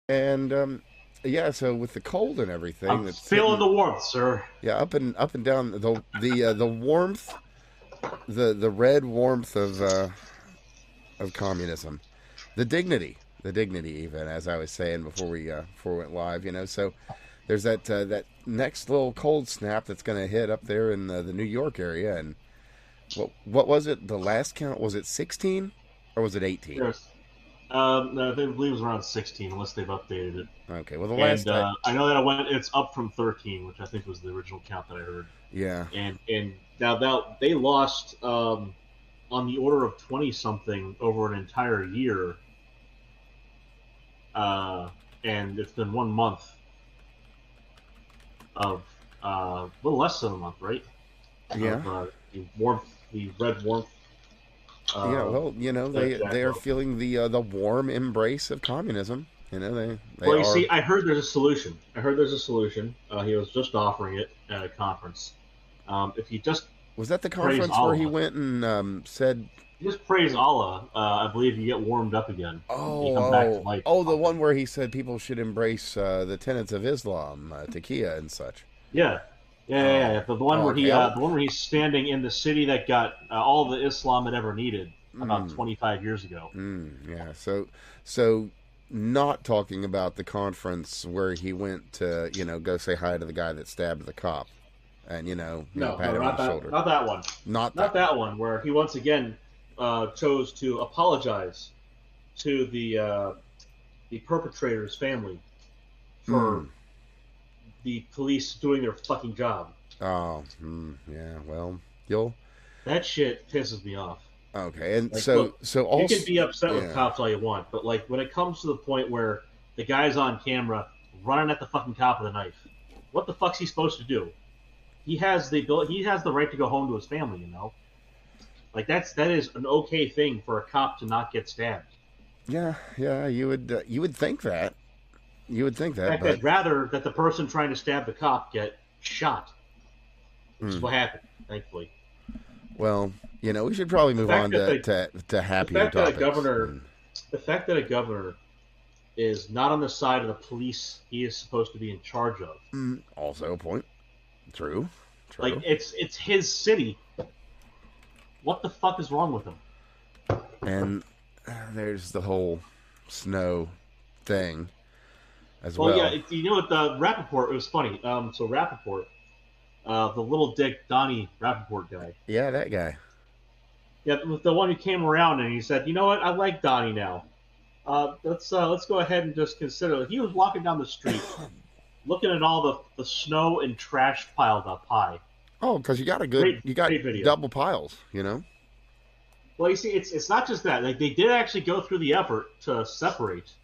And yeah, so with the cold and everything I'm that's feeling hitting, the warmth, sir. yeah, up and down the warmth, the red warmth of communism, the dignity, even as I was saying before we went live, So there's that next little cold snap that's going to hit up there in the New York area, and what was it? The last count, was it 16 or was it 18? There's, no, I believe it was around 16, unless they've updated it. Okay, well the And last I I know that it's up from 13, which I think was the original count that I heard. yeah And now they lost on the order of 20 something over an entire year, uh, and it's been 1 month of a little less than a month, right? yeah Of the warmth, the red warmth. yeah. Uh, Well, that they Jack are wrote. feeling the warm embrace of communism. They Well, you are. see, I heard there's a solution. I heard there's a solution. He was just offering it at a conference. If you just Was that the praise conference where he Allah, went and said, you just praise Allah, I believe you get warmed up again. You "Oh, come back to oh, life or oh," the something. one where he said people should embrace the tenets of Islam, taqiyya and such. Yeah, yeah. Oh, The one oh, where okay. the one where he's standing in the city that got all the Islam it ever needed about Mm, 25 years ago. yeah. So not talking about the conference where he went to, go say hi to the guy that stabbed the cop, and No, pat no, him on not the that, shoulder. not that one, Not not that one. that one. Where he once again chose to apologize to the perpetrator's family for Mm. the police doing their fucking job. Oh, yeah. Well, you'll That shit pisses me off. okay. And Like, so look, so you can also, be upset with yeah, cops all you want, but like when it comes to the point where the guy's on camera running at the fucking cop with a knife, what the fuck's he supposed to do? He has the right to go home to his family. Like that is an okay thing for a cop to not get stabbed. yeah, yeah. You would think that. You would think In that, fact, but I'd rather that the person trying to stab the cop get shot, which is mm, what happened, thankfully. well, we should probably The move fact on that to the happier fact that a topics. governor, the fact that a governor is not on the side of the police he is supposed to be in charge of. Also a point. True. Like True. it's his city. What the fuck is wrong with him? And there's the whole snow thing as Well, yeah, well. you know what? The Rappaport. It was funny. So Rappaport, the little dick Donnie Rappaport guy. Yeah, that guy. Yeah, the one who came around and he said, "You know what? I like Donnie now. Let's go ahead and just consider." He was walking down the street, looking at all the snow and trash piled up high. Oh, because Great, you got great video. double piles. Well, you see, it's not just that. Like they did actually go through the effort to separate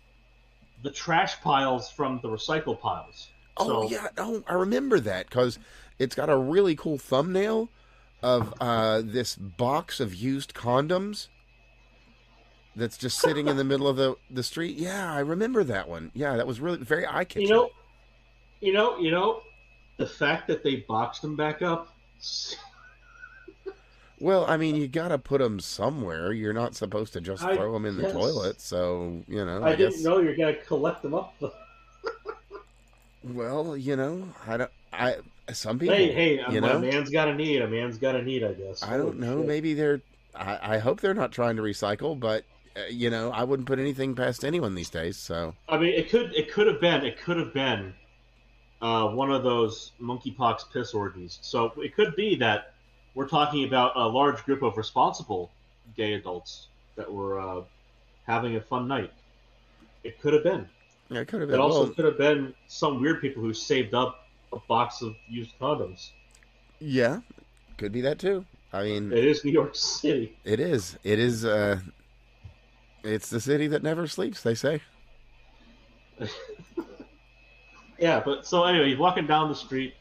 the trash piles from the recycle piles. Oh So yeah, oh I remember that because it's got a really cool thumbnail of this box of used condoms that's just sitting in the middle of the street. Yeah, I remember that one. Yeah, that was really very eye you catching. know, the fact that they boxed them back up. Well, I mean, you got to put them somewhere. You're not supposed to just I throw them in the guess toilet. So, I I didn't guess. know you're gonna collect them up. Well, I don't. I some Hey, people, hey, you what a know, man's got to need, a man's got to need. I guess. I don't Holy know. shit. Maybe they're. I hope they're not trying to recycle, but I wouldn't put anything past anyone these days. So, I mean, it could have been one of those monkeypox piss orgies. So it could be that we're talking about a large group of responsible gay adults that were having a fun night. It could have been. yeah, it could have It been. also Well, could have been some weird people who saved up a box of used condoms. yeah, could be that too. I mean, It is New York City. it is. It is. It's the city that never sleeps. They say. Yeah, but so anyway, he's walking down the street.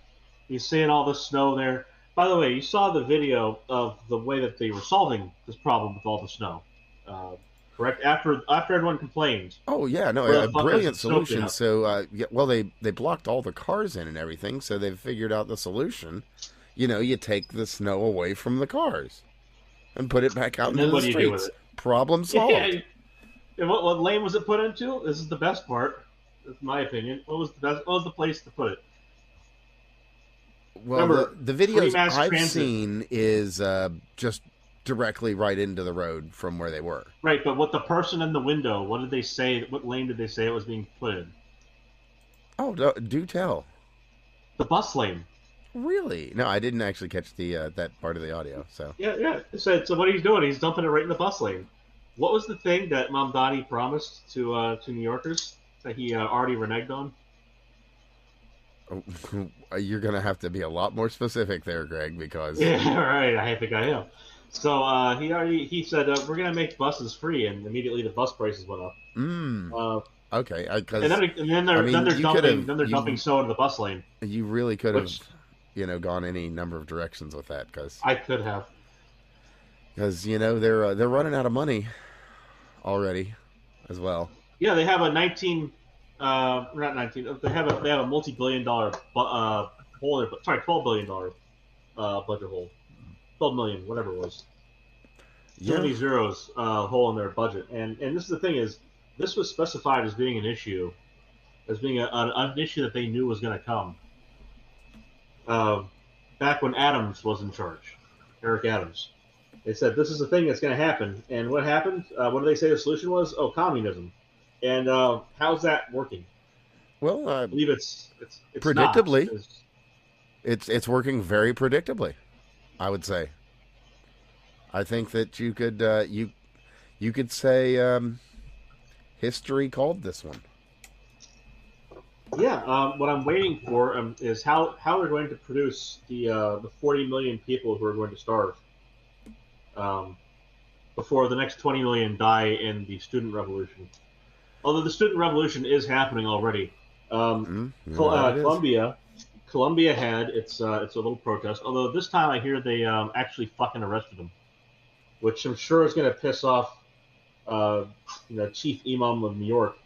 He's seeing all the snow there. By the way, you saw the video of the way that they were solving this problem with all the snow. Uh, correct? After everyone complained, Oh yeah, no, where the a fuck is brilliant the snow solution. cleanup? So, yeah, well, they blocked all the cars in and everything, so they've figured out the solution. You take the snow away from the cars and put it back out And into then the what do you do with streets. it? Problem Yeah. solved. And what lane was it put into? This is the best part. That's my opinion. What was the best? What was the place to put it? Well, Remember, the free videos mass I've transit. seen is just directly right into the road from where they were. Right, but what the person in the window? What did they say? What lane did they say it was being put in? Oh, do tell. The bus lane. Really? No, I didn't actually catch the that part of the audio. So Yeah, yeah. So what he's doing? He's dumping it right in the bus lane. What was the thing that Mamdani promised to New Yorkers that he already reneged on? you're gonna have to be a lot more specific there, Greg, because Yeah, right. I think I am. So he said we're gonna make buses free, and immediately the bus prices went up. mm, Uh, okay, and because then I they're mean, you could have then they're dumping soda in the bus lane, you really could have which gone any number of directions with that I could have. because they're running out of money already as well. Yeah, they have a 19, not 19. They have a multi-billion-dollar hole. Sorry, $12 billion budget hole. 12 million, whatever it was. Too Yeah. many zeros hole in their budget. And this is the thing is, this was specified as being an issue, as being an issue that they knew was going to come. Uh, Back when Adams was in charge, Eric Adams. They said this is the thing that's going to happen, and what happened? What did they say the solution was? Oh, communism. And how's that working? Well, I believe it's not. predictably, it's working very predictably. I would say. I think that you could you could say history called this one. Yeah. What I'm waiting for is how they're going to produce the 40 million people who are going to starve um, before the next 20 million die in the student revolution. Although the student revolution is happening already. It is. Columbia had its a little protest. Although this time I hear they actually fucking arrested him, which I'm sure is going to piss off Chief Imam of New York,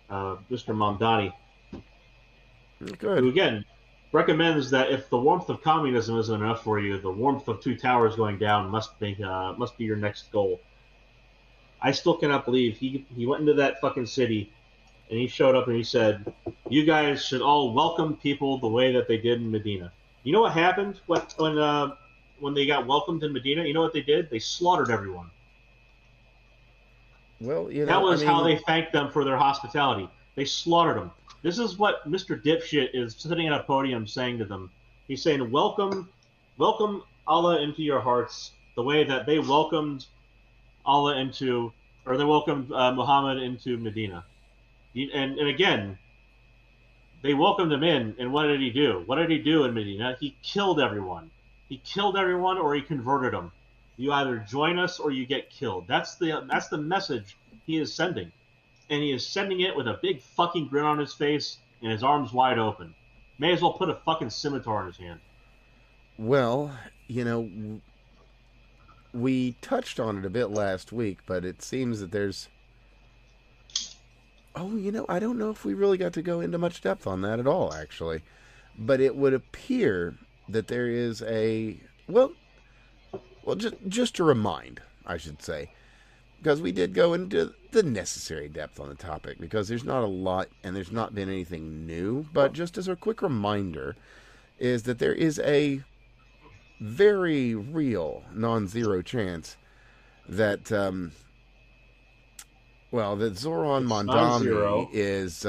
Mr. Mamdani, who Good. again recommends that if the warmth of communism isn't enough for you, the warmth of two towers going down must be your next goal. I still cannot believe he went into that fucking city and he showed up and he said, "You guys should all welcome people the way that they did in Medina." You know what happened when they got welcomed in Medina? You know what they did? They slaughtered everyone. Well, That I was how mean, they thanked them for their hospitality. They slaughtered them. This is what Mr. Dipshit is sitting at a podium saying to them. He's saying, welcome Allah into your hearts the way that they welcomed they welcomed Muhammad into Medina. And again, they welcomed him in, and what did he do? What did he do in Medina? He killed everyone. He killed everyone, or he converted them. You either join us or you get killed. That's the message he is sending, and he is sending it with a big fucking grin on his face and his arms wide open. May as well put a fucking scimitar in his hand. well, we touched on it a bit last week, but it seems that there's. Oh, I don't know if we really got to go into much depth on that at all, actually. But it would appear that there is a well, just to remind, I should say, because we did go into the necessary depth on the topic, because there's not a lot and there's not been anything new. But just as a quick reminder, is that there is a very real non-zero chance that that Zoran It's Mondami non-zero. is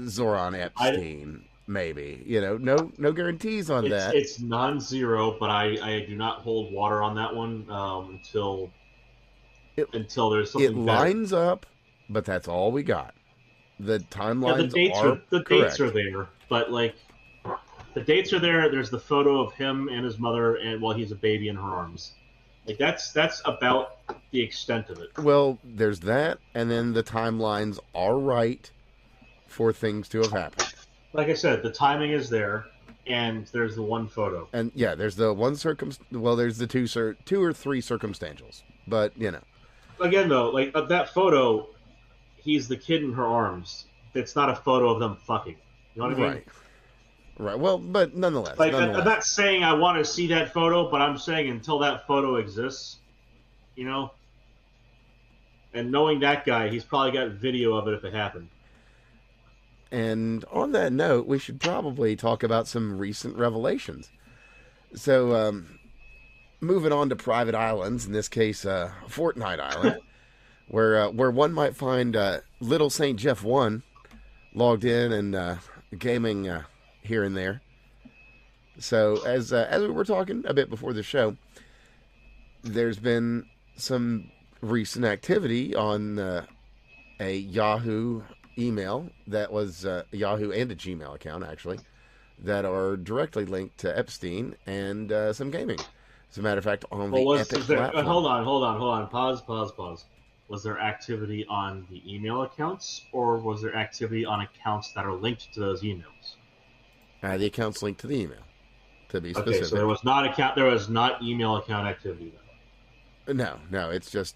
Zoran I Epstein. Maybe no guarantees on that. it's non-zero, but I do not hold water on that one It until there's it something better. lines up, but that's all we got. The Yeah, timelines are the dates are correct. there, but like the dates are there. There's the photo of him and his mother, and while he's a baby in her arms. Like that's about the extent of it. Well, there's that, and then the timelines are right for things to have happened. Like I said, the timing is there, and there's the one photo. And yeah, there's the one there's the two or three circumstantials, but Again, though, like that photo, he's the kid in her arms. It's not a photo of them fucking. You know what I mean? right, right. Well, but nonetheless, Like I'm not saying I want to see that photo, but I'm saying until that photo exists, you know. And knowing that guy, he's probably got video of it if it happened. And on that note, we should probably talk about some recent revelations. So, moving on to private islands, in this case, Fortnite Island, where one might find Little Saint Jeff 1 logged in and gaming here and there. So, as we were talking a bit before the show, there's been some recent activity on a Yahoo email that was a Yahoo and a Gmail account, actually, that are directly linked to Epstein and some gaming. As a matter of fact, on Well, the Epic is there? platform. Hold on. Pause. Was there activity on the email accounts, or was there activity on accounts that are linked to those emails? The account's linked to the email, to be Okay, so specific. there was not email account activity then. No, no, it's just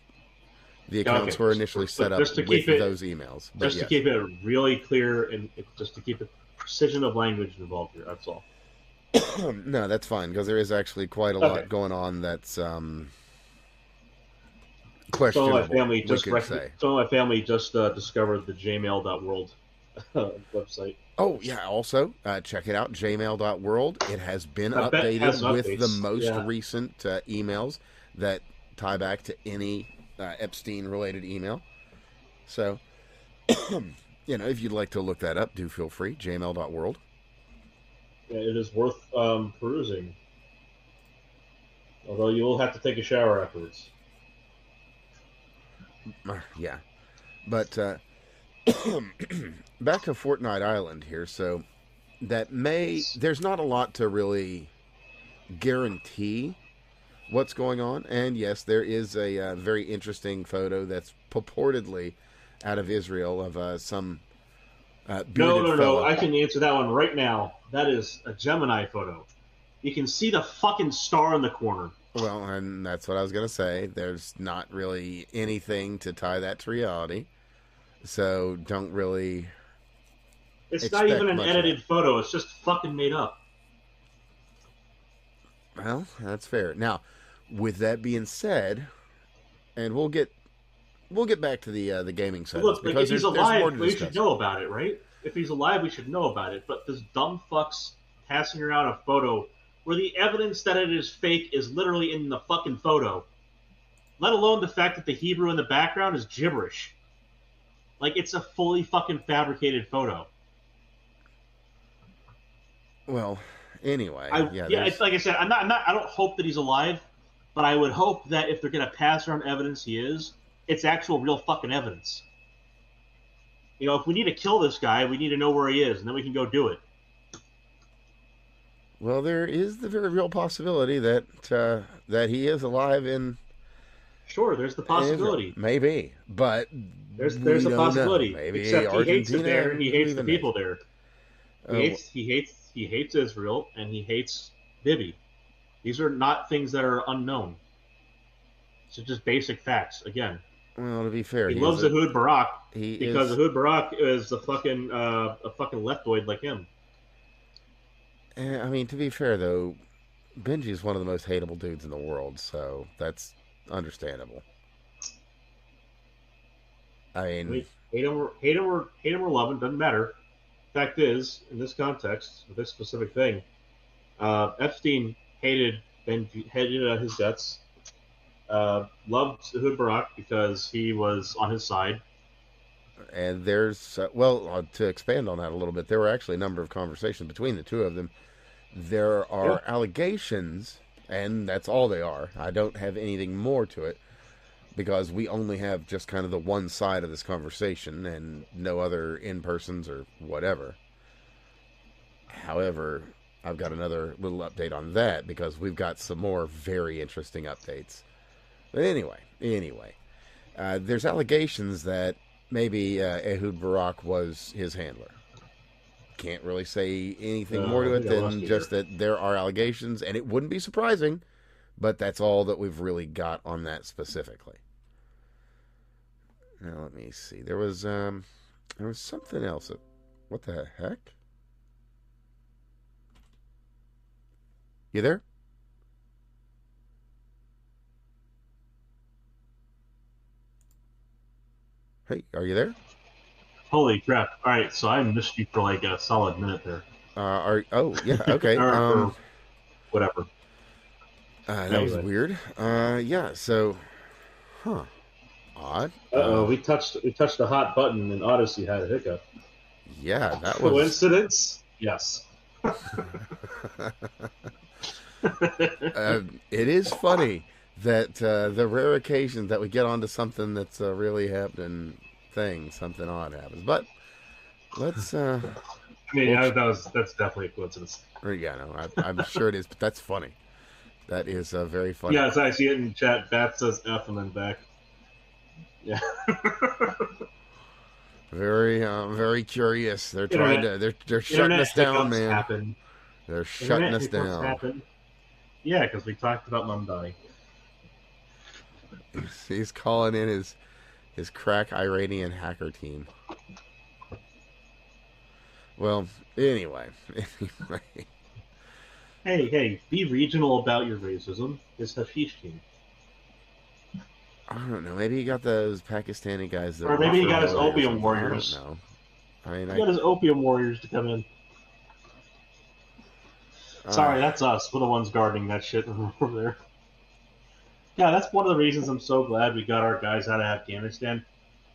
the Okay, accounts were initially set up just to with keep it those emails. But yes, really clear and just to keep it precision of language involved here. That's all. no, that's fine because there is actually quite a Okay. lot going on that's Some of my questionable, family we just could say. discovered the jmail.world website. Oh, yeah, also, check it out, jmail.world. It has been I bet it has updated some with the updates. most Yeah. recent emails that tie back to any Epstein related email. So, if you'd like to look that up, do feel free, jmail.world. It is worth perusing. Although you will have to take a shower afterwards. Yeah. But back to Fortnite Island here. So, there's not a lot to really guarantee what's going on. And yes, there is a very interesting photo that's purportedly out of Israel of some bearded No. fella. I can answer that one right now. That is a Gemini photo. You can see the fucking star in the corner. Well, and that's what I was going to say. There's not really anything to tie that to reality. So don't really It's not even expect an much of that. edited photo. It's just fucking made up. Well, that's fair. Now, with that being said, and we'll get back to the gaming But settings look, like because if he's there's more alive, to we should discuss. know about it, right? If he's alive, we should know about it. But this dumb fuck's passing around a photo where the evidence that it is fake is literally in the fucking photo. Let alone the fact that the Hebrew in the background is gibberish. Like it's a fully fucking fabricated photo. Well, anyway, yeah, It's there's like I said, I don't hope that he's alive, but I would hope that if they're gonna pass around evidence he is, it's actual real fucking evidence. If we need to kill this guy, we need to know where he is, and then we can go do it. well, there is the very real possibility that he is alive Sure, there's the in Israel, possibility. maybe, but There's we a don't know. possibility. Maybe Except he hates it Argentina, there, and he who hates the even knows? people there. Uh, He hates Israel, and he hates Bibi. These are not things that are unknown. It's just basic facts. Again, well, to be fair, he loves Ehud Barak he because is. Ehud Barak is a fucking leftoid like him. I mean, to be fair though, Benji is one of the most hateable dudes in the world, so that's understandable. I I mean, mean, hate him or love him doesn't matter. Fact is, in this context, with this specific thing, Epstein hated his guts. Loved Ehud Barak because he was on his side. and there's to expand on that a little bit, there were actually a number of conversations between the two of them. There Yeah, are allegations, and that's all they are. I don't have anything more to it because we only have just kind of the one side of this conversation and no other in persons or whatever. However, I've got another little update on that because we've got some more very interesting updates. But anyway, there's allegations that maybe Ehud Barak was his handler. Can't really say anything more to I it think I lost than you just here. that there are allegations, and it wouldn't be surprising, but that's all that we've really got on that specifically. Now let me see. There was something else. What the heck? You there? Hey, are you there? Holy crap! All right, so I missed you for like a solid minute there, Oh yeah, okay. or whatever. That was Anyway, weird. Yeah. So, huh? Odd. we touched the hot button, and Odyssey had a hiccup. Yeah, that was. Coincidence? Yes. It is funny that the rare occasions that we get onto something that's really happening thing, something odd happens. But let's. I mean, Well, that's definitely a coincidence. yeah, no, I'm sure it is, but that's funny. That is very funny. Yes, I see it in chat. Bat says F and then back. Yeah. Very curious. They're trying Internet to. They're shutting internet us down, hiccups man. happen. They're shutting Internet us hiccups down. happen. Yeah, because we talked about Mum dying. He's calling in his crack Iranian hacker team. Well, anyway. Hey, be regional about your racism. It's Hashish King. I don't know. Maybe he got those Pakistani guys that. Or maybe he got his warriors opium and- warriors. I don't know. I mean, He got his opium warriors to come in. Sorry, that's us. We're the ones guarding that shit over there. Yeah, that's one of the reasons I'm so glad we got our guys out of Afghanistan.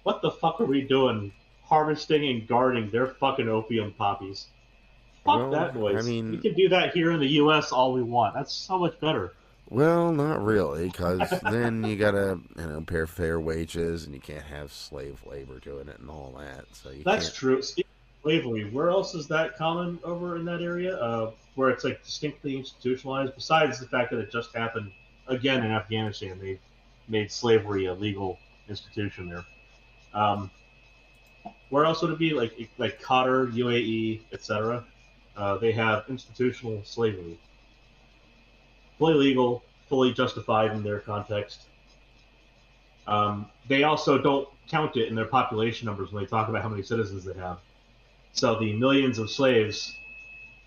What the fuck are we doing? Harvesting and guarding their fucking opium poppies. Fuck Well, that noise. I mean- we can do that here in the U.S. all we want. That's so much better. Well, not really, because then you gotta pay fair wages, and you can't have slave labor doing it and all that. So you That's can't. true. Speaking of slavery, where else is that common over in that area? Where it's like distinctly institutionalized. Besides the fact that it just happened again in Afghanistan, they made slavery a legal institution there. Where else would it be? Like Qatar, UAE, etc. They have institutional slavery, fully legal, fully justified in their context. They also don't count it in their population numbers when they talk about how many citizens they have. So the millions of slaves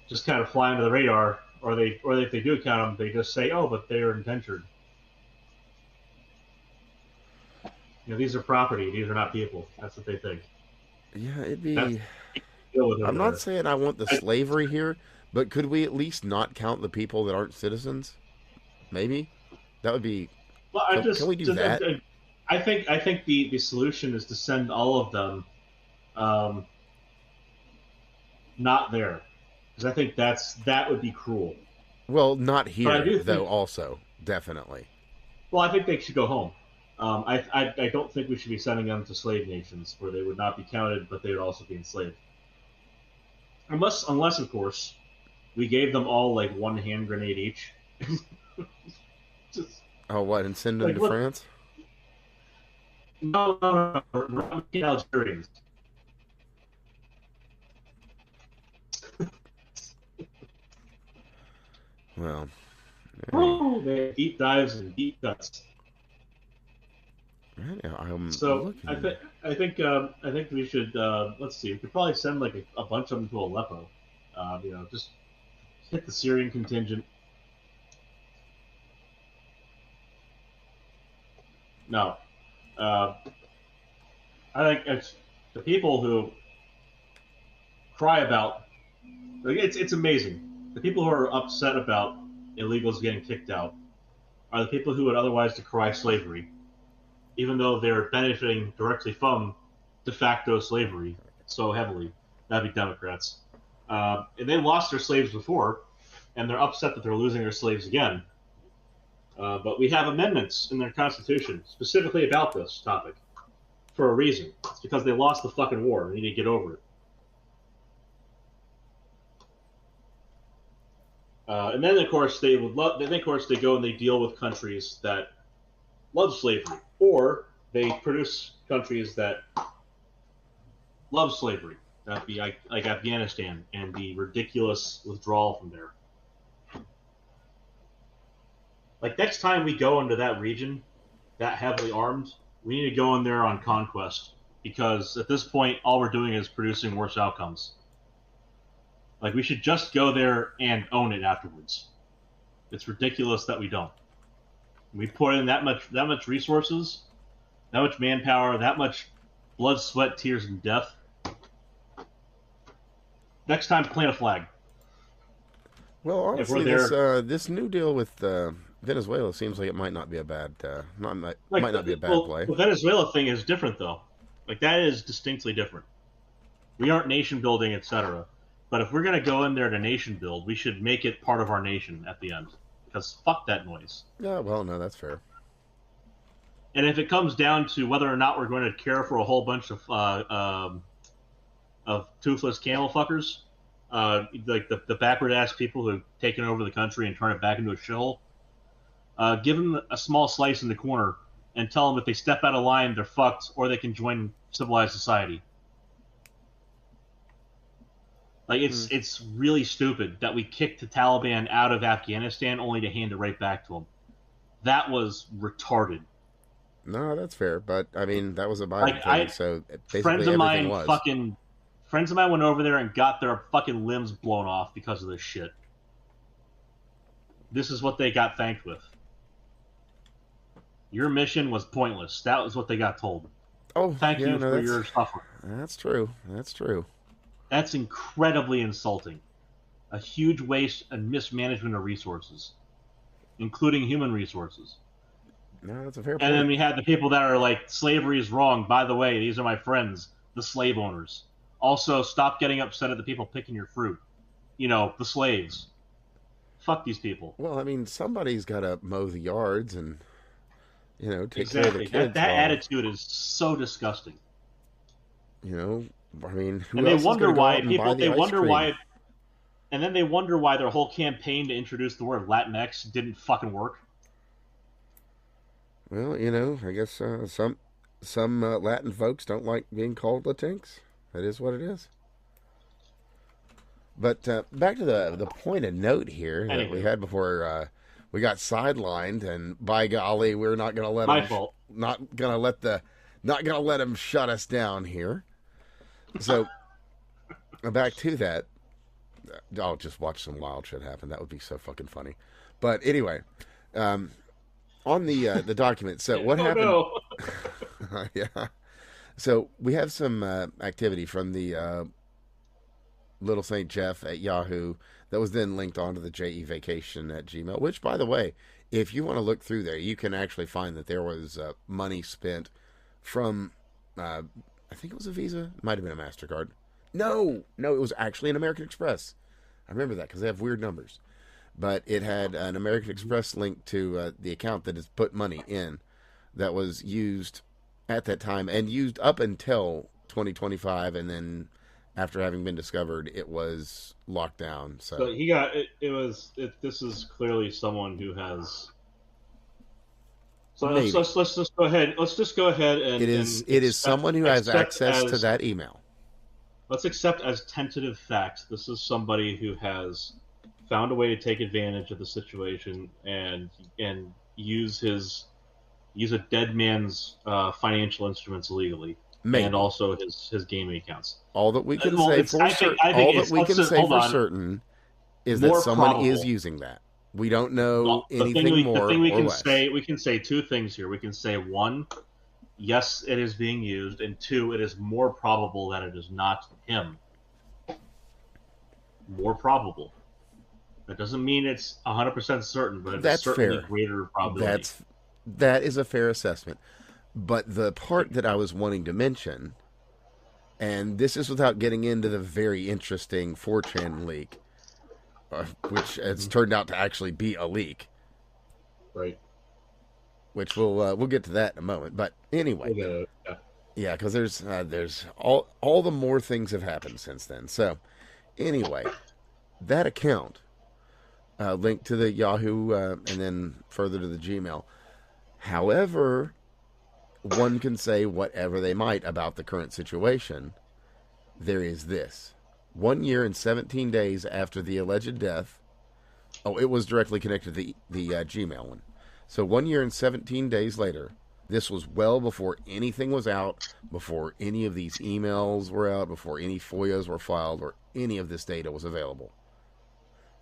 just kind of fly under the radar, or if they do count them, they just say, "Oh, but they are indentured." These are property; these are not people. That's what they think. Yeah, it'd be. Deal with it I'm over not saying I want the slavery here, but could we at least not count the people that aren't citizens? Maybe that would be. Well, Can we do that? I think the solution is to send all of them not there, because I think that would be cruel. Well, not here do though. think- Also, definitely. Well, I think they should go home. I don't think we should be sending them to slave nations where they would not be counted, but they would also be enslaved. Unless of course, we gave them all like one hand grenade each. Just, Oh, what? And send them Like, to what- France? no, we're making Algerians. Well, Oh, they have deep dives and deep cuts. I'm So looking. I think we should let's see. We could probably send like a bunch of them to Aleppo. Just hit the Syrian contingent. No, I think it's the people who cry about. Like, it's amazing. The people who are upset about illegals getting kicked out are the people who would otherwise decry slavery, even though they're benefiting directly from de facto slavery so heavily. That'd be Democrats. And they lost their slaves before, and they're upset that they're losing their slaves again. But we have amendments in their constitution specifically about this topic for a reason. It's because they lost the fucking war. They need to get over it. And then, of course, they go and they deal with countries that love slavery, or they produce countries that love slavery. That'd be like Afghanistan and the ridiculous withdrawal from there. Like next time we go into that region, that heavily armed, we need to go in there on conquest, because at this point, all we're doing is producing worse outcomes. Like we should just go there and own it afterwards. It's ridiculous that we don't. We put in that much resources, that much manpower, that much blood, sweat, tears, and death. Next time, plant a flag. Well, If we're honestly, there, this new deal with Venezuela seems like it might not be a bad like might not be a bad well, play. the Venezuela thing is different though. Like that is distinctly different. We aren't nation building, etc. But if we're gonna go in there to nation build, we should make it part of our nation at the end. Because fuck that noise. Yeah, well, no, that's fair. And if it comes down to whether or not we're going to care for a whole bunch of toothless camel fuckers, like the backward ass people who've taken over the country and turned it back into a shithole, give them a small slice in the corner and tell them if they step out of line, they're fucked, or they can join civilized society. Like it's really stupid that we kicked the Taliban out of Afghanistan only to hand it right back to them. That was retarded. No, that's fair. But I mean, that was a Biden Like thing, so basically friends of everything mine was. friends of mine went over there and got their fucking limbs blown off because of this shit. This is what they got thanked with. Your mission was pointless. That was what they got told. Oh, Thank yeah, you no, for your suffering. that's true. That's true. That's incredibly insulting. A huge waste and mismanagement of resources, including human resources. No, that's a fair And point. then we had the people that are like, slavery is wrong. By the way, these are my friends, the slave owners. Also, stop getting upset at the people picking your fruit. You know, the slaves. Fuck these people. Well, I mean, somebody's got to mow the yards and take care of the Exactly. kids. That while, attitude is so disgusting. I mean, who And they else is wonder going to go why out and buy people. the They ice wonder cream? why. And then they wonder why their whole campaign to introduce the word Latinx didn't fucking work. Well, I guess some Latin folks don't like being called Latinx. That is what it is. But back to the point of note here that we had before we got sidelined, and by golly, we're not going to let My them, fault. not going to let them shut us down here. So back to that. I'll just watch some wild shit happen. That would be so fucking funny. But anyway, on the document. So what happened? No. Yeah. So we have some activity from the Little Saint Jeff at Yahoo that was then linked onto the JE Vacation at Gmail. Which, by the way, if you want to look through there, you can actually find that there was money spent from. I think it was a Visa. It might have been a MasterCard. No, it was actually an American Express. I remember that because they have weird numbers. But it had an American Express link to the account that has put money in that was used at that time and used up until 2025, and then after having been discovered, it was locked down. So he got it. This is clearly someone who has. So let's just go ahead. Let's just go ahead and it is someone who has access to that email. Let's accept as tentative facts. This is somebody who has found a way to take advantage of the situation and use a dead man's financial instruments illegally, and also his gaming accounts. All that we can say for certain is that someone is using that. We don't know anything more. The thing we or can less. we can say two things here. We can say one, yes, it is being used, and two, it is more probable that it is not him. More probable. That doesn't mean it's 100% certain, but it's certainly a greater probability. That is a fair assessment. But the part that I was wanting to mention, and this is without getting into the very interesting 4chan leak, which has turned out to actually be a leak. Right. Which we'll get to that in a moment. But anyway, yeah, because there's all the more things have happened since then. So anyway, that account linked to the Yahoo and then further to the Gmail. However, one can say whatever they might about the current situation. There is this. 1 year and 17 days after the alleged death. Oh, it was directly connected to the Gmail one. So 1 year and 17 days later, this was well before anything was out, before any of these emails were out, before any FOIAs were filed, or any of this data was available.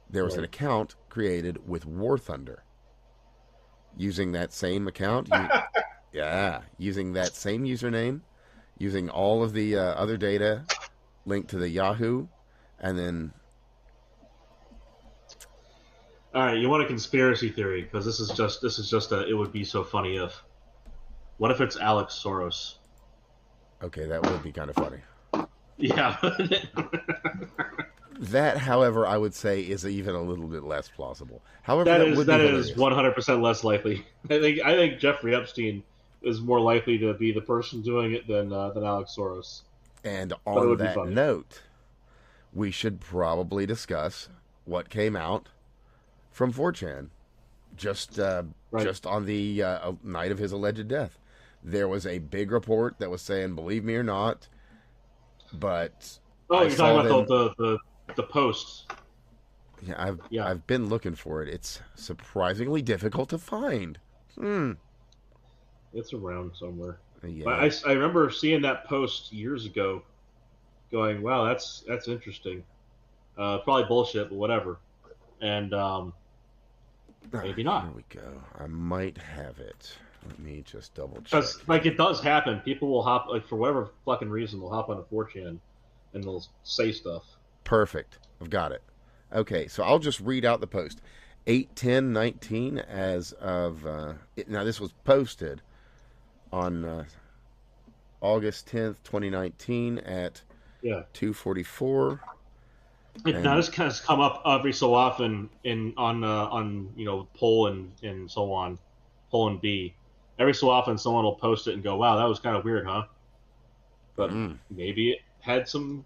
There was an account created with War Thunder. Using that same account, using that same username, using all of the other data linked to the Yahoo, And then, All right, you want a conspiracy theory because this is just a. It would be so funny if. What if it's Alex Soros? okay, that would be kind of funny. Yeah. That, however, I would say is even a little bit less plausible. However, that would be that hilarious. is 100% less likely. I think Jeffrey Epstein is more likely to be the person doing it than Alex Soros. And But it on would be that funny. note, we should probably discuss what came out from 4chan just Right. just on the night of his alleged death. There was a big report that was saying, believe me or not, but Oh, I you're saw talking them. about the post. Yeah, Yeah. I've been looking for it. It's surprisingly difficult to find. Hmm. It's around somewhere. But Yeah. I remember seeing that post years ago, going, "Wow, that's interesting." Probably bullshit, but whatever. And maybe Here not, we go. I might have it. Let me just double check. because like it does happen. People will hop like for whatever fucking reason they'll hop on a 4chan and they'll say stuff. Perfect. I've got it. Okay, so I'll just read out the post. 8/10/19 as of now this was posted on August 10th, 2019 at Yeah. 2:44. Now And this kind of come up every so often in on poll and so on, poll and B. Every so often someone will post it and go, "Wow, that was kind of weird, huh?" But maybe it had some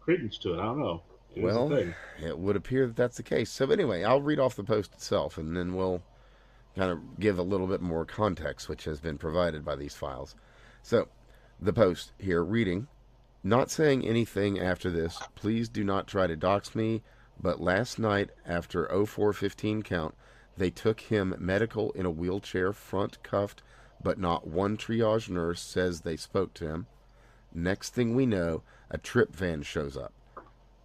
credence to it. I don't know. It was a well, thing. it would appear that that's the case. So anyway, I'll read off the post itself and then we'll kind of give a little bit more context which has been provided by these files. So, the post here reading, not saying anything after this. Please do not try to dox me, but last night after 04:15 count, they took him medical in a wheelchair, front cuffed, but not one triage nurse says they spoke to him. Next thing we know, a trip van shows up.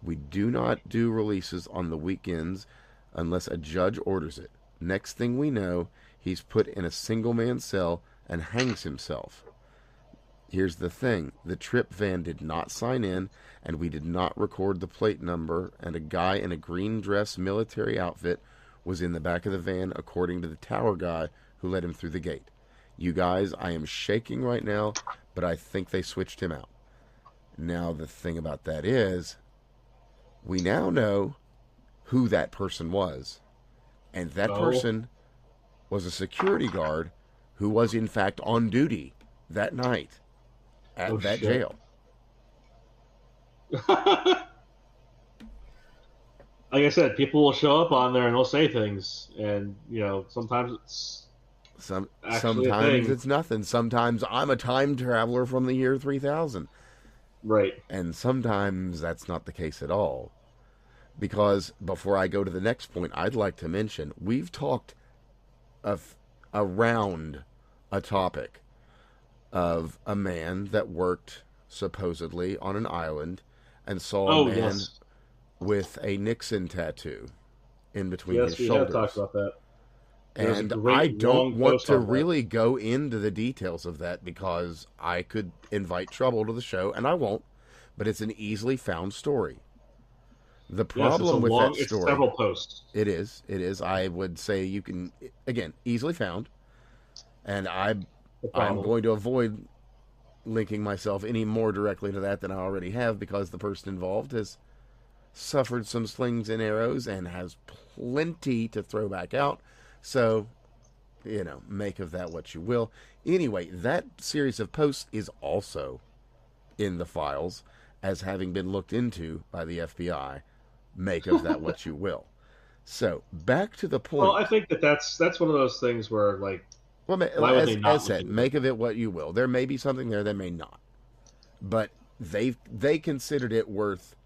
We do not do releases on the weekends unless a judge orders it. Next thing we know, he's put in a single man cell and hangs himself. Here's the thing. The trip van did not sign in, and we did not record the plate number, and a guy in a green dress military outfit was in the back of the van, according to the tower guy who let him through the gate. You guys, I am shaking right now, but I think they switched him out. Now, the thing about that is, we now know who that person was. And that Oh. person was a security guard who was, in fact, on duty that night at that Shit. jail. Like I said, people will show up on there and they'll say things, and sometimes it's actually a Sometimes thing. it's nothing. Sometimes I'm a time traveler from the year 3000. Right. And sometimes that's not the case at all. Because before I go to the next point, I'd like to mention we've talked around a topic of a man that worked supposedly on an island and saw a Oh man yes, with a Nixon tattoo in between yes, his we shoulders. have talked about that. There's a And great I don't long want post to on that. really go into the details of that because I could invite trouble to the show, and I won't. But it's an easily found story. The Yes, problem with that it's story, several posts. it is. I would say you can, again, easily found, and I'm The problem. going to avoid linking myself any more directly to that than I already have because the person involved has suffered some slings and arrows and has plenty to throw back out. So, make of that what you will. Anyway, that series of posts is also in the files as having been looked into by the FBI. Make of that what you will. So, back to the point. Well, I think that's one of those things where like, Well, why would they as not look said, into make it? of it what you will. There may be something there, there may not. But they considered it worth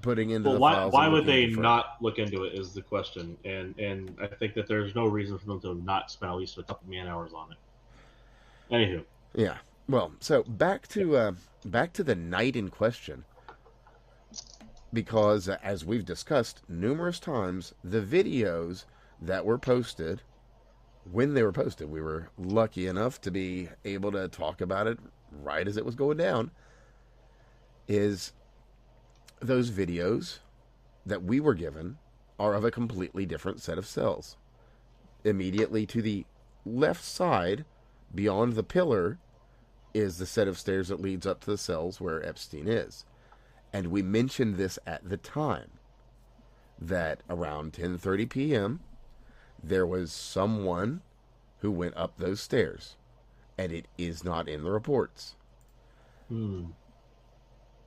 putting into Well, the why files. why and would looking they into further. not look into it is the question, and I think that there's no reason for them to not spend at least a couple man hours on it. Anywho, Yeah. Well, so back to the night in question, because as we've discussed numerous times, the videos that were posted, when they were posted, we were lucky enough to be able to talk about it right as it was going down. Is those videos that we were given are of a completely different set of cells. Immediately to the left side, beyond the pillar, is the set of stairs that leads up to the cells where Epstein is. And we mentioned this at the time, that around 10:30 p.m., there was someone who went up those stairs. And it is not in the reports.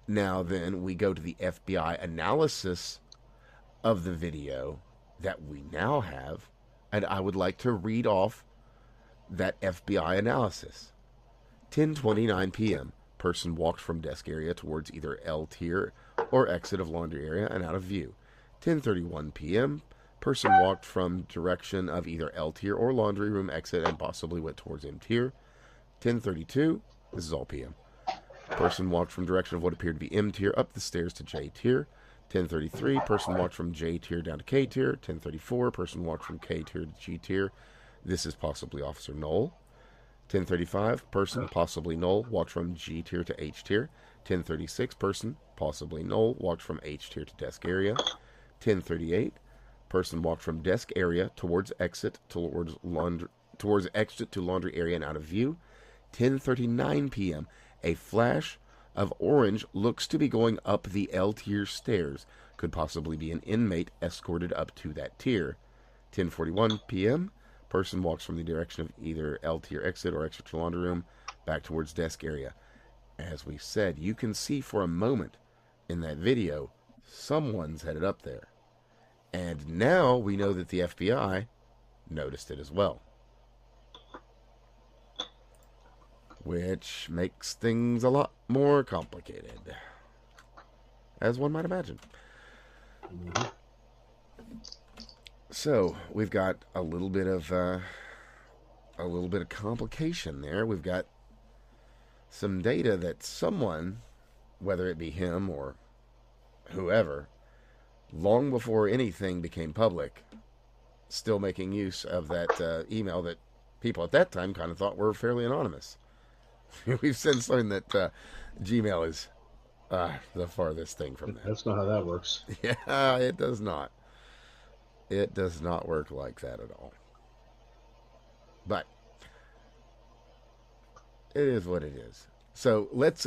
Now then, we go to the FBI analysis of the video that we now have, and I would like to read off that FBI analysis. 10:29 p.m. Person walked from desk area towards either L tier or exit of laundry area and out of view. 10:31 p.m. Person walked from direction of either L tier or laundry room exit and possibly went towards M tier. 10:32. This is all p.m. Person walked from direction of what appeared to be M tier up the stairs to J tier. 10:33. Person walked from J tier down to K tier. 10:34. Person walked from K tier to G tier. This is possibly Officer Knoll. 10:35. Person, possibly Knoll, walked from G tier to H tier. 10:36. Person, possibly Knoll, walked from H tier to desk area. 10:38. Person walked from desk area towards exit to laundry area and out of view. 10:39 p.m. A flash of orange looks to be going up the L tier stairs. Could possibly be an inmate escorted up to that tier. 10:41 p.m. Person walks from the direction of either L tier exit or exit to laundry room back towards desk area. As we said, you can see for a moment in that video someone's headed up there. And now we know that the FBI noticed it as well. Which makes things a lot more complicated, as one might imagine. So we've got a little bit of complication there. We've got some data that someone, whether it be him or whoever, long before anything became public, still making use of that email that people at that time kind of thought were fairly anonymous. We've since learned that Gmail is the farthest thing from that. That's not how that works. Yeah, it does not. It does not work like that at all. But it is what it is. So let's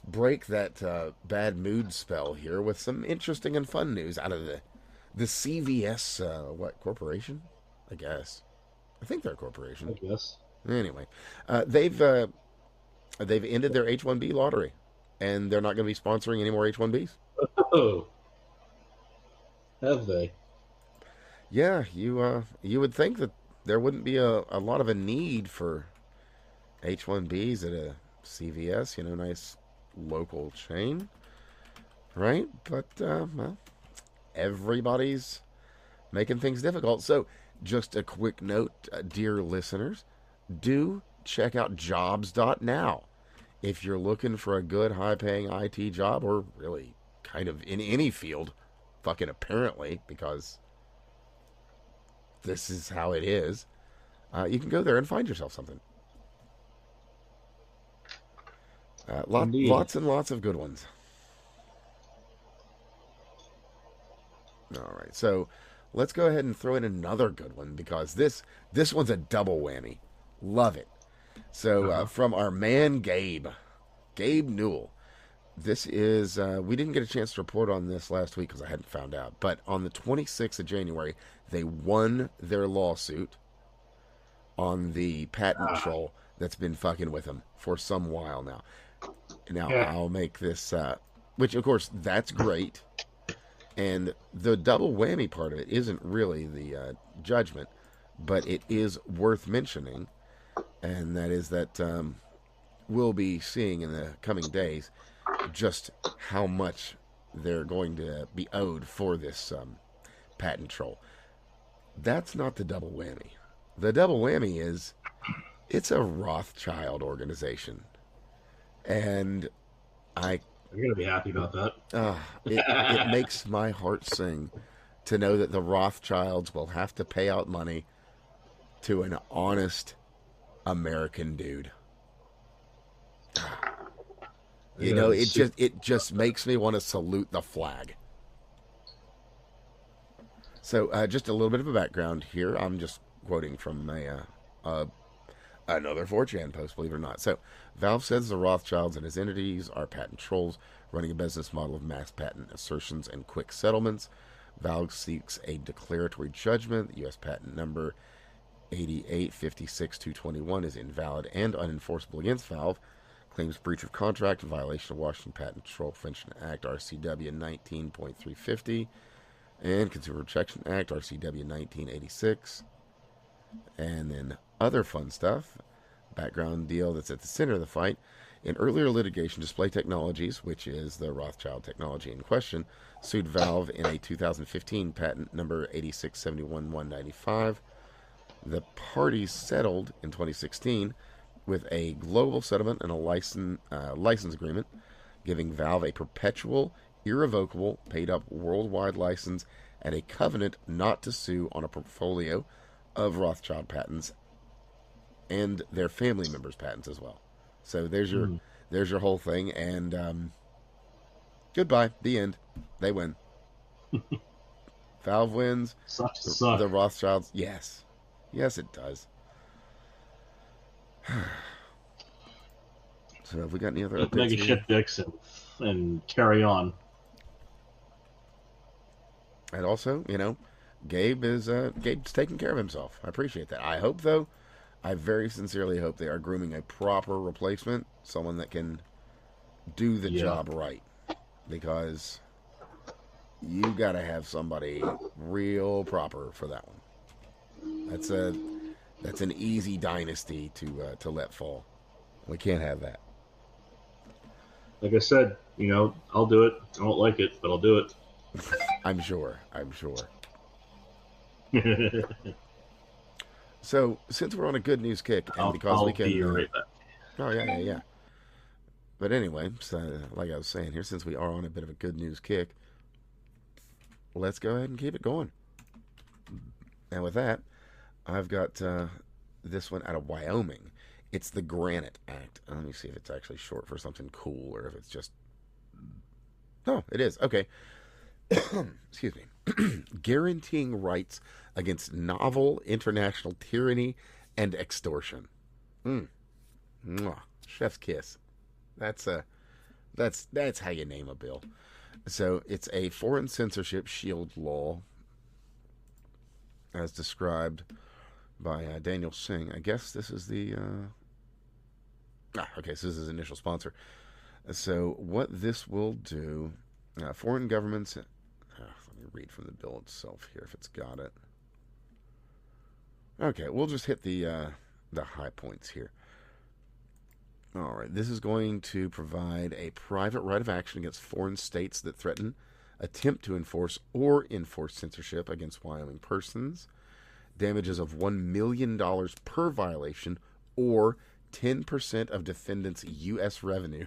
break that bad mood spell here with some interesting and fun news out of the CVS corporation? I guess. I think they're a corporation. I guess. Anyway, they've ended their H-1B lottery, and they're not going to be sponsoring any more H-1Bs. Oh, have they? Yeah, you would think that there wouldn't be a lot of a need for H-1Bs at a CVS, nice local chain, right? But well, everybody's making things difficult. So, just a quick note, dear listeners. Do check out jobs.now if you're looking for a good high-paying IT job, or really kind of in any field, fucking apparently, because this is how it is. You can go there and find yourself something. Lots and lots of good ones. All right, so let's go ahead and throw in another good one, because this one's a double whammy. Love it. So from our man Gabe Newell. This is, we didn't get a chance to report on this last week because I hadn't found out. But on the 26th of January, they won their lawsuit on the patent troll that's been fucking with them for some while now. Now, I'll make this, which of course, that's great. And the double whammy part of it isn't really the judgment, but it is worth mentioning. And that is that we'll be seeing in the coming days just how much they're going to be owed for this patent troll. That's not the double whammy. The double whammy is it's a Rothschild organization. And you're going to be happy about that. It makes my heart sing to know that the Rothschilds will have to pay out money to an honest American dude. You know, it just makes me want to salute the flag. So, just a little bit of a background here. I'm just quoting from another 4chan post, believe it or not. So, Valve says the Rothschilds and his entities are patent trolls running a business model of mass patent assertions and quick settlements. Valve seeks a declaratory judgment. The U.S. patent number 8856221 is invalid and unenforceable against Valve. Claims breach of contract, violation of Washington Patent Troll Prevention Act, RCW 19.350, and Consumer Protection Act, RCW 1986. And then other fun stuff. Background deal that's at the center of the fight. In earlier litigation, Display Technologies, which is the Rothschild technology in question, sued Valve in a 2015 patent number 8671195. The parties settled in 2016 with a global settlement and a license agreement, giving Valve a perpetual, irrevocable, paid-up worldwide license and a covenant not to sue on a portfolio of Rothschild patents and their family members' patents as well. So there's your whole thing, and goodbye. The end. They win. Valve wins. The Rothschilds, yes, it does. So have we got any other updates? Make a shit dicks and carry on. And also, you know, Gabe's taking care of himself. I appreciate that. I hope, though, I very sincerely hope they are grooming a proper replacement, someone that can do the job right. Because you got to have somebody real proper for that one. That's an easy dynasty to let fall. We can't have that. Like I said, you know, I'll do it. I won't like it, but I'll do it. I'm sure. So, since we're on a good news kick, and because we can, be right back. Oh yeah. But anyway, so like I was saying here, since we are on a bit of a good news kick, let's go ahead and keep it going. And with that, I've got this one out of Wyoming. It's the Granite Act. Let me see if it's actually short for something cool or if it's just. Oh, it is. Okay. Excuse me. Guaranteeing rights against novel international tyranny and extortion. Mwah. Chef's kiss. That's how you name a bill. So it's a foreign censorship shield law, as described by Daniel Singh. I guess this is the. Okay, so this is his initial sponsor. So what this will do, foreign governments. Let me read from the bill itself here if it's got it. Okay, we'll just hit the high points here. All right, this is going to provide a private right of action against foreign states that threaten, attempt to enforce, or enforce censorship against Wyoming persons. Damages of $1 million per violation, or 10% of defendants' U.S. revenue.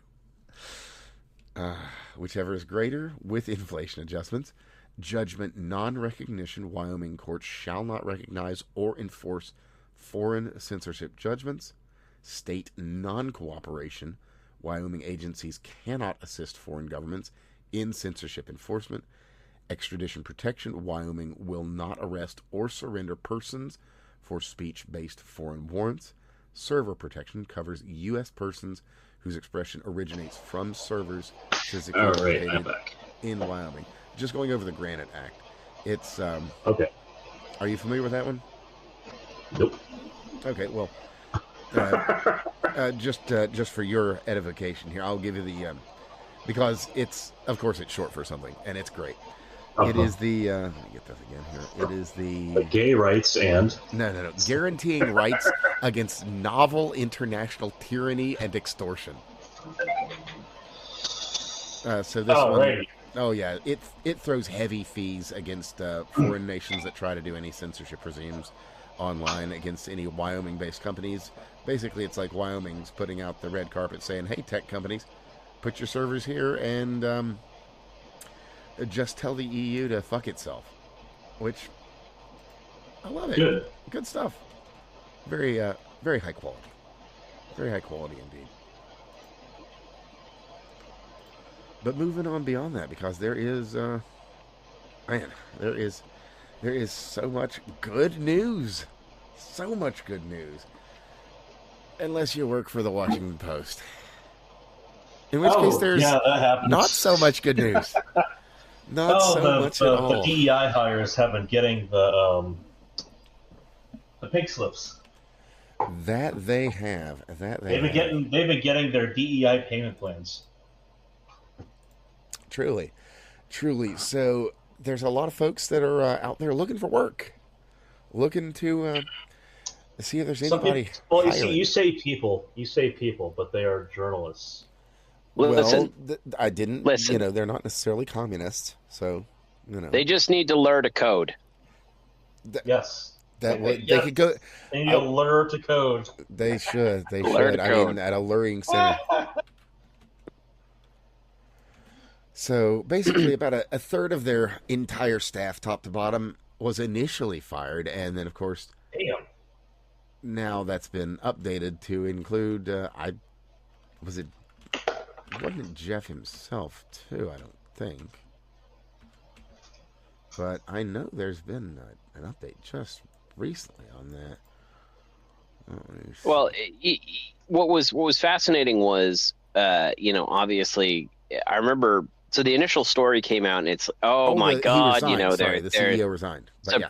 Whichever is greater, with inflation adjustments. Judgment non-recognition. Wyoming courts shall not recognize or enforce foreign censorship judgments. State non-cooperation. Wyoming agencies cannot assist foreign governments in censorship enforcement. Extradition protection. Wyoming will not arrest or surrender persons for speech-based foreign warrants. Server protection covers U.S. persons whose expression originates from servers physically located in Wyoming. Just going over the Granite Act. It's okay. Are you familiar with that one? Nope. Okay, well, just for your edification here, I'll give you the because it's short for something and it's great. Uh-huh. It is the let me get this again here. It is the gay rights and no guaranteeing rights against novel international tyranny and extortion. So this one. Right. Oh yeah, it throws heavy fees against foreign nations that try to do any censorship regimes online against any Wyoming-based companies. Basically, it's like Wyoming's putting out the red carpet saying, "Hey, tech companies, put your servers here and just tell the EU to fuck itself." Which I love it. Good stuff. Very high quality. Very high quality indeed. But moving on beyond that, because there is, man, there is so much good news, so much good news. Unless you work for the Washington Post, in which case Oh, there's yeah, that not happens. so much good news, not Oh, so much at the all. DEI hires have been getting the pink slips. That they have, that they have, They've been getting their DEI payment plans. truly, truly. So there's a lot of folks that are out there looking for work, looking to see if there's Some people, anybody well, hiring. you say people, but they are journalists. Well, Listen, I didn't. You listen. know, they're not necessarily communists, so you know They just need to learn to code. Yes. that would they Yes. could go. They need to I, lure to code. they should. They Learn to should. I mean, code. at a luring center. So basically, about a third of their entire staff, top to bottom, was initially fired, and then of course Damn. now that's been updated to include. Was it wasn't Jeff himself too? I don't think. But I know there's been an update just recently on that. Well, what was fascinating was, obviously, I remember. So the initial story came out, and it's, oh my He God, resigned. Sorry, the they're CEO resigned. But sup- yeah,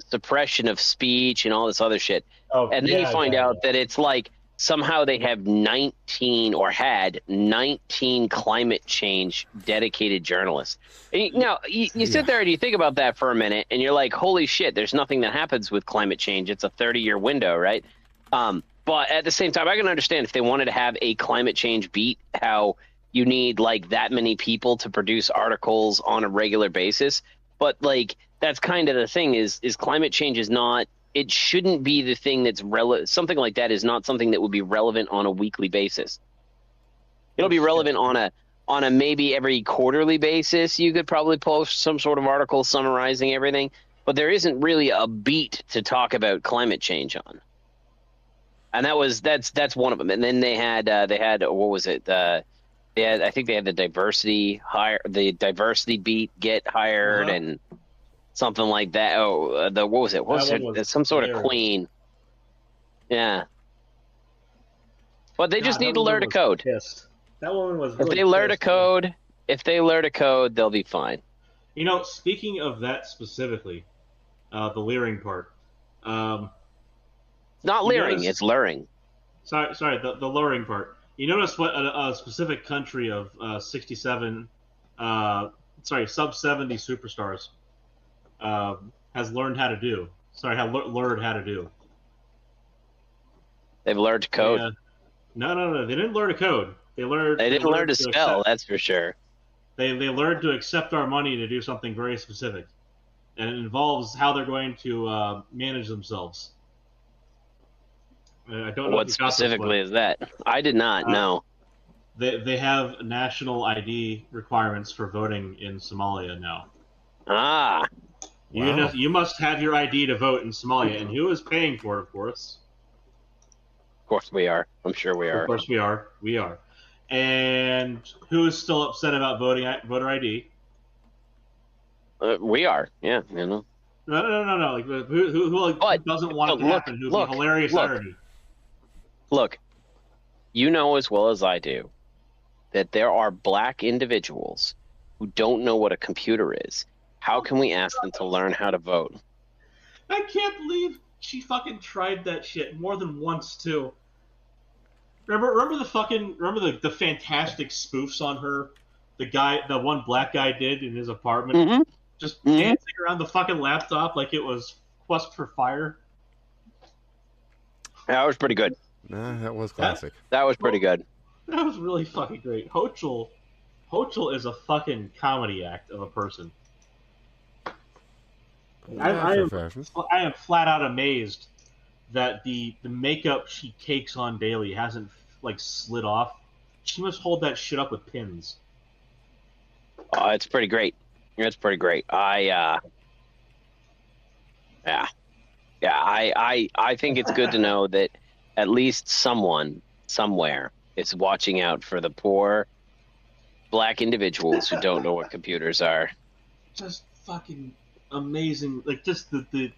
suppression of speech and all this other shit. Oh, And then you find out that it's like somehow they have 19 or had 19 climate change dedicated journalists. And now you sit there and you think about that for a minute, and you're like, holy shit, there's nothing that happens with climate change. It's a 30-year window, right? But at the same time, I can understand if they wanted to have a climate change beat, how you need like that many people to produce articles on a regular basis. But like that's kind of the thing is climate change is not, it shouldn't be the thing that's relevant. Something like that is not something that would be relevant on a weekly basis. It'll be relevant on a maybe every quarterly basis. You could probably post some sort of article summarizing everything, but there isn't really a beat to talk about climate change on. And that's one of them. And then they had what was it? I think they had the diversity beat get hired and something like that. Oh, what was it? What was it? Some sort of queen. Yeah. But they just need to learn to code. Pissed. That woman was. Really If they learn to pissed. code, they'll be fine. You know, speaking of that specifically, the leering part. It's not leering, it's luring. Sorry, the luring part. You notice what a specific country of 67, sub 70 superstars has learned how to do. Learned how to do. They've learned to code. No. They didn't learn to code. They didn't learn to spell, that's for sure. They learned to accept our money to do something very specific. And it involves how they're going to manage themselves. I don't know what specifically is that. I did not know. They have national ID requirements for voting in Somalia now. Wow. You must have your ID to vote in Somalia, and who is paying for it? Of course. Of course we are. I'm sure we are. Of course we are. We are. And who is still upset about voter ID? We are. Yeah. No. Like who doesn't want it to happen? Who's a hilarious irony? Look, you know as well as I do that there are black individuals who don't know what a computer is. How can we ask them to learn how to vote? I can't believe she fucking tried that shit more than once too. Remember the fantastic spoofs on her? The one black guy did in his apartment, just dancing around the fucking laptop like it was Quest for Fire. That was pretty good. Nah, that was classic. That was pretty good. That was really fucking great. Hochul is a fucking comedy act of a person. I am flat out amazed that the makeup she cakes on daily hasn't like slid off. She must hold that shit up with pins. It's pretty great. It's pretty great. I think it's good to know that at least someone somewhere is watching out for the poor black individuals who don't know what computers are. Just fucking amazing. Like, just the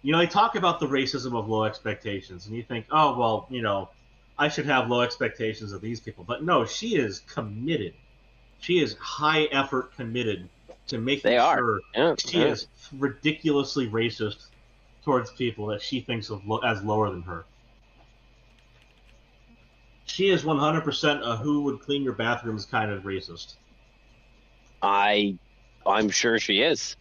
they talk about the racism of low expectations, and you think, oh, well, I should have low expectations of these people. But no, she is committed. She is high effort committed to making sure she is ridiculously racist towards people that she thinks of as lower than her. She is 100% a who would clean your bathrooms kind of racist. I'm sure she is.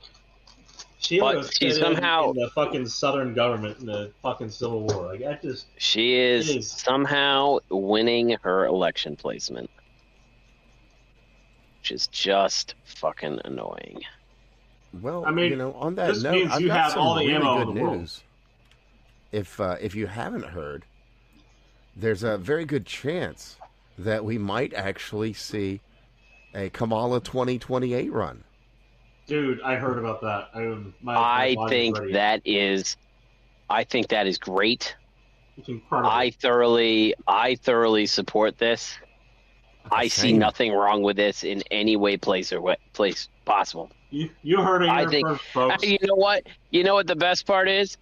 She was somehow in the fucking Southern government in the fucking Civil War. Like, she is somehow winning her election placement, which is just fucking annoying. Well, on that note, means I've you got have some all the really ammo good in the world. news. If you haven't heard, there's a very good chance that we might actually see a Kamala 2028 run. Dude, I heard about that. I think that is great. It's incredible. I thoroughly support this. I see nothing wrong with this in any way, place possible. You heard it here first, folks. You know what? You know what the best part is?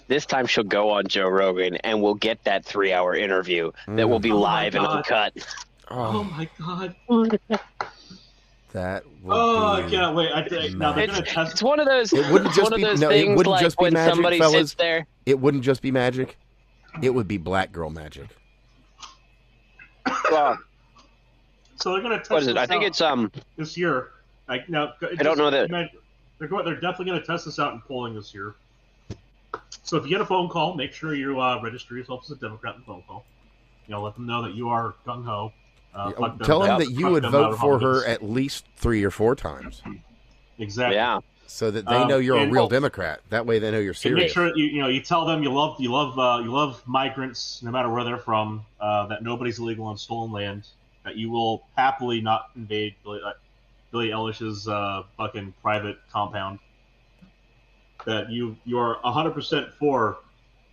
This time she'll go on Joe Rogan, and we'll get that 3-hour interview that will be live and uncut. Oh my god. That would be I cannot wait. Now they're going to test. It's one of those. It wouldn't just be things it wouldn't like just be when magic, somebody fellas. sits there. It wouldn't just be magic. It would be black girl magic. Well, so they're going to test. What is it? I think it's this year. I don't know that. They're definitely going to test this out in polling this year. So if you get a phone call, make sure you register yourself as a Democrat in the phone call. Let them know that you are gung ho. Tell them that you would vote for her at least 3 or 4 times. Exactly. Yeah. So that they know you're a real Democrat. That way they know you're serious. Make sure you tell them you love migrants no matter where they're from. That nobody's illegal on stolen land. That you will happily not invade Billie Eilish's fucking private compound. That you are 100% for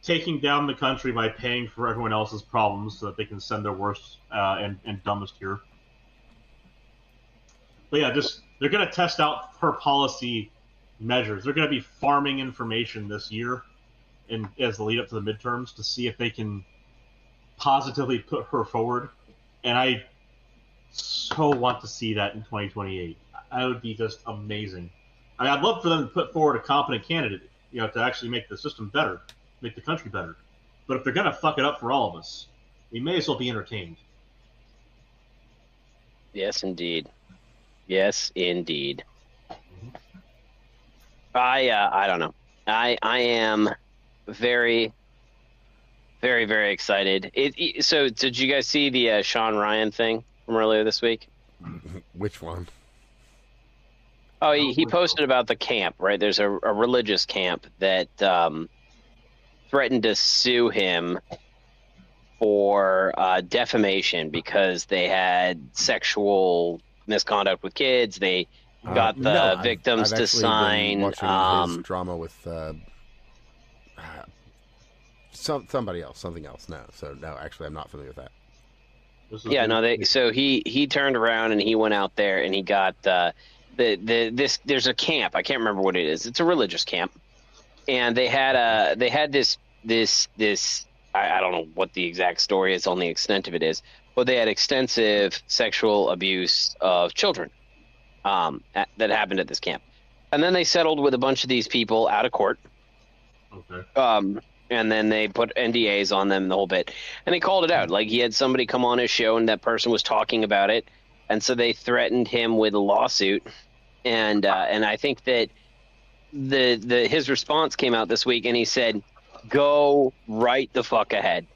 taking down the country by paying for everyone else's problems so that they can send their worst and dumbest here. But yeah, they're going to test out her policy measures. They're going to be farming information this year as the lead up to the midterms to see if they can positively put her forward. And I so want to see that in 2028. That would be just amazing. I'd love for them to put forward a competent candidate, to actually make the system better, make the country better. But if they're going to fuck it up for all of us, we may as well be entertained. Yes, indeed. Yes, indeed. I don't know. I am very, very, very excited. So did you guys see the Sean Ryan thing from earlier this week? Which one? Oh, he posted about the camp, right? There's a religious camp that threatened to sue him for defamation because they had sexual misconduct with kids. They got the victims I've to sign. Been watching his drama with somebody else, something else. No, actually, I'm not familiar with that. Yeah, no. So he turned around and he went out there and he got there's a camp. I can't remember what it is. It's a religious camp, and they had this I don't know what the exact story is on the extent of it is, but they had extensive sexual abuse of children that happened at this camp, and then they settled with a bunch of these people out of court. Okay. And then they put NDAs on them, the whole bit, and they called it out. Like he had somebody come on his show, and that person was talking about it, and so they threatened him with a lawsuit. And I think that his response came out this week, and he said, "Go right the fuck ahead,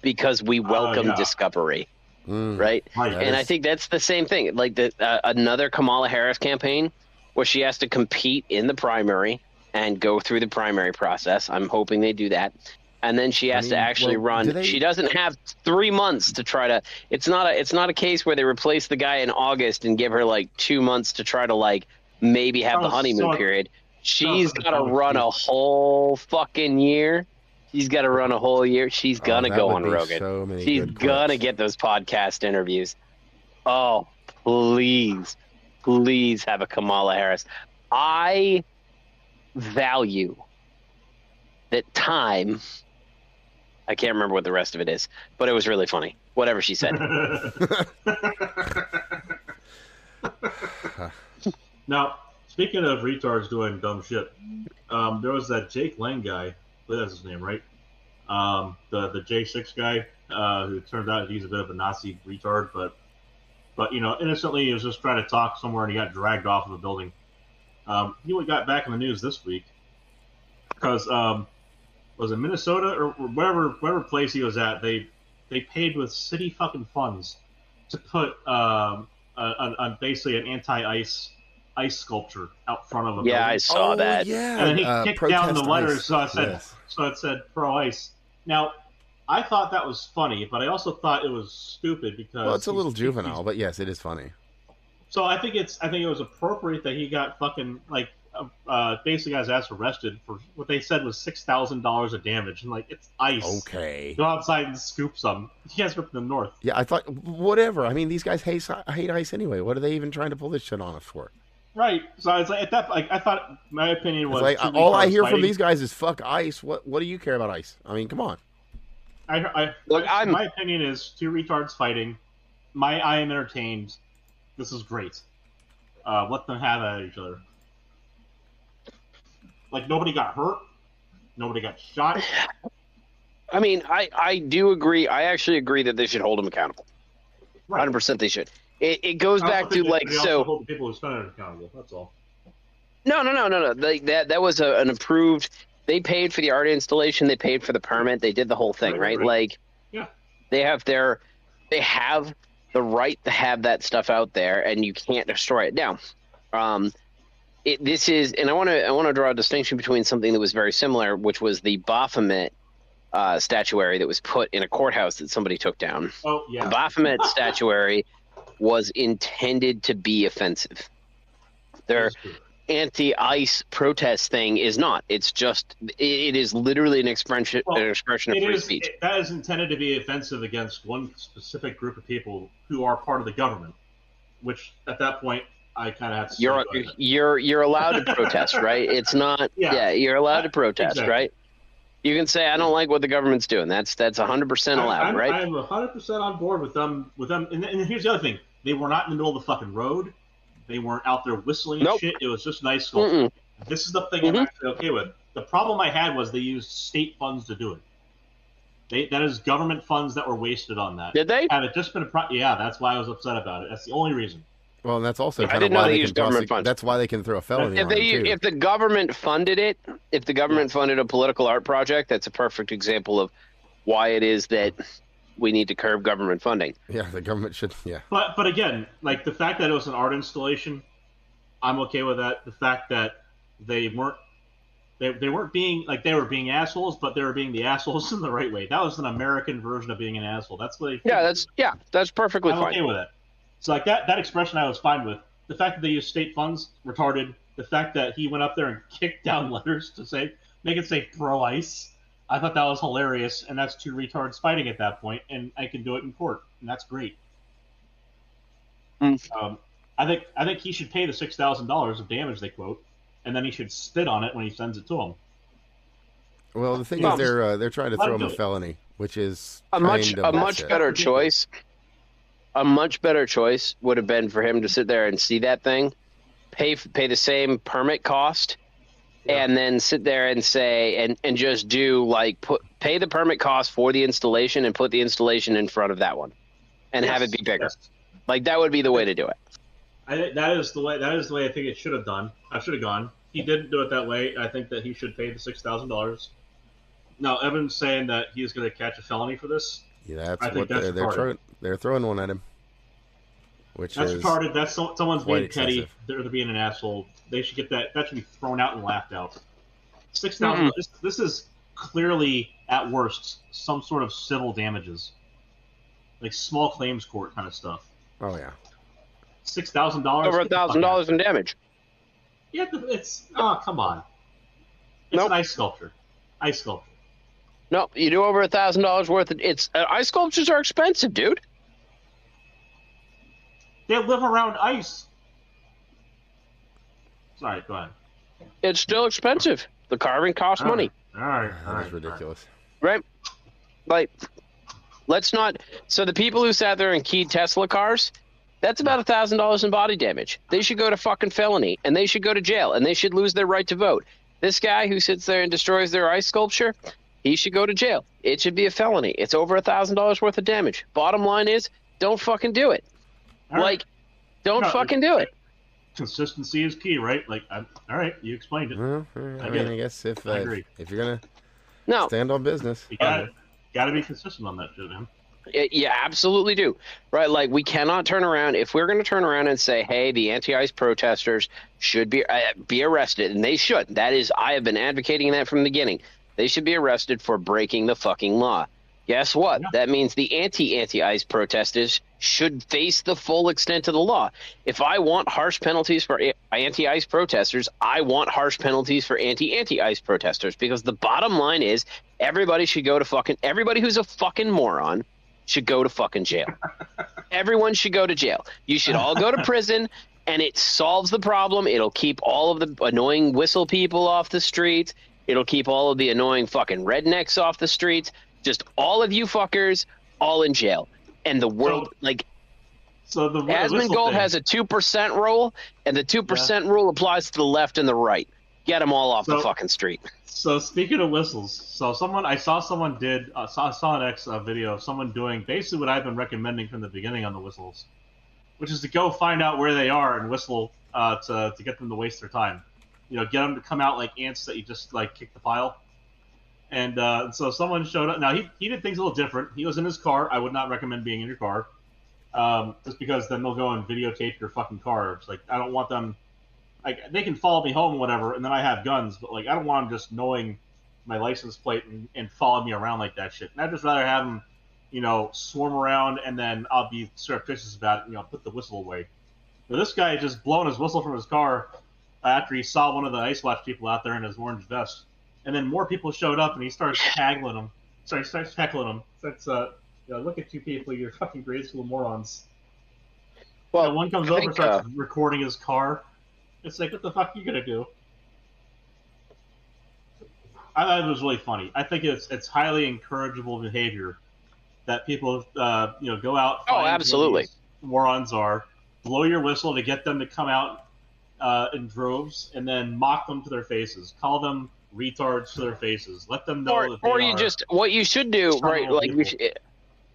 because we welcome discovery." Right? And I think that's the same thing. Like another Kamala Harris campaign, where she has to compete in the primary and go through the primary process. I'm hoping they do that. And then she has to actually run. She doesn't have 3 months to try to. It's not a case where they replace the guy in August and give her like 2 months to try to like maybe have the honeymoon period. She's got to run a whole fucking year. She's got to run a whole year. She's gonna go on Rogan. She's gonna get those podcast interviews. Oh, please have a Kamala Harris. I value that time. I can't remember what the rest of it is, but it was really funny. Whatever she said. Now, speaking of retards doing dumb shit, there was that Jake Lang guy. I believe that's his name, right? The J6 guy, who turned out he's a bit of a Nazi retard, but innocently he was just trying to talk somewhere and he got dragged off of a building. He got back in the news this week because was it Minnesota or whatever place he was at? They paid with city fucking funds to put basically an anti-ice sculpture out front of a building. I saw that. Yeah, And then he kicked down the letters, ice. so it said pro ice. Now, I thought that was funny, but I also thought it was stupid because it's a little juvenile, but yes, it is funny. So I think it was appropriate that he got fucking basically got his ass arrested for what they said was $6,000 of damage, and like it's ice. Okay, go outside and scoop some. You guys are from the north. Yeah, I thought whatever. I mean, these guys hate ice anyway. What are they even trying to pull this shit on us for? Right. So it's like at that. Like I thought, my opinion was like all I hear from these guys is fuck ice. What do you care about ice? I mean, come on. My opinion is two retards fighting. I am entertained. This is great. Let them have at each other. Like nobody got hurt. Nobody got shot. I mean, I do agree. I actually agree that they should hold them accountable. 100% they should. It goes back to like so. Hold the people who spent it accountable. That's all. No. That was an approved. They paid for the art installation. They paid for the permit. They did the whole thing, right? Like, yeah, they have the right to have that stuff out there, and you can't destroy it. Now, this is, and I want to draw a distinction between something that was very similar, which was the Baphomet statuary that was put in a courthouse that somebody took down. Oh yeah, the Baphomet statuary was intended to be offensive. Their anti-ice protest thing is not. It's just it is literally an expression of free speech. That is intended to be offensive against one specific group of people who are part of the government, which at that point I kind of have to. You're allowed to protest, right? It's not. Yeah, you're allowed to protest, exactly. Right? You can say I don't like what the government's doing. That's 100% allowed, right? I'm 100% on board with them. And here's the other thing: they were not in the middle of the fucking road. They weren't out there whistling and shit. It was just nice sculpture. This is the thing I'm actually okay with. The problem I had was they used state funds to do it. That is government funds that were wasted on that. Did they? Had it just been yeah, that's why I was upset about it. That's the only reason. Well, and that's also kind of why they used government funds. That's why they can throw a felony on them, too. If the government funded it, if the government funded a political art project, that's a perfect example of why it is that we need to curb government funding. Yeah, the government should. Yeah. But again, like the fact that it was an art installation, I'm okay with that. The fact that they weren't being like they were being assholes, but they were being the assholes in the right way. That was an American version of being an asshole. That's what. That's perfectly fine. I'm okay with it. So like that expression I was fine with. The fact that they used state funds, retarded. The fact that he went up there and kicked down letters to make it say pro ice. I thought that was hilarious, and that's two retards fighting at that point, and I can do it in court, and that's great. I think he should pay the $6,000 of damage they quote, and then he should spit on it when he sends it to him. Well, the thing is, they're trying to throw him a felony, which is a much better choice. A much better choice would have been for him to sit there and see that thing, pay the same permit cost, and then sit there and say and just do pay the permit cost for the installation and put the installation in front of that one, and have it be bigger. Yes. Like that would be the way to do it. That is the way I think it should have done. I should have gone. He didn't do it that way. I think that he should pay the $6,000. Now Evan's saying that he's going to catch a felony for this. Yeah, that's what they're throwing one at him. That's retarded. That's someone's being petty. They're being an asshole. They should get that. That should be thrown out and laughed out. $6,000. This is clearly at worst some sort of civil damages, like small claims court kind of stuff. Oh yeah. $6,000. Over $1,000 in damage. Yeah, it's come on. It's an ice sculpture. Ice sculpture. No, you do over $1,000 worth of ice sculptures are expensive, dude. They live around ice. Sorry, go ahead. It's still expensive. The carving costs money. All right. That is ridiculous. Right? Like, let's not. So the people who sat there and keyed Tesla cars, that's about $1,000 in body damage. They should go to fucking felony, and they should go to jail, and they should lose their right to vote. This guy who sits there and destroys their ice sculpture, he should go to jail. It should be a felony. It's over $1,000 worth of damage. Bottom line is, don't fucking do it. All right. Like, don't fucking do it. Consistency is key, right? Like, all right, you explained it. Well, I guess if you're gonna stand on business, you gotta be consistent on that shit, man. You absolutely do, right? Like, we cannot turn around. If we're going to turn around and say, hey, the anti-ICE protesters should be arrested, and they should. That is, I have been advocating that from the beginning. They should be arrested for breaking the fucking law. Guess what? Yeah. That means the anti-ICE protesters should face the full extent of the law. If I want harsh penalties for anti-ICE protesters, I want harsh penalties for anti-ICE protesters, because the bottom line is everybody who's a fucking moron should go to fucking jail. Everyone should go to jail. You should all go to prison, and it solves the problem. It'll keep all of the annoying whistle people off the streets. It'll keep all of the annoying fucking rednecks off the streets. Just all of you fuckers, all in jail. And the world, Asmongold has a 2% rule, and the 2% rule applies to the left and the right. Get them all off the fucking street. So speaking of whistles, I saw someone saw an X video of someone doing basically what I've been recommending from the beginning on the whistles, which is to go find out where they are and whistle to get them to waste their time. You know, get them to come out like ants that you just like kick the pile. And so someone showed up. Now he did things a little different. He was in his car. I would not recommend being in your car, just because then they'll go and videotape your fucking car. It's like, I don't want them. Like, they can follow me home, whatever, and then I have guns, but like, I don't want them just knowing my license plate and follow me around like that shit. And I'd just rather have them, you know, swarm around, and then I'll be surreptitious about it, and, you know, put the whistle away. But this guy had just blown his whistle from his car after he saw one of the Ice Watch people out there in his orange vest. And then more people showed up, and he starts haggling them. So he starts heckling them. That's, you know, look at you people, you're fucking grade school morons. Well, and one comes over and starts recording his car. It's like, what the fuck are you gonna do? I thought it was really funny. I think it's highly encourageable behavior that people, you know, go out. Oh, absolutely. Morons are, blow your whistle to get them to come out in droves, and then mock them to their faces. Call them retards to their faces. Let them know that they are. Or you just, what you should do, right? Like,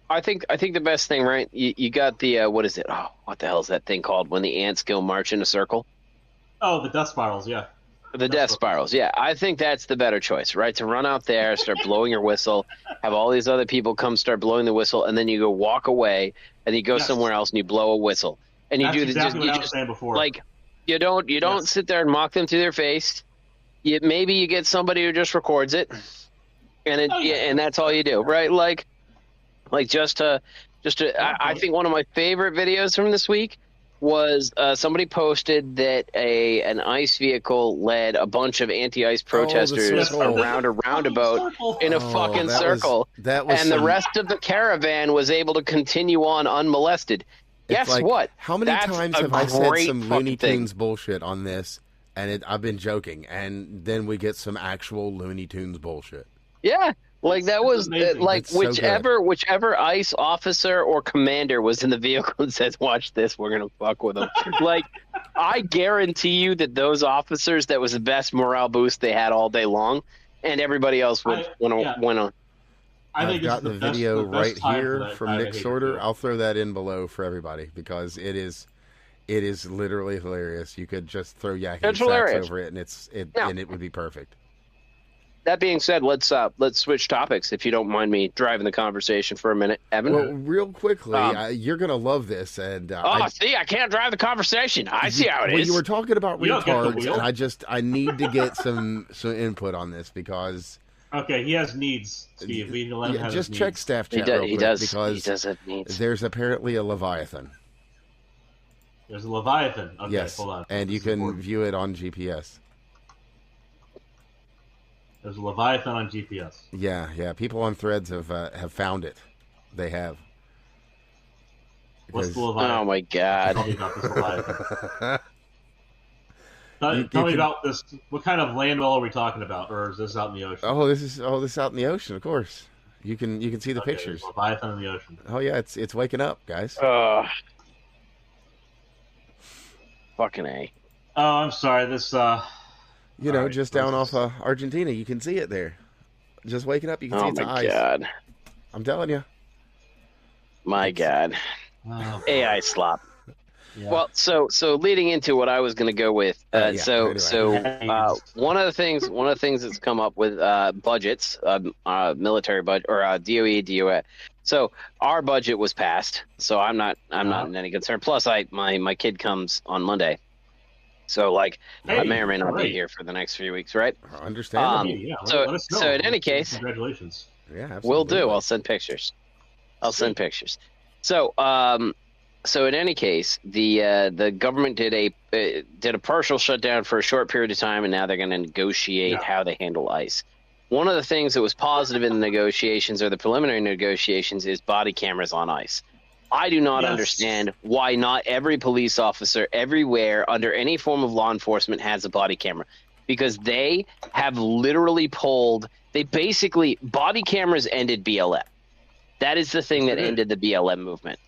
I think the best thing, right? You got the what is it? Oh, what the hell is that thing called when the ants go march in a circle? Oh, the death spirals, yeah. The death spirals, yeah. I think that's the better choice, right? To run out there, start blowing your whistle, have all these other people come start blowing the whistle, and then you go walk away, and you go somewhere else and you blow a whistle, and you that's do exactly what I was saying before. Like, you don't sit there and mock them to their face. Maybe you get somebody who just records it, and and that's all you do, right? Like just to. I think one of my favorite videos from this week was somebody posted that an ICE vehicle led a bunch of anti-ICE protesters around a roundabout in a fucking circle, and the rest of the caravan was able to continue on unmolested. Guess like, what? How many times have I said some Looney Tunes bullshit on this, and I've been joking, and then we get some actual Looney Tunes bullshit? Yeah. Like, that was like whichever ICE officer or commander was in the vehicle and says, "Watch this, we're gonna fuck with them." Like, I guarantee you that those officers, that was the best morale boost they had all day long, and everybody else went on. I've got the video right here from Nick Shorter. I'll throw that in below for everybody because it is literally hilarious. You could just throw yakety sacks over it, and it would be perfect. That being said, let's switch topics, if you don't mind me driving the conversation for a minute, Evan. Well, real quickly, you're gonna love this, and I can't drive the conversation. I see how it is. You were talking about retards, and I need to get some input on this because. Okay, he has needs, Steve. We need to let him have just his check needs. staff chat real quick because he does have needs. There's apparently a Leviathan. There's a Leviathan. Okay, yes, hold on. And you can view it on GPS. There's a Leviathan on GPS. Yeah. People on Threads have found it. They have. What Because school of Oh life? my Tell god. me about this life. You Tell me can- about this. What kind of landfill are we talking about, or is this out in the ocean? this is out in the ocean, of course. You can see the Okay, pictures. Leviathan in the ocean. Oh yeah, it's waking up, guys. Fucking A. Oh, I'm sorry. This. You know, Alright, just down off Argentina, you can see it there. Just waking up, you can see Oh its my eyes. god. I'm telling you. My god. Oh, AI slop. yeah. Well, so leading into what I was going to go with, Yeah, so anyway. one of the things that's come up with budgets, military budget or DOE, DOA. So our budget was passed, so I'm not in any concern. Plus, my kid comes on Monday, so like I may or may not be great. here for the next few weeks, right? Understandable. Yeah, so- let us know. so in any case- congratulations. Yeah, absolutely. Will do. I'll send pictures. So in any case, the government did a partial shutdown for a short period of time, and now they're going to negotiate how they handle ICE. One of the things that was positive in the negotiations or the preliminary negotiations is body cameras on ICE. I do not understand why not every police officer everywhere under any form of law enforcement has a body camera, because they have literally body cameras ended BLM. That is the thing that ended the BLM movement.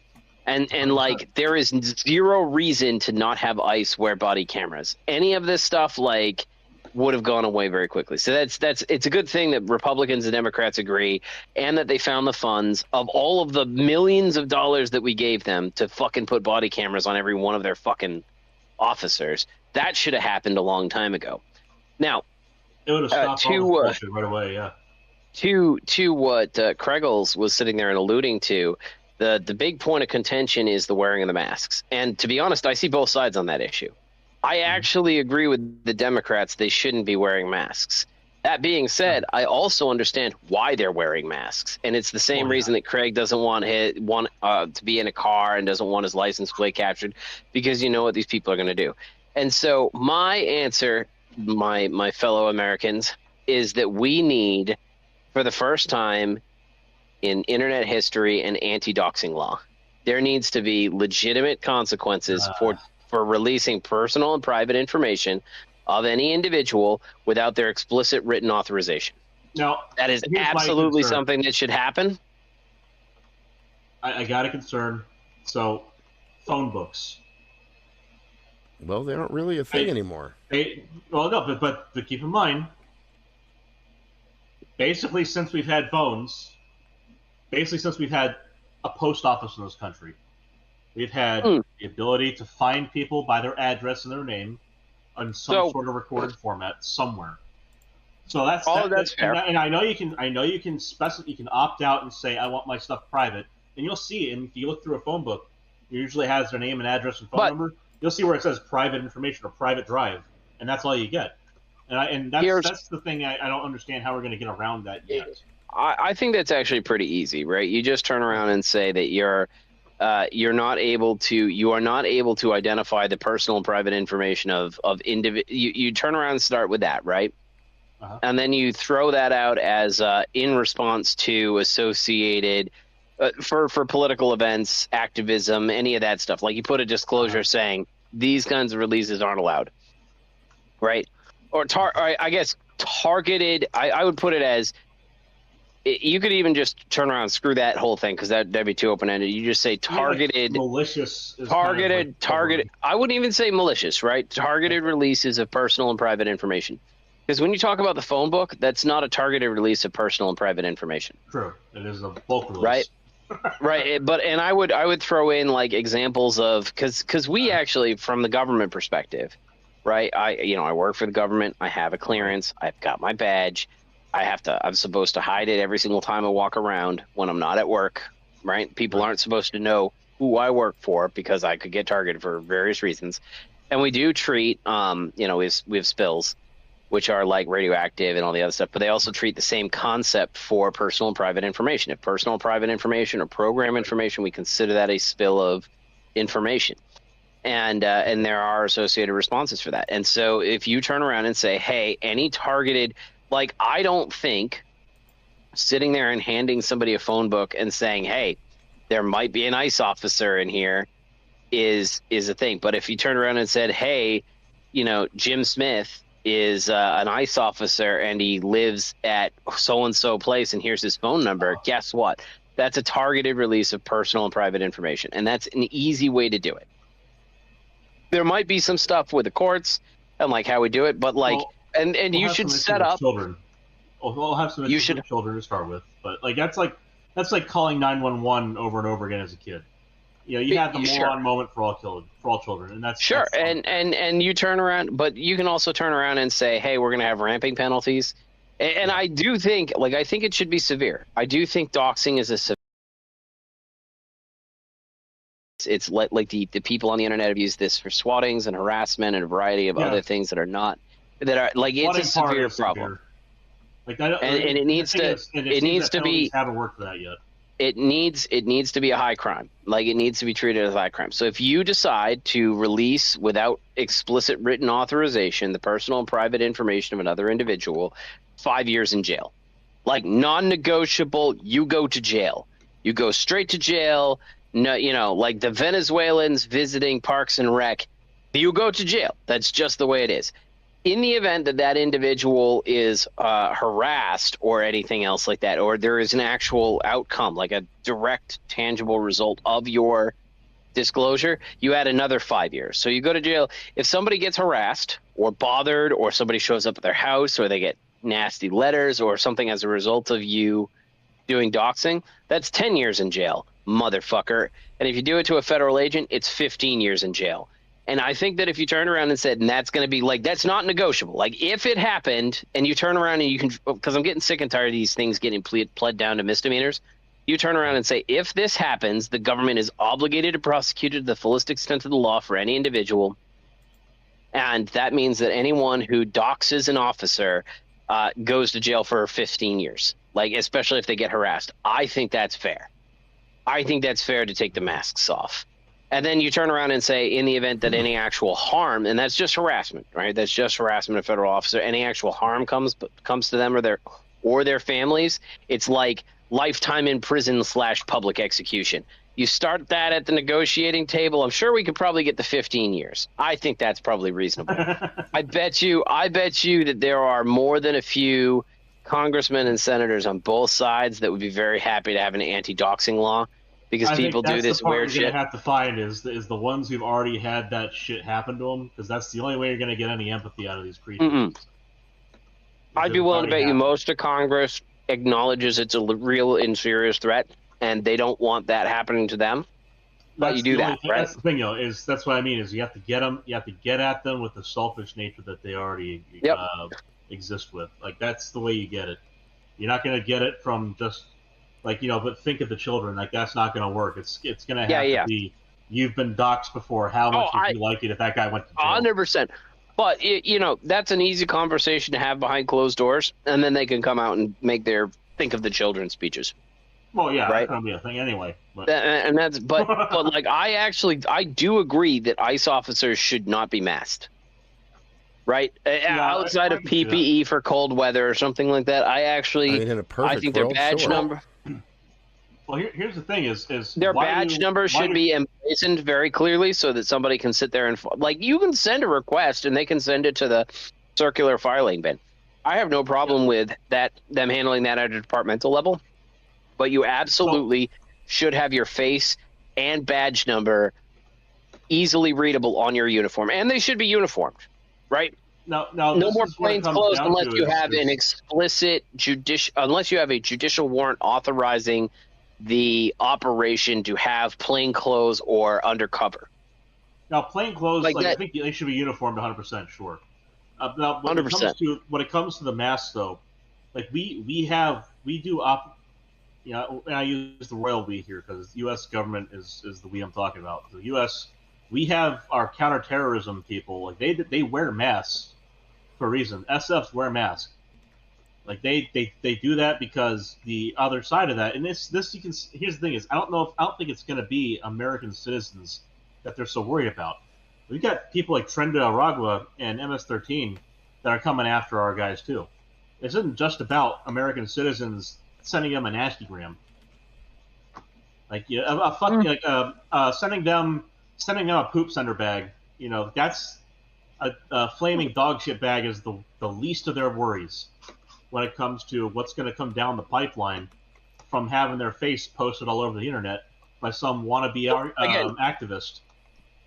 And like there is zero reason to not have ICE wear body cameras. Any of this stuff like would have gone away very quickly. So it's a good thing that Republicans and Democrats agree, and that they found the funds of all of the millions of dollars that we gave them to fucking put body cameras on every one of their fucking officers. That should have happened a long time ago. Now, It would have stopped all this bullshit right away. Yeah. to what Kreggles was sitting there and alluding to, the big point of contention is the wearing of the masks. And to be honest, I see both sides on that issue. I actually agree with the Democrats; they shouldn't be wearing masks. That being said, I also understand why they're wearing masks, and it's the same reason that Craig doesn't want to be in a car and doesn't want his license plate captured, because you know what these people are going to do. And so my answer, my fellow Americans, is that we need, for the first time in internet history, an anti-doxing law. There needs to be legitimate consequences for releasing personal and private information of any individual without their explicit written authorization. Now, that is absolutely something that should happen. I got a concern. So, phone books. Well, they aren't really a thing anymore. But keep in mind, basically since we've had phones, since we've had a post office in this country, we've had the ability to find people by their address and their name on some sort of recorded format somewhere. So that's fair. And I know you can you can opt out and say I want my stuff private, and you'll see it. And if you look through a phone book, it usually has their name and address and phone number. You'll see where it says private information or private drive, and that's all you get. And that's the thing I don't understand how we're going to get around that yet. I think that's actually pretty easy, right? You just turn around and say that you are not able to identify the personal and private information of individual. You turn around and start with that, right? And then you throw that out as in response to associated for political events, activism, any of that stuff. Like you put a disclosure saying these kinds of releases aren't allowed, right? Or I guess targeted. I would put it as. You could even just turn around and screw that whole thing, because that'd be too open-ended. You just say targeted, malicious, targeted. I wouldn't even say malicious, right? Targeted releases of personal and private information. Because when you talk about the phone book, that's not a targeted release of personal and private information. True, it is a bulk release. Right, right. But I would throw in like examples of because we actually, from the government perspective, right? I work for the government. I have a clearance. I've got my badge. I'm supposed to hide it every single time I walk around when I'm not at work, right? People aren't supposed to know who I work for, because I could get targeted for various reasons. And we do treat, we have spills, which are like radioactive and all the other stuff, but they also treat the same concept for personal and private information. If personal and private information or program information, we consider that a spill of information. And there are associated responses for that. And so if you turn around and say, hey, any targeted... Like, I don't think sitting there and handing somebody a phone book and saying, hey, there might be an ICE officer in here is a thing. But if you turn around and said, hey, Jim Smith is an ICE officer and he lives at so-and-so place and here's his phone number, guess what? That's a targeted release of personal and private information. And that's an easy way to do it. There might be some stuff with the courts and like how we do it, but like, and you should set up children. We'll have some issues with children to start with, but like that's like calling 911 over and over again as a kid. You had the moron moment for all children, and that's sure. That's and you turn around, but you can also turn around and say, hey, we're going to have ramping penalties, and I do think, I think it should be severe. I do think doxing is a severe. It's like the people on the internet have used this for swattings and harassment and a variety of other things that are like it's a severe problem. Like that, and it needs to be haven't worked for that yet. It needs to be a high crime. Like it needs to be treated as a high crime. So if you decide to release without explicit written authorization the personal and private information of another individual, 5 years in jail. Like non-negotiable, you go to jail. You go straight to jail. No, like the Venezuelans visiting Parks and Rec, you go to jail. That's just the way it is. In the event that that individual is harassed or anything else like that, or there is an actual outcome, like a direct, tangible result of your disclosure, you add another 5 years. So you go to jail. If somebody gets harassed or bothered, or somebody shows up at their house, or they get nasty letters or something as a result of you doing doxing, that's 10 years in jail, motherfucker. And if you do it to a federal agent, it's 15 years in jail. And I think that if you turn around and said, and that's going to be like, that's not negotiable. Like if it happened and you turn around and you can, because I'm getting sick and tired of these things getting pled down to misdemeanors. You turn around and say, if this happens, the government is obligated to prosecute it to the fullest extent of the law for any individual. And that means that anyone who doxes an officer goes to jail for 15 years, like especially if they get harassed. I think that's fair. I think that's fair to take the masks off. And then you turn around and say, in the event that any actual harm, and that's just harassment, right? That's just harassment of a federal officer. Any actual harm comes to them or their families, it's like lifetime in prison / public execution. You start that at the negotiating table. I'm sure we could probably get to 15 years. I think that's probably reasonable. I bet you that there are more than a few congressmen and senators on both sides that would be very happy to have an anti-doxing law. Because people do this weird shit. You're gonna have to find is the ones who've already had that shit happen to them, because that's the only way you're gonna get any empathy out of these creatures. I'd be willing to bet you most of Congress acknowledges it's a real and serious threat, and they don't want that happening to them. But you do that, right? That's the thing, that's what I mean. Is you have to get them, you have to get at them with the selfish nature that they already exist with. Like that's the way you get it. You're not gonna get it from just. Like, but think of the children. Like, that's not going to work. It's going to have to be, you've been doxxed before. How much would you like it if that guy went to jail? 100%. But, that's an easy conversation to have behind closed doors, and then they can come out and make their think of the children speeches. Well, yeah, right? That's going to be a thing anyway. But. But like, I do agree that ICE officers should not be masked. Right? Outside of PPE for cold weather or something like that, I think their badge number... Well, here's the thing: is their badge number should be emblazoned very clearly, so that somebody can sit there and you can send a request and they can send it to the circular filing bin. I have no problem with them handling that at a departmental level, but you absolutely should have your face and badge number easily readable on your uniform, and they should be uniformed, right? No more plain clothes unless you have an explicit unless you have a judicial warrant authorizing the operation to have plain clothes or undercover. Now, plain clothes, I think they should be uniformed 100%, sure. Now, when 100%. When it comes to the masks, though, like we do and I use the royal we here because the U.S. government is the we I'm talking about. The U.S. we have our counterterrorism people, like they wear masks for a reason. SFs wear masks. Like they do that because the other side of that, and this you can. Here's the thing: is I don't think it's going to be American citizens that they're so worried about. We've got people like Trenda Aragua and MS-13 that are coming after our guys too. This isn't just about American citizens sending them a nastygram. Like sending them a poop sender bag. That's a flaming dog shit bag is the least of their worries when it comes to what's going to come down the pipeline from having their face posted all over the internet by some wannabe activist.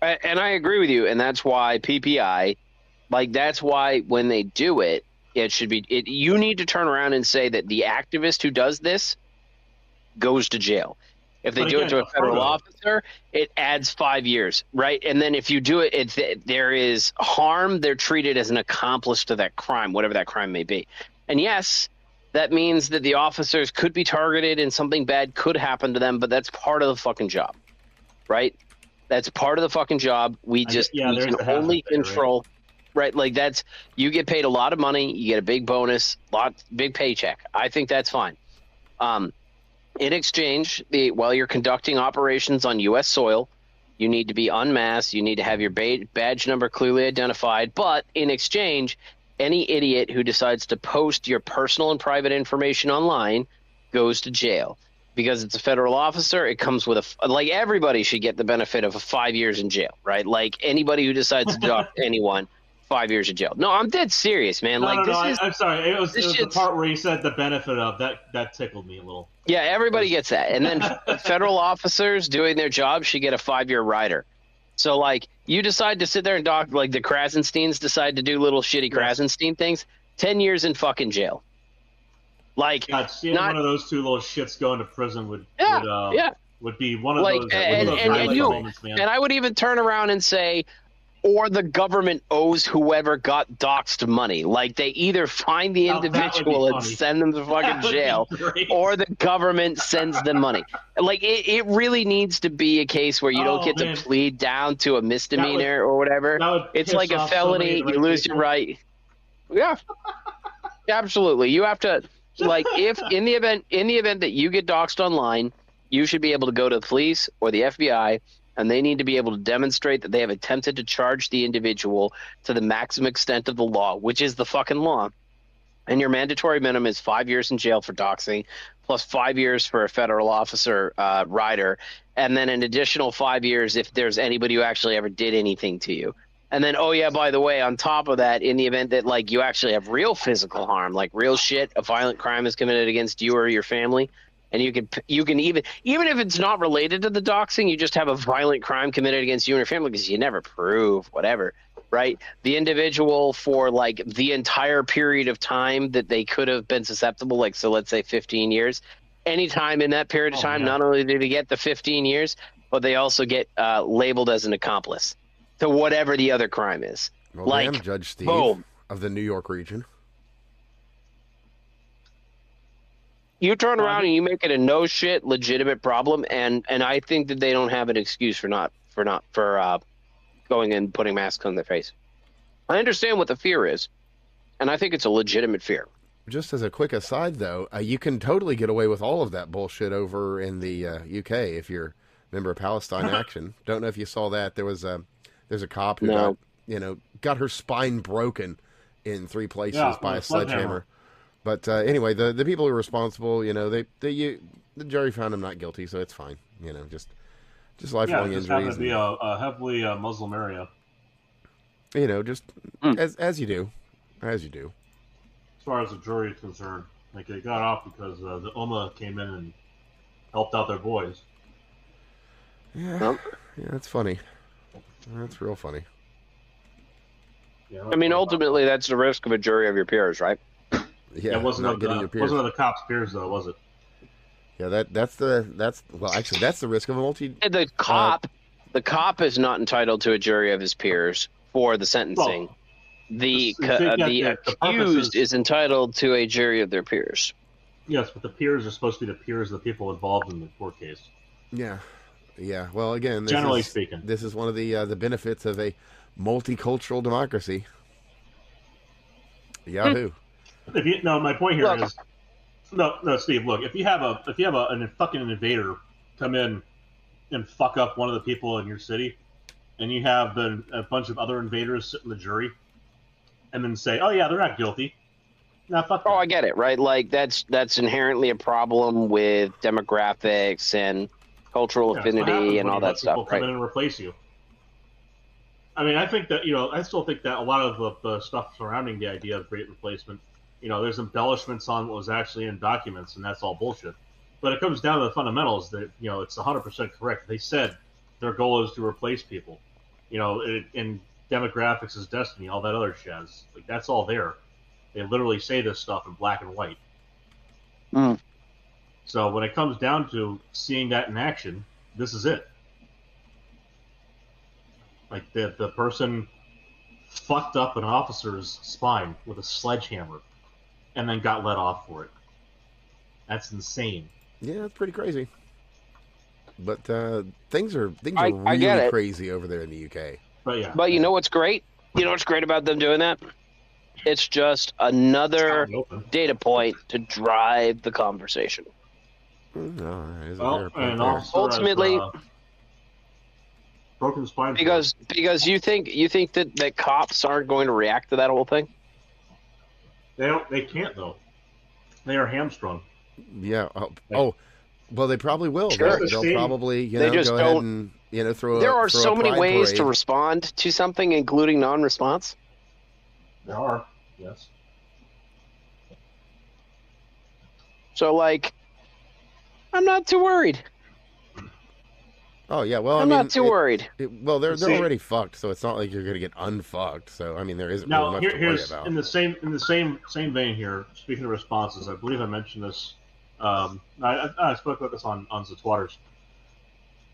And I agree with you, and that's why PPI, that's why when they do it, it should be. You need to turn around and say that the activist who does this goes to jail. If they do it to a federal officer, it adds 5 years, right? And then if you do it, there is harm. They're treated as an accomplice to that crime, whatever that crime may be. And yes, that means that the officers could be targeted and something bad could happen to them, but that's part of the fucking job, right? That's part of the fucking job. We can only control, right? You get paid a lot of money, you get a big bonus, big paycheck. I think that's fine. In exchange, while you're conducting operations on U.S. soil, you need to be unmasked. You need to have your badge number clearly identified. But in exchange, any idiot who decides to post your personal and private information online goes to jail. Because it's a federal officer, it comes with everybody should get the benefit of 5 years in jail, right? Like anybody who decides to dock anyone, 5 years in jail. No, I'm dead serious, man. I'm sorry. It was the part where you said the benefit of that tickled me a little. Yeah, everybody gets that. And then federal officers doing their job should get a 5-year rider. So, you decide to sit there and dock, the Krasensteins decide to do little shitty Krasenstein things, 10 years in fucking jail. Seeing one of those two little shits going to prison would be one of those moments, man. And I would even turn around and say, or the government owes whoever got doxed money. They either find the individual and send them to fucking jail, or the government sends them money. It really needs to be a case where you don't get to plead down to a misdemeanor or whatever. It's like a felony. You lose your right. Yeah, absolutely. You have to, if in the event that you get doxed online, you should be able to go to the police or the FBI, and they need to be able to demonstrate that they have attempted to charge the individual to the maximum extent of the law, which is the fucking law. And your mandatory minimum is 5 years in jail for doxing, plus 5 years for a federal officer rider, and then an additional 5 years if there's anybody who actually ever did anything to you. And then, by the way, on top of that, in the event that you actually have real physical harm, real shit, a violent crime is committed against you or your family, and you can even if it's not related to the doxing, you just have a violent crime committed against you and your family because you never prove whatever, right? The individual for the entire period of time that they could have been susceptible, so let's say 15 years, anytime in that period of time, not only do they get the 15 years, but they also get labeled as an accomplice to whatever the other crime is. Well, Judge Steve of the New York region. You turn around and you make it a no shit legitimate problem, and I think that they don't have an excuse for going and putting masks on their face. I understand what the fear is, and I think it's a legitimate fear. Just as a quick aside, though, you can totally get away with all of that bullshit over in the UK if you're a member of Palestine Action. Don't know if you saw that. There's a cop who got her spine broken in 3 places by a sledgehammer. But anyway, the people who are responsible, the jury found him not guilty, so it's fine. Just lifelong injuries. Yeah, it just happened to be a heavily Muslim area. As you do. As far as the jury is concerned, they got off because the Ummah came in and helped out their boys. Yeah, that's funny. That's real funny. Yeah, ultimately, that's the risk of a jury of your peers, right? Yeah, it wasn't of the cops' peers though, was it? Yeah, that's the risk of a The cop is not entitled to a jury of his peers for the sentencing. Well, the accused is entitled to a jury of their peers. Yes, but the peers are supposed to be the peers of the people involved in the court case. Yeah. Well, again, generally speaking, this is one of the benefits of a multicultural democracy. Yahoo. My point here is Steve. Look, if you have a fucking invader come in and fuck up one of the people in your city, and you have a bunch of other invaders sit in the jury, and then say, "Oh yeah, they're not guilty." Nah, fuck that. Oh, I get it, right? That's inherently a problem with demographics and cultural Yeah, that's what happens affinity, and when all you that let people stuff, come right? in and replace you. I mean, I think that I still think that a lot of the stuff surrounding the idea of great replacement, there's embellishments on what was actually in documents, and that's all bullshit. But it comes down to the fundamentals that it's 100% correct. They said their goal is to replace people. In demographics is destiny, all that other jazz. Like that's all there. They literally say this stuff in black and white. Mm. So when it comes down to seeing that in action, this is it. Like the person fucked up an officer's spine with a sledgehammer and then got let off for it. That's insane. Yeah, that's pretty crazy. But things are I get really it. crazy over there in the UK. But yeah. But you know what's great? You know what's great about them doing that? It's just another data point to drive the conversation. There's a Well, fair point and there. also Ultimately, broken spine. because you think that cops aren't going to react to that whole thing? They can't though. They are hamstrung. Yeah. Well, they probably will. Sure. They'll probably They just go don't- ahead and throw. There are throw so a many pride ways parade. to respond to something, including non-response. There are, yes. So, like, I'm not too worried. Oh yeah, well I'm not too worried. They're See- already fucked, so it's not like you're going to get unfucked. So I mean, there isn't Now really much to worry here's about. in the same vein here. Speaking of responses, I believe I mentioned this. I spoke about this on Zatwaters.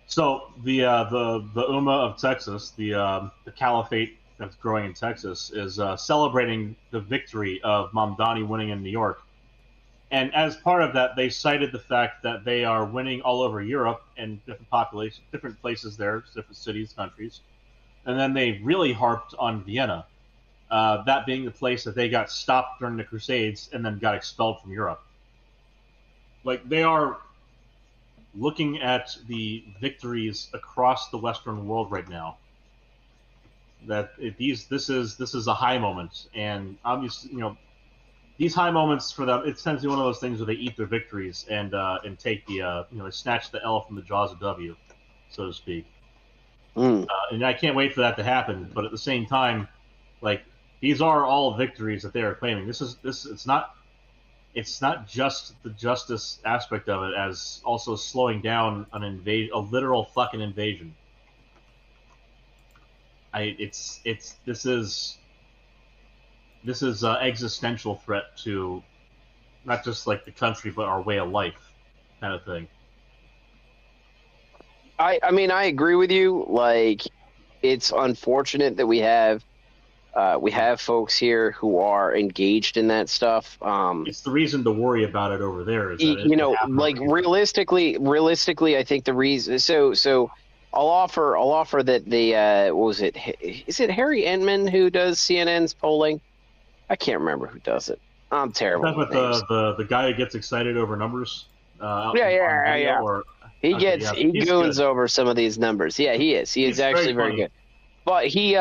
So the Ummah of Texas, the caliphate that's growing in Texas, is celebrating the victory of Mamdani winning in New York. And as part of that, they cited the fact that they are winning all over Europe and different places there, different cities, countries. And then they really harped on Vienna, that being the place that they got stopped during the Crusades and then got expelled from Europe. Like they are looking at the victories across the Western world right now. This is a high moment, and obviously these high moments for them, it tends to be one of those things where they eat their victories and take the they snatch the L from the jaws of W, so to speak. And I can't wait for that to happen. But at the same time, like these are all victories that they are claiming. It's not just the justice aspect of it, as also slowing down a literal fucking invasion. This is an existential threat to not just like the country, but our way of life, kind of thing. I mean, I agree with you. Like, it's unfortunate that we have folks here who are engaged in that stuff. It's the reason to worry about it over there. Is like realistically, I think the reason. So I'll offer that the what was it? Is it Harry Entman who does CNN's polling? I can't remember who does it. I'm terrible. Talking about the guy who gets excited over numbers. Yeah. Or, he he's goons good. over some of these numbers. Yeah, he is. He's actually very good. But he,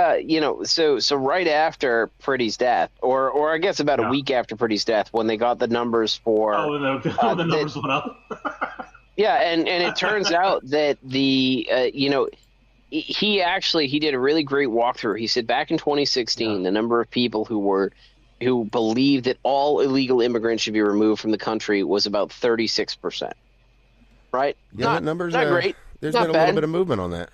so right after Pretty's death, or I guess about a week after Pretty's death, when they got the numbers for the numbers went up. Yeah, and it turns out that he did a really great walkthrough. He said back in 2016, the number of people who believed that all illegal immigrants should be removed from the country was about 36%. Right? Yeah, that number's not great. There's not been a bad. little bit of movement on that.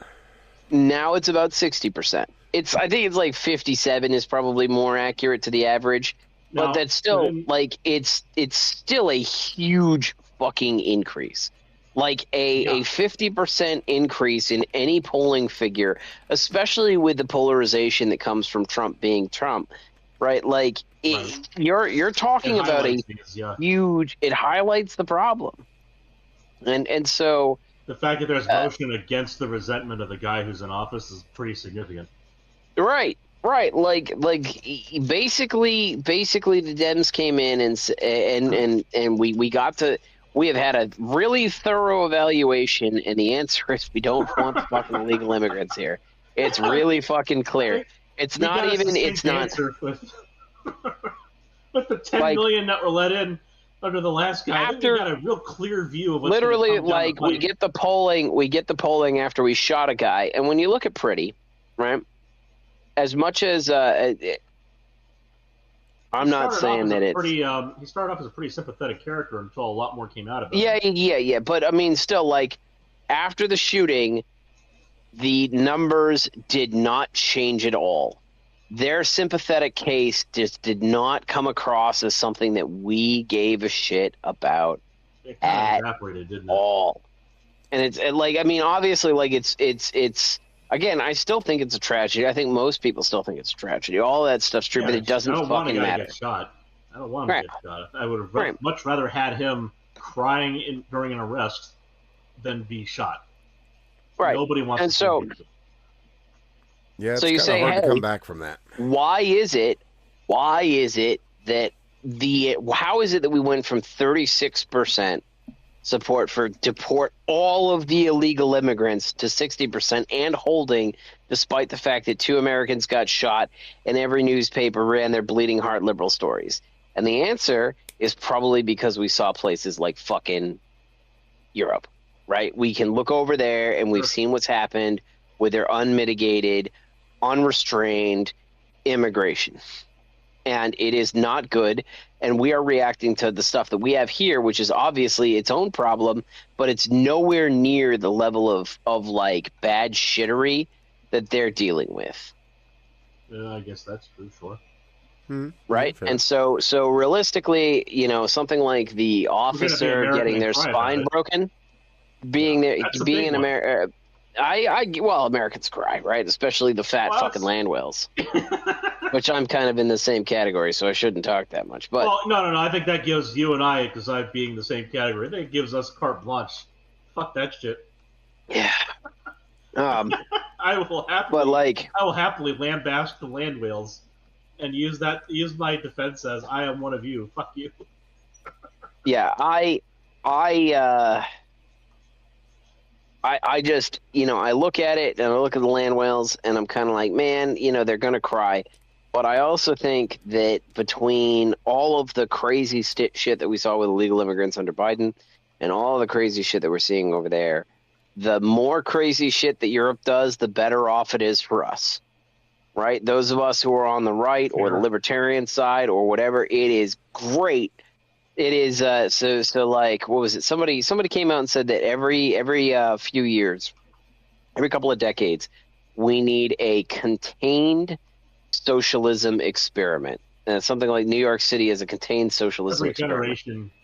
Now it's about 60%. I think it's like 57 is probably more accurate to the average, but that's still like it's still a huge fucking increase. Like a 50% increase in any polling figure, especially with the polarization that comes from Trump being Trump, right? Like you're talking about huge. It highlights the problem, and so. The fact that there's motion against the resentment of the guy who's in office is pretty significant. Right. Like basically the Dems came in and we have had a really thorough evaluation, and the answer is we don't want fucking illegal immigrants here. It's really fucking clear. It's not even. It's not. With the 10 million that were let in. under the last guy. I think we got a real clear view of what's literally, come down like, the we get the polling after we shot a guy, and when you look at Pretty, right, as much as I'm not saying that it's pretty. He started off as a pretty sympathetic character until a lot more came out of it. Yeah. But I mean, still, like, after the shooting, the numbers did not change at all. Their sympathetic case just did not come across as something that we gave a shit about it kind of evaporated, didn't it? all. And it's like, I mean, obviously, like, it's again, I still think it's a tragedy. I think most people still think it's a tragedy. All that stuff's true, but it doesn't fucking matter. Get shot. I don't want him to get shot. I would have much rather had him crying during an arrest than be shot. Right. Nobody wants and to so, see it. Yeah, it's so you say, hard hey, to come back from that. Why is it that how is it that we went from 36% support for deport all of the illegal immigrants to 60% and holding, despite the fact that 2 Americans got shot and every newspaper ran their bleeding heart liberal stories? And the answer is probably because we saw places like fucking Europe, right? We can look over there and we've seen what's happened with their unmitigated, unrestrained immigration. And it is not good. And we are reacting to the stuff that we have here, which is obviously its own problem, but it's nowhere near the level of like bad shittery that they're dealing with. Yeah, I guess that's true, sure. Right? And so realistically, you know, something like the officer getting their spine broken, being in America, Americans cry, right? Especially the fat fucking land whales, which I'm kind of in the same category, so I shouldn't talk that much. But no. I think that gives you and I, because I being the same category, I think it gives us carte blanche. Fuck that shit. Yeah. I will happily lambaste the land whales and use my defense as I am one of you. Fuck you. Yeah, I just, you know, I look at it and I look at the land whales and I'm kind of like, man, you know, they're going to cry. But I also think that between all of the crazy shit that we saw with illegal immigrants under Biden and all the crazy shit that we're seeing over there, the more crazy shit that Europe does, the better off it is for us, right? Those of us who are on the right or the libertarian side or whatever, it is great. It is so like, what was it? Somebody came out and said that every few years, every couple of decades, we need a contained socialism experiment. And something like New York City is a contained socialism experiment.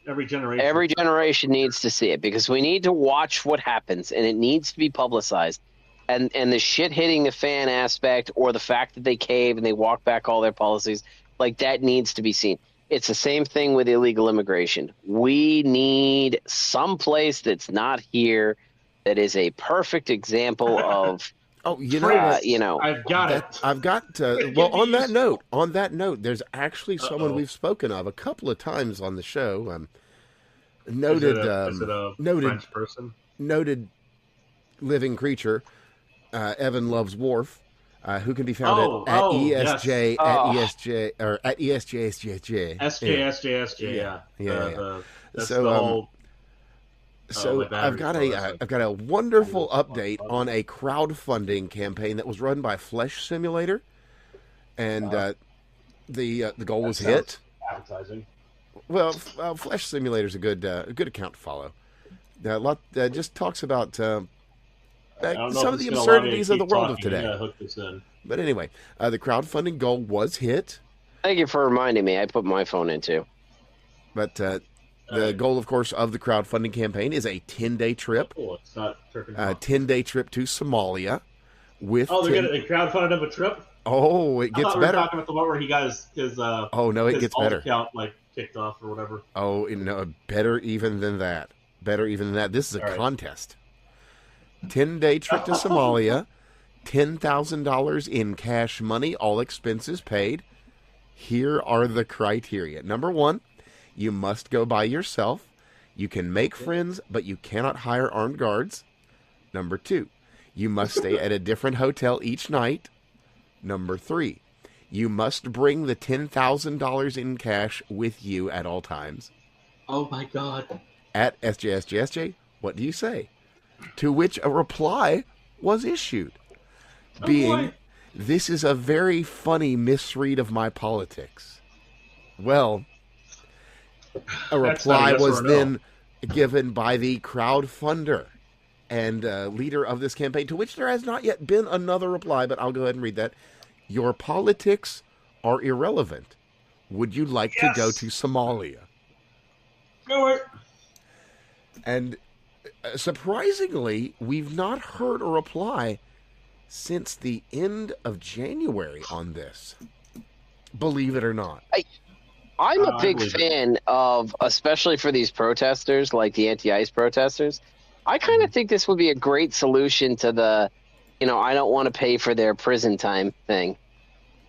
Every generation needs to see it because we need to watch what happens and it needs to be publicized. And the shit hitting the fan aspect or the fact that they cave and they walk back all their policies, like that needs to be seen. It's the same thing with illegal immigration. We need some place that's not here that is a perfect example of. I've got it. Well, on that note, there's actually someone we've spoken of a couple of times on the show. Noted French person? Noted living creature, Evan Loves Wharf. Who can be found at ESJ, at ESJ. So I've got a wonderful update on a crowdfunding campaign that was run by Flesh Simulator, and the goal was hit. Advertising. Well, Flesh Simulator is a good account to follow. Just talks about some of the absurdities of the world of today. But anyway, the crowdfunding goal was hit. Thank you for reminding me. I put my phone in too. But the goal, of course, of the crowdfunding campaign is a 10-day trip. Oh, it's not a 10-day trip to Somalia. They crowdfunded him a trip? Oh, it gets better. We were talking about the one where he got his it gets better. Account kicked off or whatever. Oh, no, better even than that. This is a contest. 10-day trip to Somalia, $10,000 in cash money, all expenses paid. Here are the criteria. Number 1, you must go by yourself. You can make friends, but you cannot hire armed guards. Number 2, you must stay at a different hotel each night. Number 3, you must bring the $10,000 in cash with you at all times. Oh my God. At SJSJSJ, what do you say? To which a reply was issued, Oh being, boy. "This is a very funny misread of my politics." Well, a That's not a reply yes or was a no. then given by the crowdfunder and leader of this campaign, to which there has not yet been another reply, but I'll go ahead and read that. "Your politics are irrelevant. Would you like to go Yes. to Somalia?" Go it. And surprisingly, we've not heard a reply since the end of January on this. Believe it or not. I'm a I big believe it. fan of, especially for these protesters, like the anti-ICE protesters. I kind of think this would be a great solution to the, I don't want to pay for their prison time thing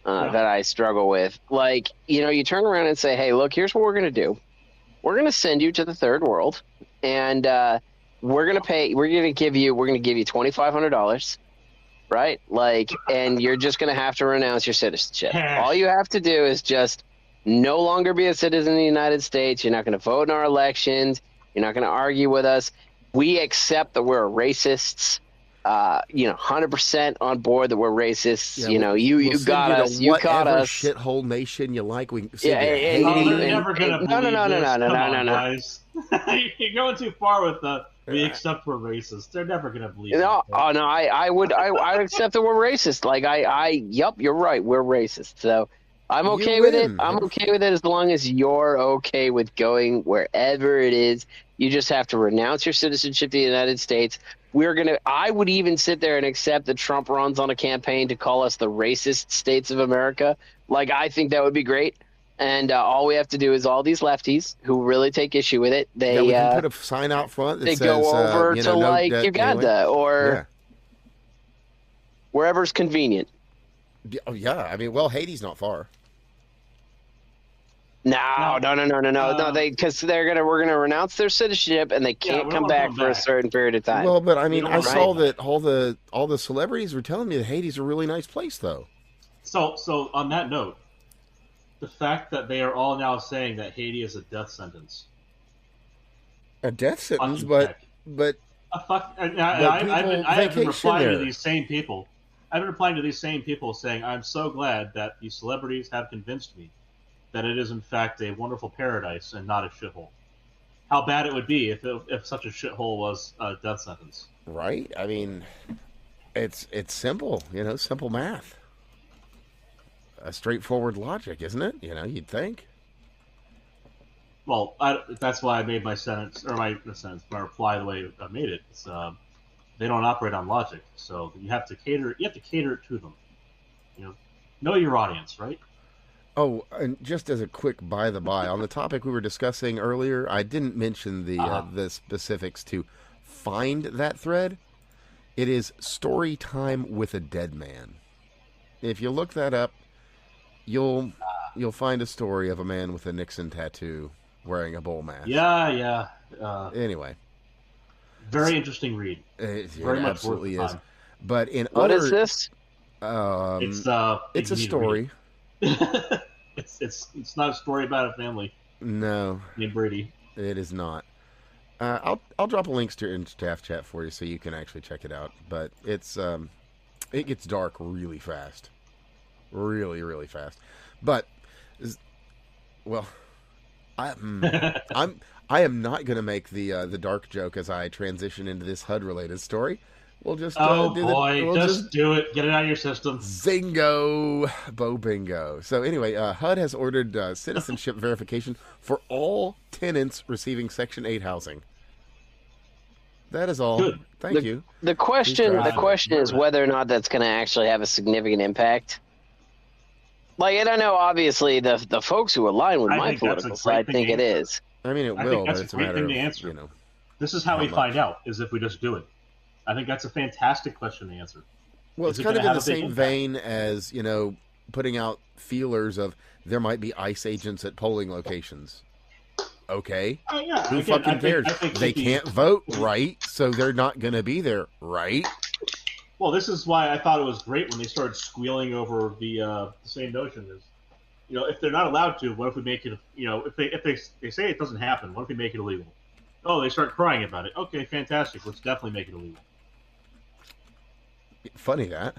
that I struggle with. Like, you turn around and say, hey, look, here's what we're going to do. We're going to send you to the third world, and we're going to give you $2,500, right? Like, and you're just going to have to renounce your citizenship. All you have to do is just no longer be a citizen of the United States. You're not going to vote in our elections. You're not going to argue with us. We accept that we're racists. 100% on board that we're racists. Yeah, you got us. You caught us. Shithole nation you like. We can send Yeah, you and- Oh, Haiti. they're never gonna believe this. No, Come on, no. guys. You're going too far with the we accept we're racist. They're never gonna believe No, it. oh no, I would accept that we're racist. Like yep, you're right, we're racist. So I'm okay with it. win. I'm okay with it as long as you're okay with going wherever it is. You just have to renounce your citizenship to the United States. I would even sit there and accept that Trump runs on a campaign to call us the racist states of America. Like, I think that would be great. And all we have to do is all these lefties who really take issue with it, we can put a sign out front that they says, go over to no like debt Uganda anyway. or wherever's convenient. Yeah. Oh, yeah. I mean, well, Haiti's not far. No, because we're gonna renounce their citizenship and they can't come back for a certain period of time. Well, but I mean, don't I want saw that. that all the celebrities were telling me that Haiti's a really nice place, though. So on that note, the fact that they are all now saying that Haiti is a death sentence. A death sentence, Fucking but I've been vacation replying there. to these same people. I've been replying to these same people saying, I'm so glad that these celebrities have convinced me that it is in fact a wonderful paradise and not a shithole. How bad it would be if such a shithole was a death sentence. right? I mean, it's simple, simple math. A straightforward logic, isn't it? You'd think. Well, that's why I made my my reply the way I made it. It's, they don't operate on logic, so you have to cater it to them. Know your audience, right? Oh, and just as a quick by the by, on the topic we were discussing earlier, I didn't mention the specifics to find that thread. It is Story Time with a Dead Man. If you look that up, you'll find a story of a man with a Nixon tattoo wearing a bull mask. Yeah. Anyway, Very interesting read. it Very much absolutely worth is. the time. But in What other, is this? it's a You need to story. read it. It's not a story about a family No, named Brady. it is not. I'll drop a links to in staff chat for you so you can actually check it out. But it gets dark really fast, really fast. But I am not going to make the dark joke as I transition into this HUD related story. We'll just do it. Get it out of your system. Zingo, Bo Bingo. So anyway, HUD has ordered citizenship verification for all tenants receiving Section 8 housing. That is all. Good. Thank you. The question is Right. whether or not that's going to actually have a significant impact. Like, and I know obviously the folks who align with I my think that's a political great side thing think to it answer. is. I mean, it I will, think but that's a it's a great matter thing of, to answer. you know. This is how we How find much? out, is if we just do it. I think that's a fantastic question to answer. Well, Is it's it kind of gonna in the have a big same impact? vein as, putting out feelers of there might be ICE agents at polling locations. Okay. Oh, yeah. Who fucking cares? They can't vote, right? So they're not going to be there, right? Well, this is why I thought it was great when they started squealing over the same notion. Is if they're not allowed to, what if we make it? If they say it doesn't happen, what if we make it illegal? Oh, they start crying about it. Okay, fantastic. Let's definitely make it illegal. Funny that.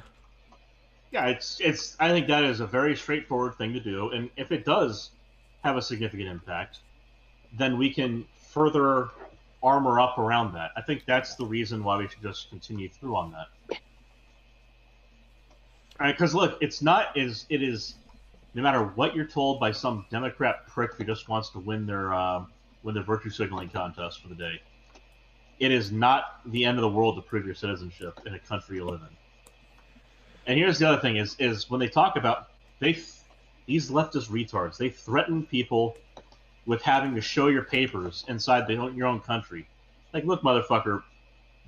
Yeah, it's. I think that is a very straightforward thing to do, and if it does have a significant impact, then we can further armor up around that. I think that's the reason why we should just continue through on that. All right, because look, it is. No matter what you're told by some Democrat prick who just wants to win their virtue signaling contest for the day, it is not the end of the world to prove your citizenship in a country you live in. And here's the other thing: is when they talk about these leftist retards, they threaten people with having to show your papers inside your own country. Like, look, motherfucker,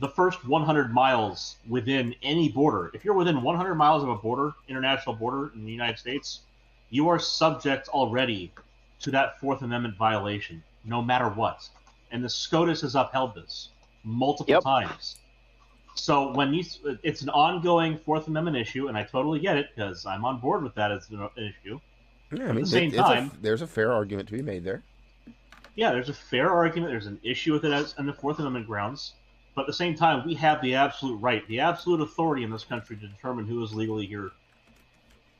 the first 100 miles within any border, if you're within 100 miles of a border, international border in the United States, you are subject already to that Fourth Amendment violation, no matter what. And the SCOTUS has upheld this multiple times. So it's an ongoing Fourth Amendment issue, and I totally get it because I'm on board with that as an issue. Yeah, I mean, at the same time, there's a fair argument to be made there. Yeah, there's a fair argument. There's an issue with it on the Fourth Amendment grounds. But at the same time, we have the absolute right, the absolute authority in this country to determine who is legally here,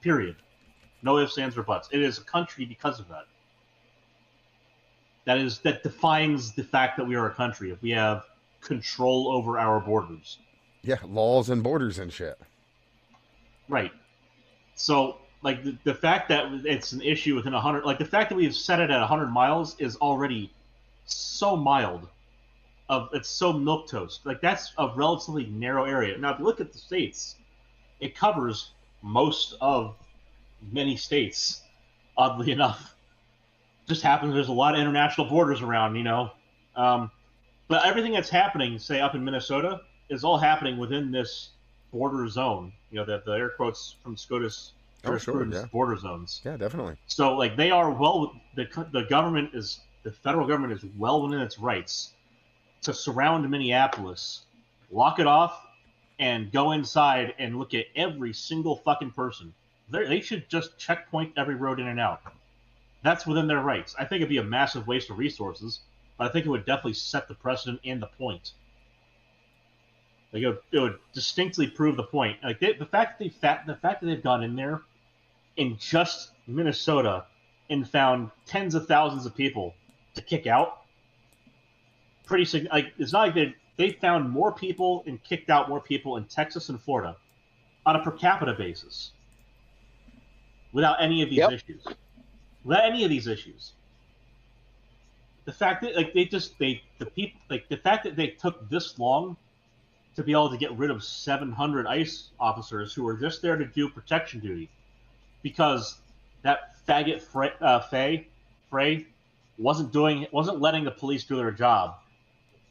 period. No ifs, ands, or buts. It is a country because of that. That defines the fact that we are a country, if we have control over our borders. Yeah, laws and borders and shit. Right. So, like, the fact that it's an issue within 100... Like, the fact that we've set it at 100 miles is already so mild. It's so milquetoast. Like, that's a relatively narrow area. Now, if you look at the states, it covers most of many states, oddly enough. Just happens there's a lot of international borders around, but everything that's happening, say, up in Minnesota, is all happening within this border zone. The air quotes from SCOTUS border zones. Yeah, definitely. So, like, they are the federal government is well within its rights to surround Minneapolis, lock it off, and go inside and look at every single fucking person. They should just checkpoint every road in and out. That's within their rights. I think it'd be a massive waste of resources, but I think it would definitely set the precedent and the point. Like, it would distinctly prove the point. Like, the fact that they've gone in there in just Minnesota and found tens of thousands of people to kick out, it's not like they found more people and kicked out more people in Texas and Florida on a per capita basis without any of these issues. Without any of these issues. The fact that the fact that they took this long to be able to get rid of 700 ICE officers who were just there to do protection duty, because that faggot Frey wasn't letting the police do their job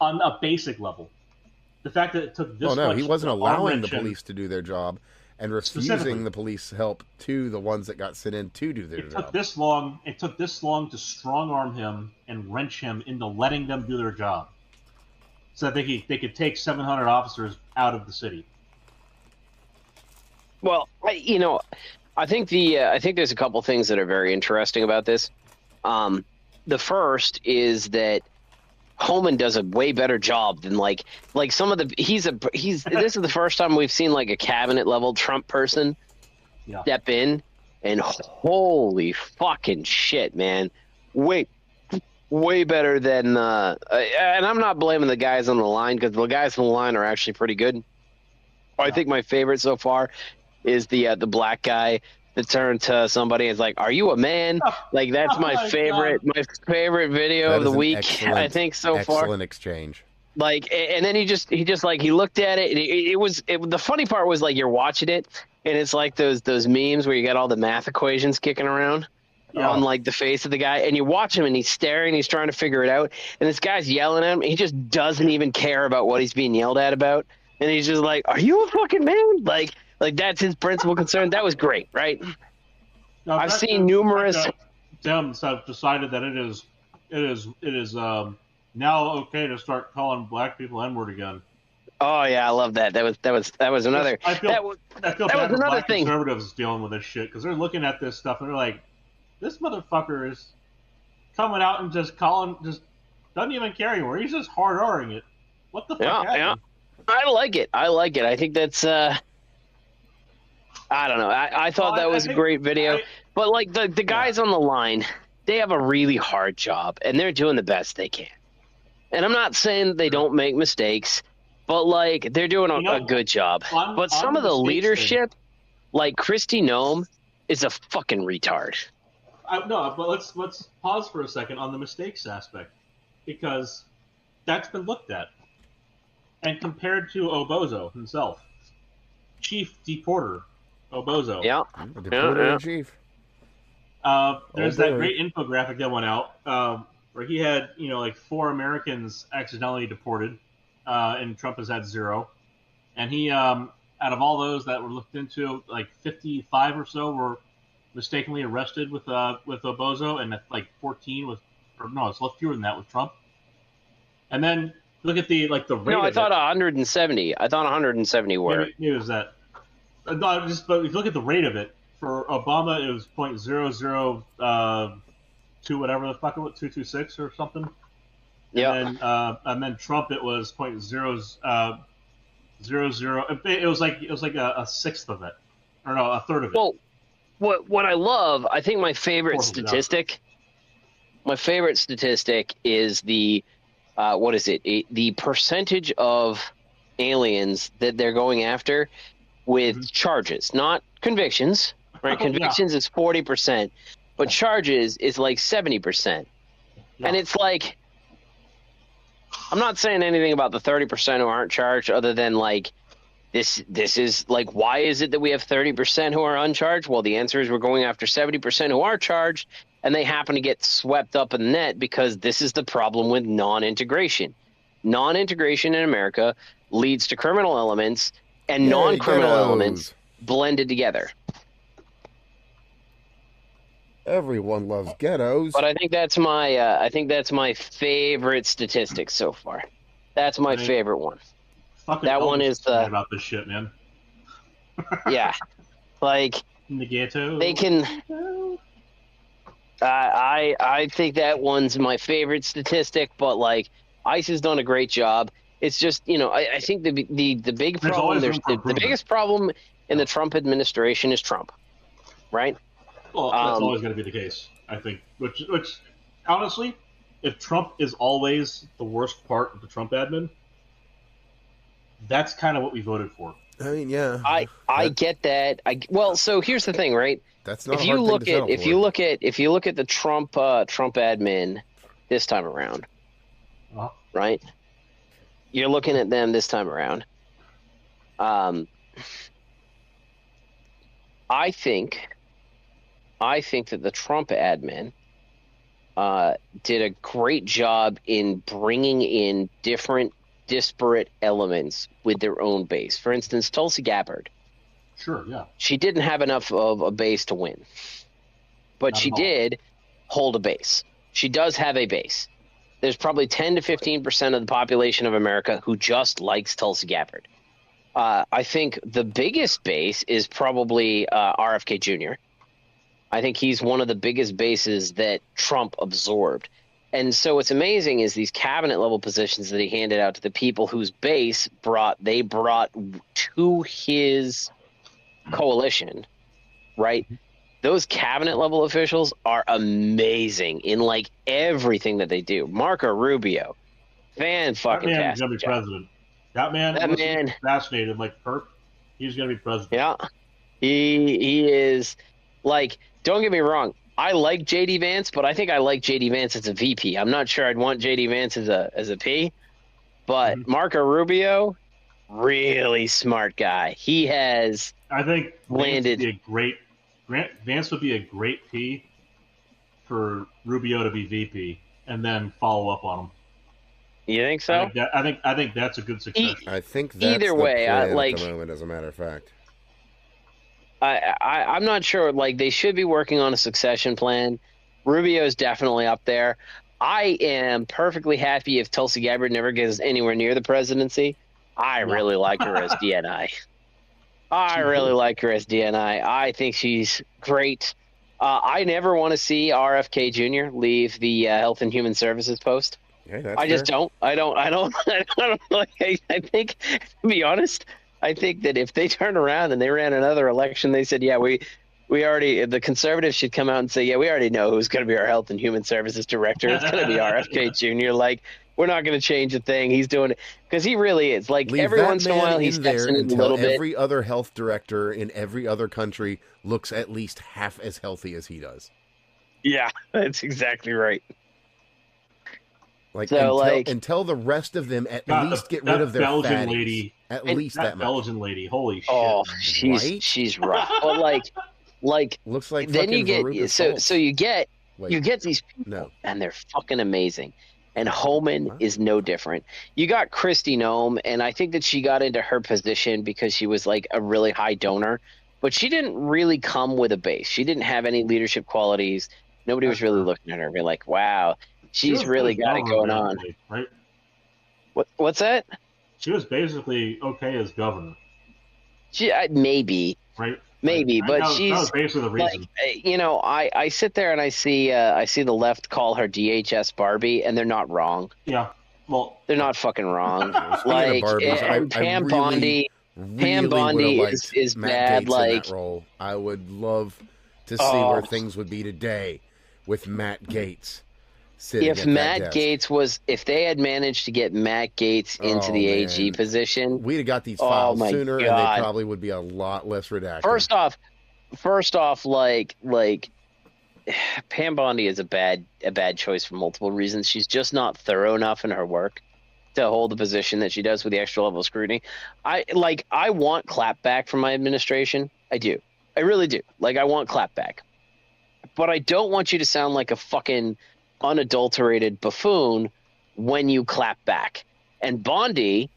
on a basic level. The fact that it took this much... he wasn't allowing the police to do their job and refusing the police help to the ones that got sent in to do their job. It took this long to strong-arm him and wrench him into letting them do their job, so that they could take 700 officers out of the city. Well, I think there's a couple things that are very interesting about this. The first is that Homan does a way better job than like some of the this is the first time we've seen like a cabinet level Trump person step in, and holy fucking shit, man, way better than and I'm not blaming the guys on the line, because the guys on the line are actually pretty good. I think my favorite so far is the black guy that turned to somebody and is like, "Are you a man?" Like, that's my favorite video of the week, I think, so far. Excellent exchange. Like, and then he just like, he looked at it, and the funny part was, like, you're watching it and it's like those memes where you got all the math equations kicking around on like the face of the guy, and you watch him and he's staring, he's trying to figure it out, and this guy's yelling at him, and he just doesn't even care about what he's being yelled at about, and he's just like, "Are you a fucking man?" Like that's his principal concern. That was great, right? Now, I've seen numerous. Dems have decided that it is now okay to start calling black people N-word again. Oh yeah, I love that. That was another. I feel that was bad for another black thing. Conservatives dealing with this shit, because they're looking at this stuff and they're like, this motherfucker is coming out and just doesn't even care anymore. He's just hard R'ing it. What the fuck happened? I like it. I think that's I don't know. I thought that was a great video. But like the guys on the line, they have a really hard job and they're doing the best they can. And I'm not saying they don't make mistakes, but like they're doing a good job. But some of the leadership, like Kristi Noem, is a fucking retard. No, but let's pause for a second on the mistakes aspect, because that's been looked at and compared to Obozo himself, Chief Deporter Obozo. Yeah, Deporter in chief. There's that great infographic that went out where he had like 4 Americans accidentally deported, and Trump has had 0, and he out of all those that were looked into, like 55 or so were mistakenly arrested with Obozo, and like 14 with, or no, it's a lot fewer than that with Trump. And then look at the rate. No, I thought 170. I thought 170 were. Maybe it was that. No, but if you look at the rate of it, for Obama it was .002 whatever the fuck it was, 226 or something. Yeah. And then Trump it was .00. It was like a sixth of it, or no, a third of it. Well, what I love, I think my favorite statistic is the what is it? The percentage of aliens that they're going after with charges, not convictions. Right? Convictions is 40%, but charges is like 70%. Yeah. And it's like, I'm not saying anything about the 30% who aren't charged, other than like this is like, why is it that we have 30% who are uncharged? Well, the answer is we're going after 70% who are charged, and they happen to get swept up in the net because this is the problem with non-integration. Non-integration in America leads to criminal elements and non-criminal elements blended together. Everyone loves ghettos. But I think that's my favorite statistic so far. That's my favorite one. That one is the about this shit, man. Yeah, like in the ghetto. They can. I think that one's my favorite statistic, but like ICE has done a great job. It's just I think the big problem the biggest problem in the Trump administration is Trump, right? Well, that's always going to be the case, I think. Which honestly, if Trump is always the worst part of the Trump admin, that's kind of what we voted for. I mean, yeah. I get that. So here's the thing, right? That's not if you look at the Trump admin this time around, right? You're looking at them this time around. I think that the Trump admin did a great job in bringing in different disparate elements with their own base. For instance, Tulsi Gabbard. Sure, yeah. She didn't have enough of a base to win, but she did hold a base. She does have a base. There's probably 10 to 15% of the population of America who just likes Tulsi Gabbard. I think the biggest base is probably RFK Jr. I think he's one of the biggest bases that Trump absorbed. And so what's amazing is these cabinet level positions that he handed out to the people whose base brought to his coalition, right? Those cabinet level officials are amazing in like everything that they do. Marco Rubio, fucking that man's gonna be president. That man fascinated like perp. He's gonna be president. Yeah, he is. Like, don't get me wrong. I like JD Vance, but I think I like JD Vance as a VP. I'm not sure I'd want JD Vance as a P, but Marco Rubio, really smart guy. He has. I think landed. Vance would be a great P for Rubio to be VP, and then follow up on him. You think so? I think that's a good succession. I think that's either way, at the moment, as a matter of fact. I'm not sure. Like, they should be working on a succession plan. Rubio is definitely up there. I am perfectly happy if Tulsi Gabbard never gets anywhere near the presidency. I really like her as DNI. I think she's great. I never want to see RFK Jr. leave the Health and Human Services post. Okay, that's I just fair. don't. I don't. Like, I think, to be honest, I think that if they turn around and they ran another election, they said, yeah, we already, the conservatives should come out and say, yeah, we already know who's going to be our Health and Human Services director. It's going to be RFK Jr. Like, we're not going to change a thing. He's doing it because he really is. Like, Leave every that once in a man while, he in steps there in it a until little bit. every other health director in every other country looks at least half as healthy as he does. Yeah, that's exactly right. Like, So, until the rest of them at God, least get that rid of their Belgian fatties. lady, At and least that that much. Belgian lady, holy oh, shit! Right? she's rough. But like Looks like then you fucking get Veruca so Salt. so you get Wait, you get these people no. and they're fucking amazing. And Homan Huh? is no different. You got Kristi Noem, and I think that she got into her position because she was like a really high donor, but she didn't really come with a base. She didn't have any leadership qualities. Nobody was really looking at her and being like, wow, She she's was really got it going on. basically, right? What's that? She was basically okay as governor, She maybe. right? Maybe, Like, but that was she's basically the like, reason. I sit there and I see the left call her DHS Barbie, and they're not wrong. Yeah. Well, They're not fucking wrong. Speaking of Barbies, and Pam Bondi, really would have Bondi liked is Matt bad. Gaetz Like, in that role. I would love to see where things would be today with Matt Gaetz sitting if at Matt that desk. Gaetz was, if they had managed to get Matt Gaetz into the AG man. position, We'd have got these files my sooner, and God. they probably would be a lot less redacted. First off, like Pam Bondi is a bad choice for multiple reasons. She's just not thorough enough in her work to hold the position that she does with the extra level of scrutiny. I want clapback from my administration. I do. I really do. Like, I want clapback. But I don't want you to sound like a fucking unadulterated buffoon when you clap back. And Bondi,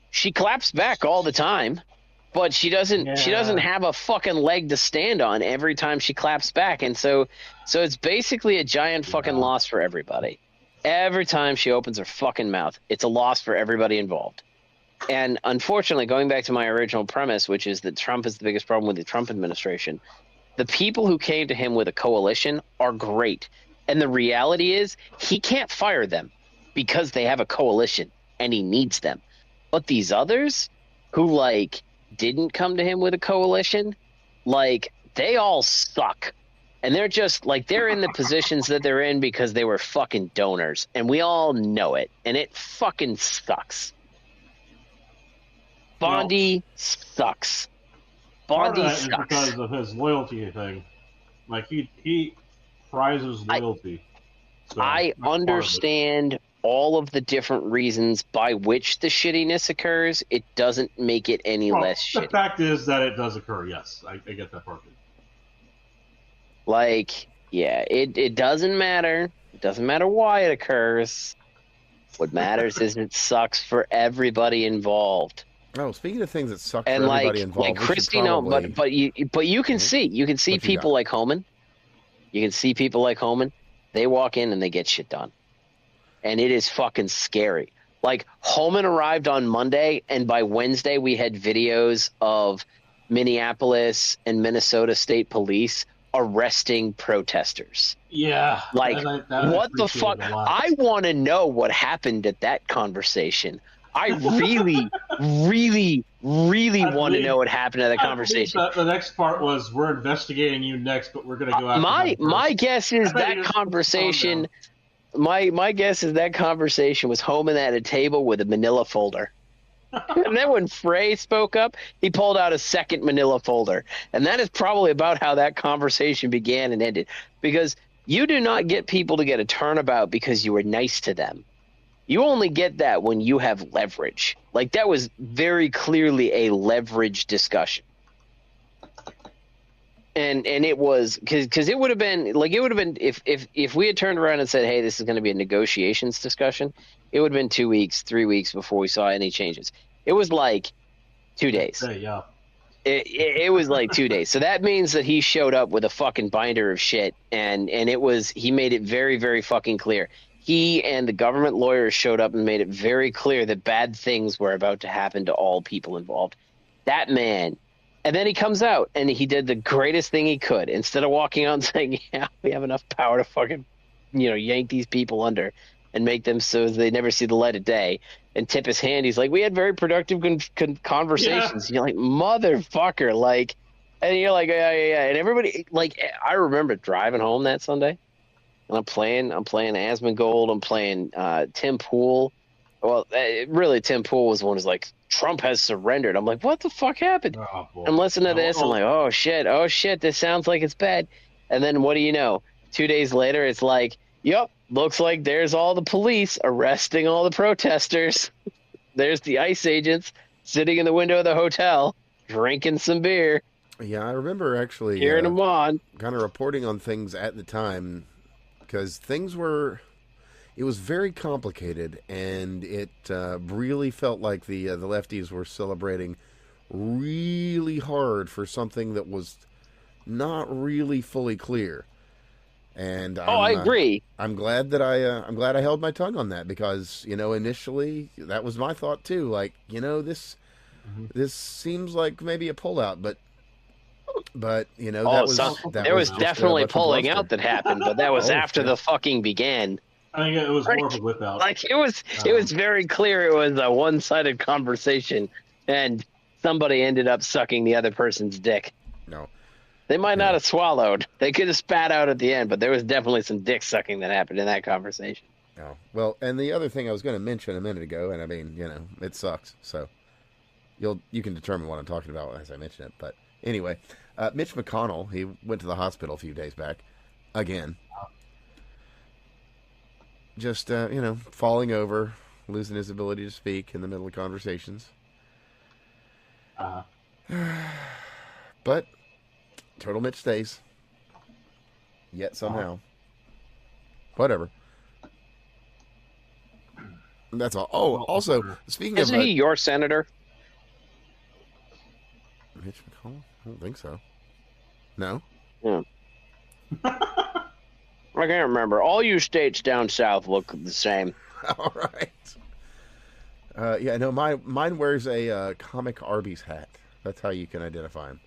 she claps back all the time. But she doesn't have a fucking leg to stand on every time she claps back. And so it's basically a giant fucking loss for everybody. Every time she opens her fucking mouth, it's a loss for everybody involved. And unfortunately, going back to my original premise, which is that Trump is the biggest problem with the Trump administration, the people who came to him with a coalition are great. And the reality is he can't fire them because they have a coalition and he needs them. But these others who didn't come to him with a coalition, they all suck. And they're just they're in the positions that they're in because they were fucking donors. And we all know it. And it fucking sucks. Bondi sucks. Bondi part of that sucks. is because of his loyalty thing. Like, he prizes loyalty. So I understand all of the different reasons by which the shittiness occurs. It doesn't make it any less the shitty. fact is that it does occur, yes. I get that part. It doesn't matter. It doesn't matter why it occurs. What matters is it sucks for everybody involved. Oh, speaking of things that suck And for everybody involved, Kristi Noem, but you can see people like Homan. You can see people like Homan. They walk in and they get shit done, and it is fucking scary. Like, Homan arrived on Monday, and by Wednesday we had videos of Minneapolis and Minnesota State Police arresting protesters. Yeah. What the fuck? I want to know what happened at that conversation. I really, really, really want to know what happened at that conversation. The next part was, we're investigating you next, but we're going to go after my guess is that conversation. My guess is that conversation was Homan at a table with a manila folder. And then when Frey spoke up, he pulled out a second manila folder. And that is probably about how that conversation began and ended. Because you do not get people to get a turnabout because you were nice to them. You only get that when you have leverage. Like, that was very clearly a leverage discussion. And it was because it would have been if we had turned around and said, hey, this is going to be a negotiations discussion, it would have been 2 weeks, 3 weeks before we saw any changes. It was 2 days. Yeah. It was 2 days. So that means that he showed up with a fucking binder of shit, and he made it very, very fucking clear. He and the government lawyers showed up and made it very clear that bad things were about to happen to all people involved. That man And then he comes out and he did the greatest thing he could. Instead of walking out and saying, "Yeah, we have enough power to fucking, yank these people under and make them so they never see the light of day," and tip his hand, he's like, "We had very productive conversations." Yeah. You're like, motherfucker, like, and you're like, yeah. And everybody, like, I remember driving home that Sunday, and I'm playing Asmongold, I'm playing Tim Pool. Well, really, Tim Pool was the one who's like, "Trump has surrendered." I'm like, what the fuck happened? Oh, boy. I'm listening to this. I'm like, oh shit, this sounds like it's bad. And then what do you know? 2 days later, it's like, yep, looks like there's all the police arresting all the protesters. There's the ICE agents sitting in the window of the hotel, drinking some beer, Yeah, I remember actually cheering them on. kind of reporting on things at the time because it was very complicated, and it really felt like the lefties were celebrating really hard for something that was not really fully clear. And I agree. I'm glad that I'm glad I held my tongue on that because initially that was my thought too. Like this seems like maybe a pullout, but that there was just definitely a bunch of pulling bluster. out that happened, but that was Oh, after shit. the fucking began. I think it was more of a whip out. Like it was very clear it was a one-sided conversation, and somebody ended up sucking the other person's dick. No. They might not have swallowed. They could have spat out at the end, but there was definitely some dick sucking that happened in that conversation. No. Well, and the other thing I was going to mention a minute ago, and I mean, it sucks. So you can determine what I'm talking about as I mention it. But anyway, Mitch McConnell, he went to the hospital a few days back, again. Just falling over, losing his ability to speak in the middle of conversations. But Turtle Mitch stays. Yet somehow. Whatever. That's all. Oh, also, speaking Isn't of he your senator? Mitch McConnell? I don't think so. No? Yeah. I can't remember. All you states down south look the same. All right. Yeah, no, mine wears a comic Arby's hat. That's how you can identify him.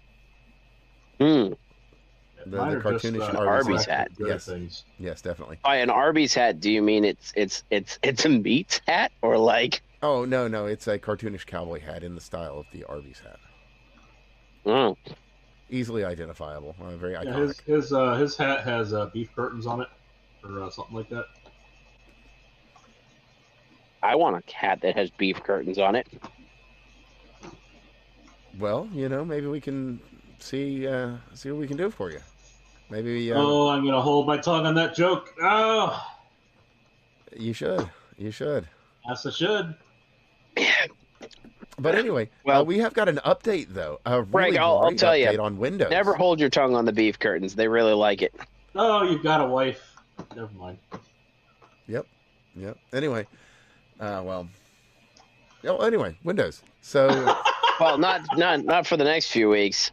The cartoonish Arby's hat. Yes. Things. Yes, definitely. By an Arby's hat, do you mean it's a meat hat or like? Oh no, it's a cartoonish cowboy hat in the style of the Arby's hat. Oh, Easily identifiable. Very Yeah, iconic. his hat has beef curtains on it, or something like that. I want a hat that has beef curtains on it. Well, maybe we can see what we can do for you. Maybe. I'm gonna hold my tongue on that joke. Oh, You should. yes, I should. But anyway, Well, we have got an update though. A really Greg, I'll great tell you, update on Windows. Never hold your tongue on the beef curtains. They really like it. Oh, you've got a wife. Never mind. Yep. Anyway, anyway, Windows. So, Well, not for the next few weeks.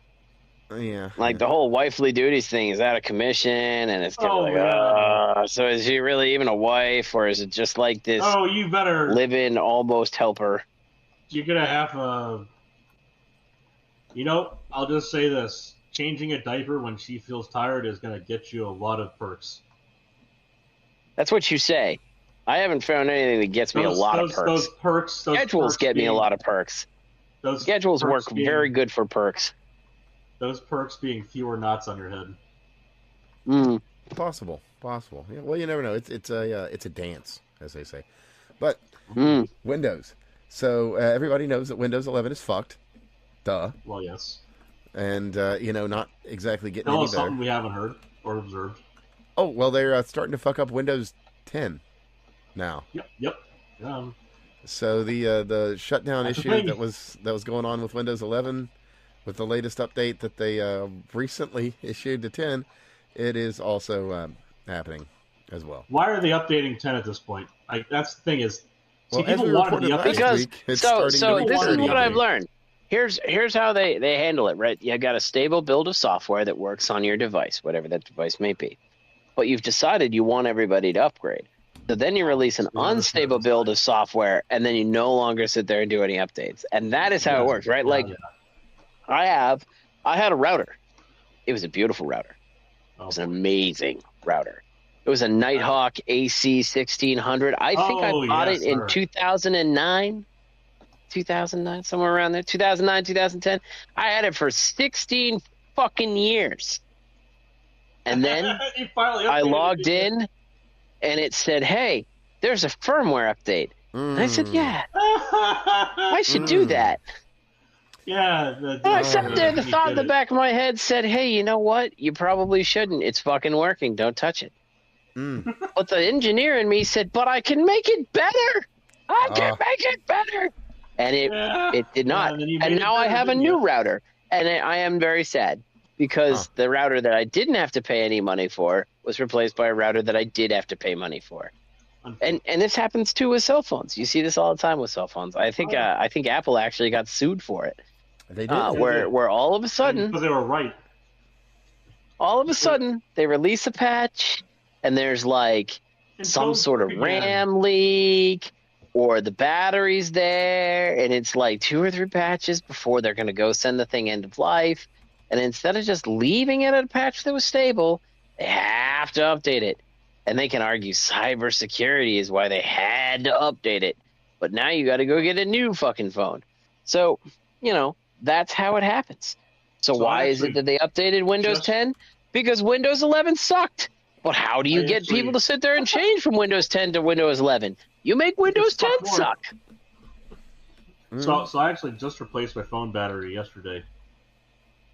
yeah. Like the whole wifely duties thing is out of commission, and it's kind of like, yeah. so is she really even a wife, or is it just like this Oh, you better. live-in almost helper? You're gonna have a. I'll just say this: changing a diaper when she feels tired is gonna get you a lot of perks. That's what you say. I haven't found anything that gets me a lot of perks. Those perks. Schedules get me a lot of perks. Those Schedules perks work being- very good for perks. Those perks being fewer knots on your head. Possible. Yeah, well, you never know. It's a dance, as they say. But Windows. So everybody knows that Windows 11 is fucked. Duh. Well, yes. And not exactly getting Tell any us better. something we haven't heard or observed. Oh well, they're starting to fuck up Windows 10 now. Yep. So the shutdown That's the issue thing. that was going on with Windows 11, with the latest update that they recently issued to 10, it is also happening as well. Why are they updating 10 at this point? That's the thing is. Well, See, as we people wanted reported the last update. Because week, it's so starting to this is require the what I've update. learned. Here's how they handle it, right? You got a stable build of software that works on your device, whatever that device may be. But you've decided you want everybody to upgrade. So then you release an unstable build of software, and then you no longer sit there and do any updates. And that is how it works, right? Like I had a router. It was a beautiful router. It was an amazing router. It was a Nighthawk AC 1600. I think I bought it in 2009, 2009, somewhere around there. 2009, 2010. I had it for 16 fucking years. And then I logged in and it said, hey, there's a firmware update. And I said, yeah, I should do that. Yeah. And I sat there, the thought in the back of my head said, hey, you know what? You probably shouldn't. It's fucking working. Don't touch it. But the engineer in me said, but I can make it better. I can make it better. And it did not. And now I have a new router. And I am very sad because the router that I didn't have to pay any money for was replaced by a router that I did have to pay money for. And this happens too with cell phones. You see this all the time with cell phones. I think Apple actually got sued for it. They did. Where all of a sudden, because they were right. All of a sudden, they release a patch, and there's like some sort of RAM leak, or the battery's there, and it's like 2 or 3 patches before they're going to go send the thing end of life. And instead of just leaving it at a patch that was stable, they have to update it. And they can argue cybersecurity is why they had to update it. But now you got to go get a new fucking phone. So, that's how it happens. So why is it that they updated Windows 10? Because Windows 11 sucked. But how do you get people to sit there and change from Windows 10 to Windows 11? You make Windows 10 suck. So I actually just replaced my phone battery yesterday.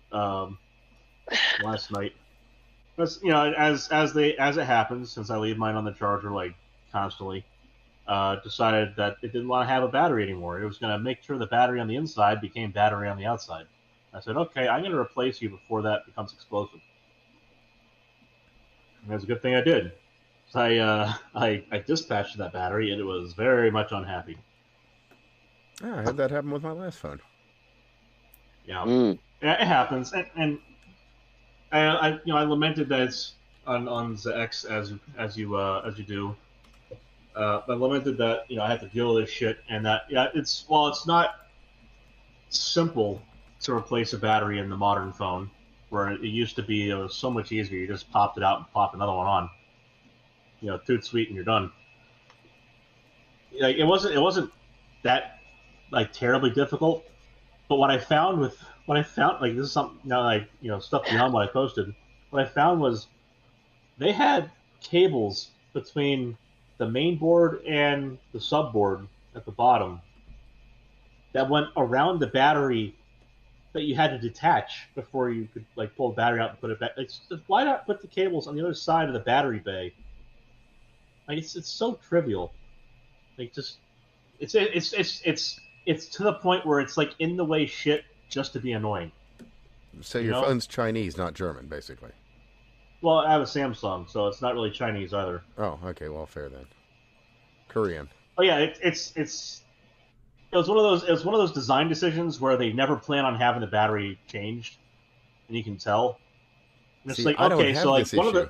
Last night. Because, as it happens, since I leave mine on the charger like constantly, decided that it didn't want to have a battery anymore. It was going to make sure the battery on the inside became battery on the outside. I said, okay, I'm going to replace you before that becomes explosive. And that's a good thing I did. So I dispatched that battery, and it was very much unhappy. Oh, I had that happen with my last phone. Yeah, it happens, and I lamented that it's on the X as you do. I lamented that I had to deal with this shit, and that it's not simple to replace a battery in the modern phone, where it used to be. It was so much easier. You just popped it out and popped another one on. Toot sweet, and you're done. It wasn't that terribly difficult, but what I found this is something now stuff beyond what I posted. What I found was they had cables between the main board and the subboard at the bottom that went around the battery that you had to detach before you could pull the battery out and put it back. Why not put the cables on the other side of the battery bay? It's so trivial. It's to the point where it's in the way shit just to be annoying. So your phone's Chinese, not German, basically. Well, I have a Samsung, so it's not really Chinese either. Oh, okay. Well, fair then. Korean. Oh yeah, it was one of those design decisions where they never plan on having the battery changed, and you can tell. And it's I don't have this one issue. of the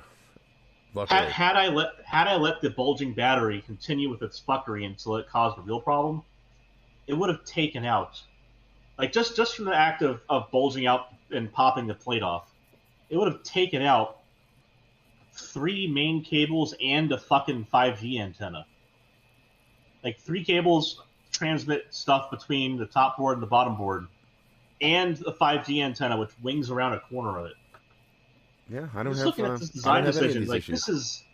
had I let the bulging battery continue with its fuckery until it caused a real problem, it would have taken out, just from the act of bulging out and popping the plate off, it would have taken out 3 main cables and a fucking 5G antenna. 3 cables transmit stuff between the top board and the bottom board, and the 5G antenna which wings around a corner of it. Yeah, I don't just have. Looking at this design decision, this is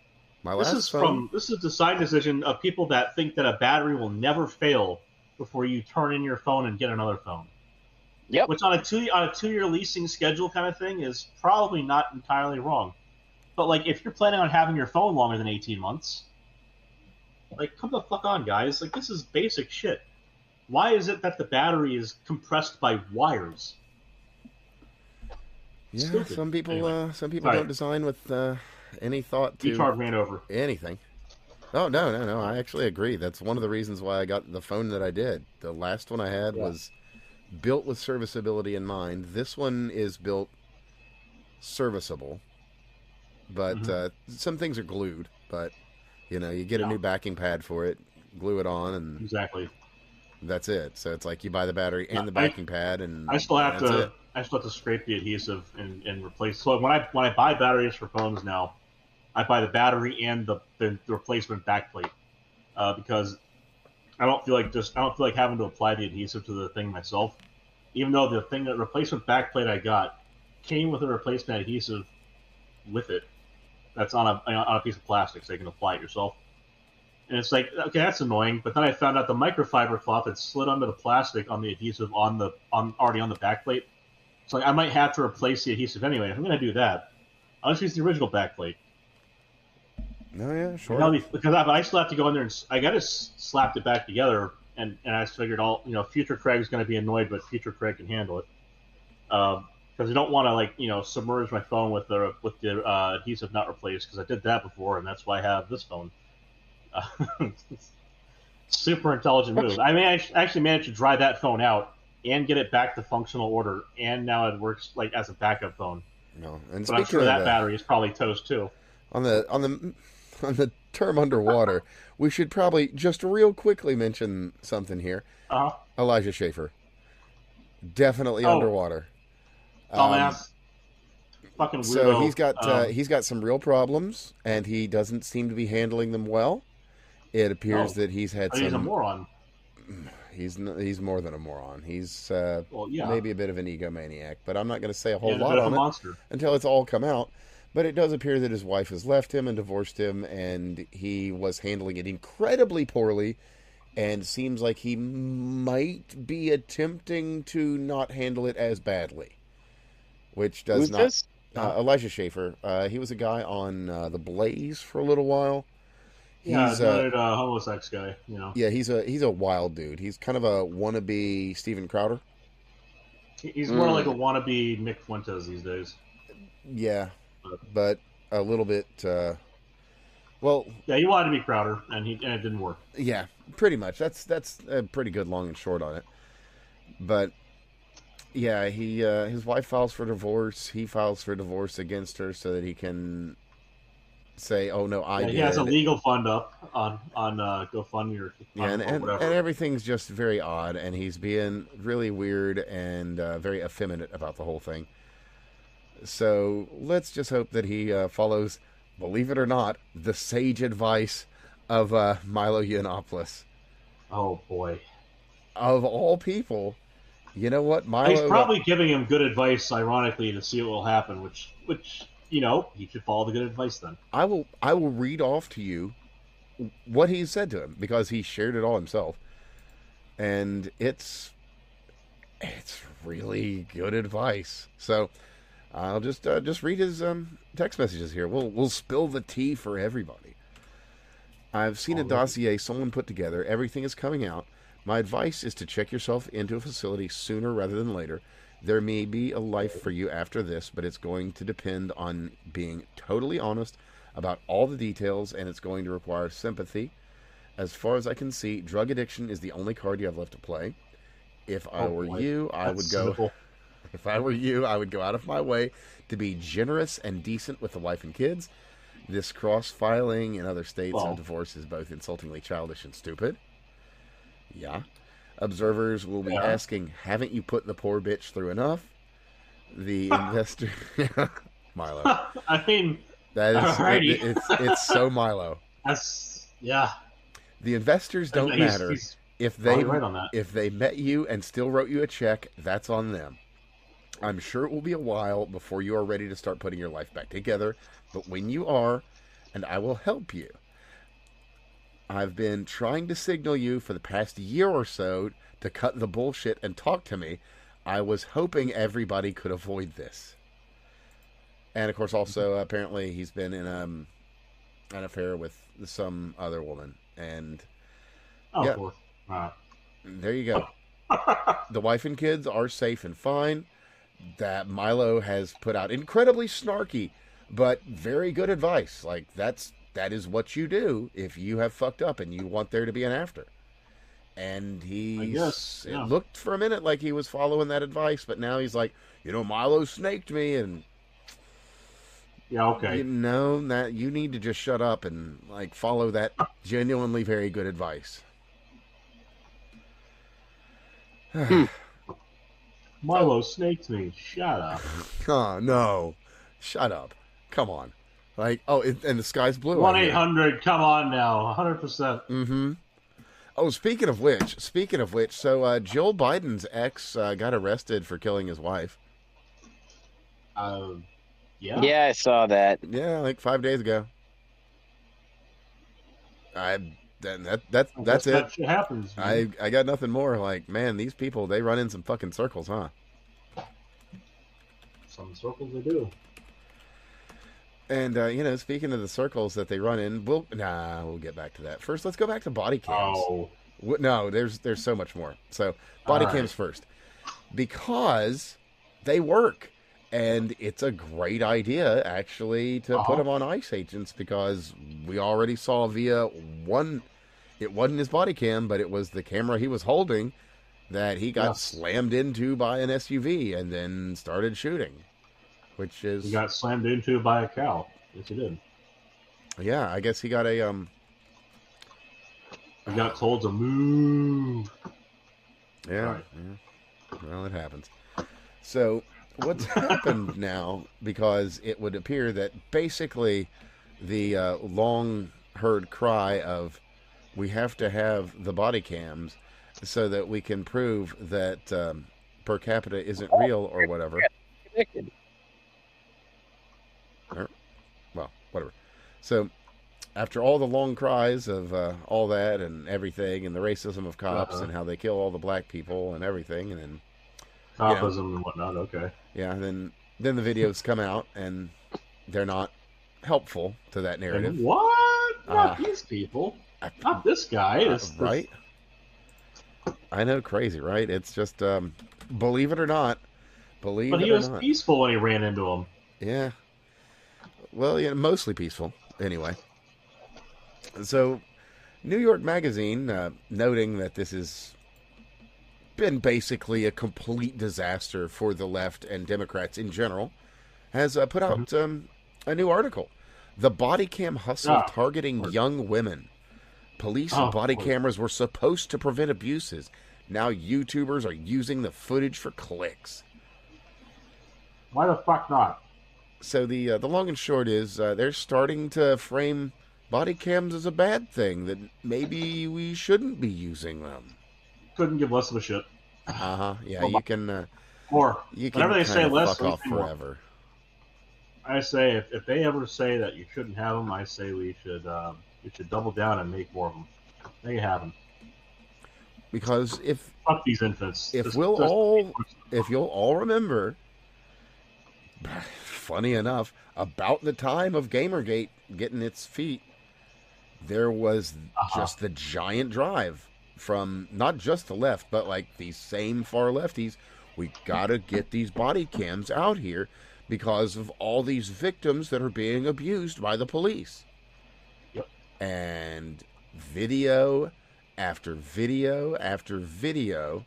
a design decision of people that think that a battery will never fail before you turn in your phone and get another phone. Yep. Which on a 2-year leasing schedule kind of thing is probably not entirely wrong. But if you're planning on having your phone longer than 18 months, come the fuck on, guys. This is basic shit. Why is it that the battery is compressed by wires? Yeah, Stupid. some people Right. don't design with any thought to Retard ran over. anything. Oh, no. I actually agree. That's one of the reasons why I got the phone that I did. The last one I had was built with serviceability in mind. This one is built serviceable, but some things are glued. But you get a new backing pad for it, glue it on, and Exactly. That's it. So it's like you buy the battery and the I, backing pad, and I still have that's to it. I still have to scrape the adhesive and replace. So when I buy batteries for phones now, I buy the battery and the replacement backplate because I don't feel like having to apply the adhesive to the thing myself. Even though the replacement backplate I got came with a replacement adhesive with it that's on a piece of plastic, so you can apply it yourself. And it's like, okay, that's annoying. But then I found out the microfiber cloth had slid under the plastic on the adhesive already on the backplate. So like, I might have to replace the adhesive anyway. If I'm going to do that, I'll just use the original backplate. No, yeah, And that'll sure. be, because I still have to go in there and I got to slap it back together. And I figured future Craig's going to be annoyed, but future Craig can handle it. Because I don't want to submerge my phone with the adhesive not replaced because I did that before, and that's why I have this phone. Super intelligent move. I mean, I actually managed to dry that phone out and get it back to functional order, and now it works like as a backup phone. No. And But I'm speaking sure of that battery is probably toast too. on the on the term underwater, we should probably just real quickly mention something here. Uh huh. Elijah Schaefer, definitely Oh, underwater. Um, dumbass, fucking so weirdo. he's got some real problems, and he doesn't seem to be handling them well. It appears No, that he's had he's a some. moron. He's more than a moron. He's Well, yeah, maybe a bit of an egomaniac, but I'm not going to say a whole and a lot bit of a on it monster. until it's all come out. But it does appear that his wife has left him and divorced him, and he was handling it incredibly poorly, and seems like he might be attempting to not handle it as badly, which does Who's not. this? Elijah Schaefer. He was a guy on The Blaze for a little while. Yeah, He's noted homosex guy. yeah, he's a wild dude. He's kind of a wannabe Steven Crowder. He's more like a Mm. wannabe Nick Fuentes these days. Yeah, But, but a little bit. Well, yeah, he wanted to be Crowder, and it didn't work. yeah, pretty much. That's a pretty good long and short on it. But yeah, he his wife files for divorce. He files for divorce against her so that he can say, "Oh no, I Yeah, he has a did." legal fund up on GoFundMe Yeah, or and whatever. everything's just very odd, and he's being really weird and very effeminate about the whole thing. So let's just hope that he follows, believe it or not, the sage advice of Milo Yiannopoulos. Oh boy, Of all people, you know what, he's Milo? probably giving him good advice, ironically, to see what will happen. Which he should follow the good advice then. I will read off to you what he said to him because he shared it all himself, and it's really good advice. So I'll just read his text messages here. We'll spill the tea for everybody. I've seen a Already. dossier someone put together. Everything is coming out. My advice is to check yourself into a facility sooner rather than later. There may be a life for you after this, but it's going to depend on being totally honest about all the details, and it's going to require sympathy. As far as I can see, drug addiction is the only card you have left to play. If I Oh were boy, you, I that's would go. cynical. If I were you, I would go out of my way to be generous and decent with the wife and kids. This cross filing in other states of Well, divorce is both insultingly childish and stupid. Yeah. Observers will be yeah. asking, haven't you put the poor bitch through enough? The investor. Milo. I mean, That is. alrighty. It's so Milo. That's yeah. The investors don't matter. He's If probably they right on that. if they met you and still wrote you a check, that's on them. I'm sure it will be a while before you are ready to start putting your life back together, but when you are, and I will help you. I've been trying to signal you for the past year or so to cut the bullshit and talk to me. I was hoping everybody could avoid this. And of course, also apparently he's been in an affair with some other woman, and Oh, yeah, of course. there you go. The wife and kids are safe and fine. That Milo has put out incredibly snarky, but very good advice. Like that is what you do if you have fucked up and you want there to be an after. And I guess. it Yeah. looked for a minute like he was following that advice, but now he's like, Milo snaked me, and Yeah. Okay. that you need to just shut up and like follow that genuinely very good advice. Milo snaked me. Shut up. Oh no, shut up! Come on, like and the sky's blue. 1-800. Come on now. 100%. Mm-hmm. Oh, speaking of which, so Jill Biden's ex got arrested for killing his wife. Yeah. Yeah, I saw that. Yeah, like 5 days ago. That's it. That shit happens. Man. I got nothing more. Like, man, these people, they run in some fucking circles, huh? Some circles they do. And speaking of the circles that they run in, we'll get back to that. First, let's go back to body cams. Oh. No, there's so much more. So, body cams first. Because they work. And it's a great idea, actually, to put them on ICE agents, because we already saw via one, it wasn't his body cam, but it was the camera he was holding, that he got slammed into by an SUV and then started shooting, which is... He got slammed into by a cow. Yes, he did. Yeah, I guess he got a... He got told to move. Yeah, Right. Yeah. Well, it happens. So... what's happened now, because it would appear that basically the long-heard cry of we have to have the body cams so that we can prove that per capita isn't real or whatever. Well, whatever. So after all the long cries of all that and everything and the racism of cops and how they kill all the black people and everything, and then Copism and whatnot, okay. Yeah, then the videos come out, and they're not helpful to that narrative. And what? Not these people. Not this guy. Right? I know, crazy, right? It's just, believe it or not, But he was peaceful when he ran into him. Yeah. Well, yeah, mostly peaceful, anyway. So, New York Magazine, noting that this is... been basically a complete disaster for the left and Democrats in general, has put out a new article. The body cam hustle targeting young women. Police body cameras were supposed to prevent abuses. Now YouTubers are using the footage for clicks. Why the fuck not? So the long and short is they're starting to frame body cams as a bad thing, that maybe we shouldn't be using them. Couldn't give less of a shit. Yeah, you can. Or you can whenever they say less, fuck off forever. I say if they ever say that you shouldn't have them, I say we should double down and make more of them. They have them. Because fuck these infants. If you'll all remember, funny enough, about the time of Gamergate getting its feet, there was just the giant drive from not just the left, but like these same far lefties. We gotta get these body cams out here because of all these victims that are being abused by the police. Yep. And video after video after video.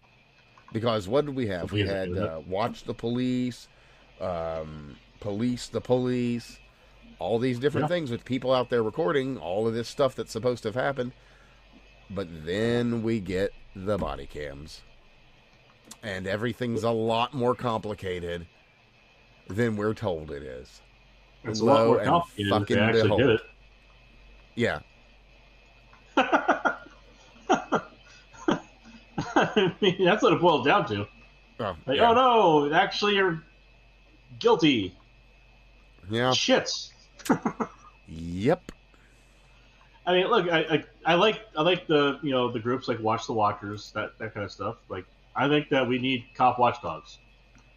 Because what did we have? We had Watch the Police, Police the Police, all these different things with people out there recording all of this stuff that's supposed to have happened. But then we get the body cams. And everything's a lot more complicated than we're told it is. It's a lot more complicated if they actually did it. Yeah. I mean, that's what it boiled down to. Oh no, actually you're guilty. Yeah. Shit. Yep. I mean, look, I like the the groups like Watch the Watchers, that kind of stuff. Like, I think that we need cop watchdogs.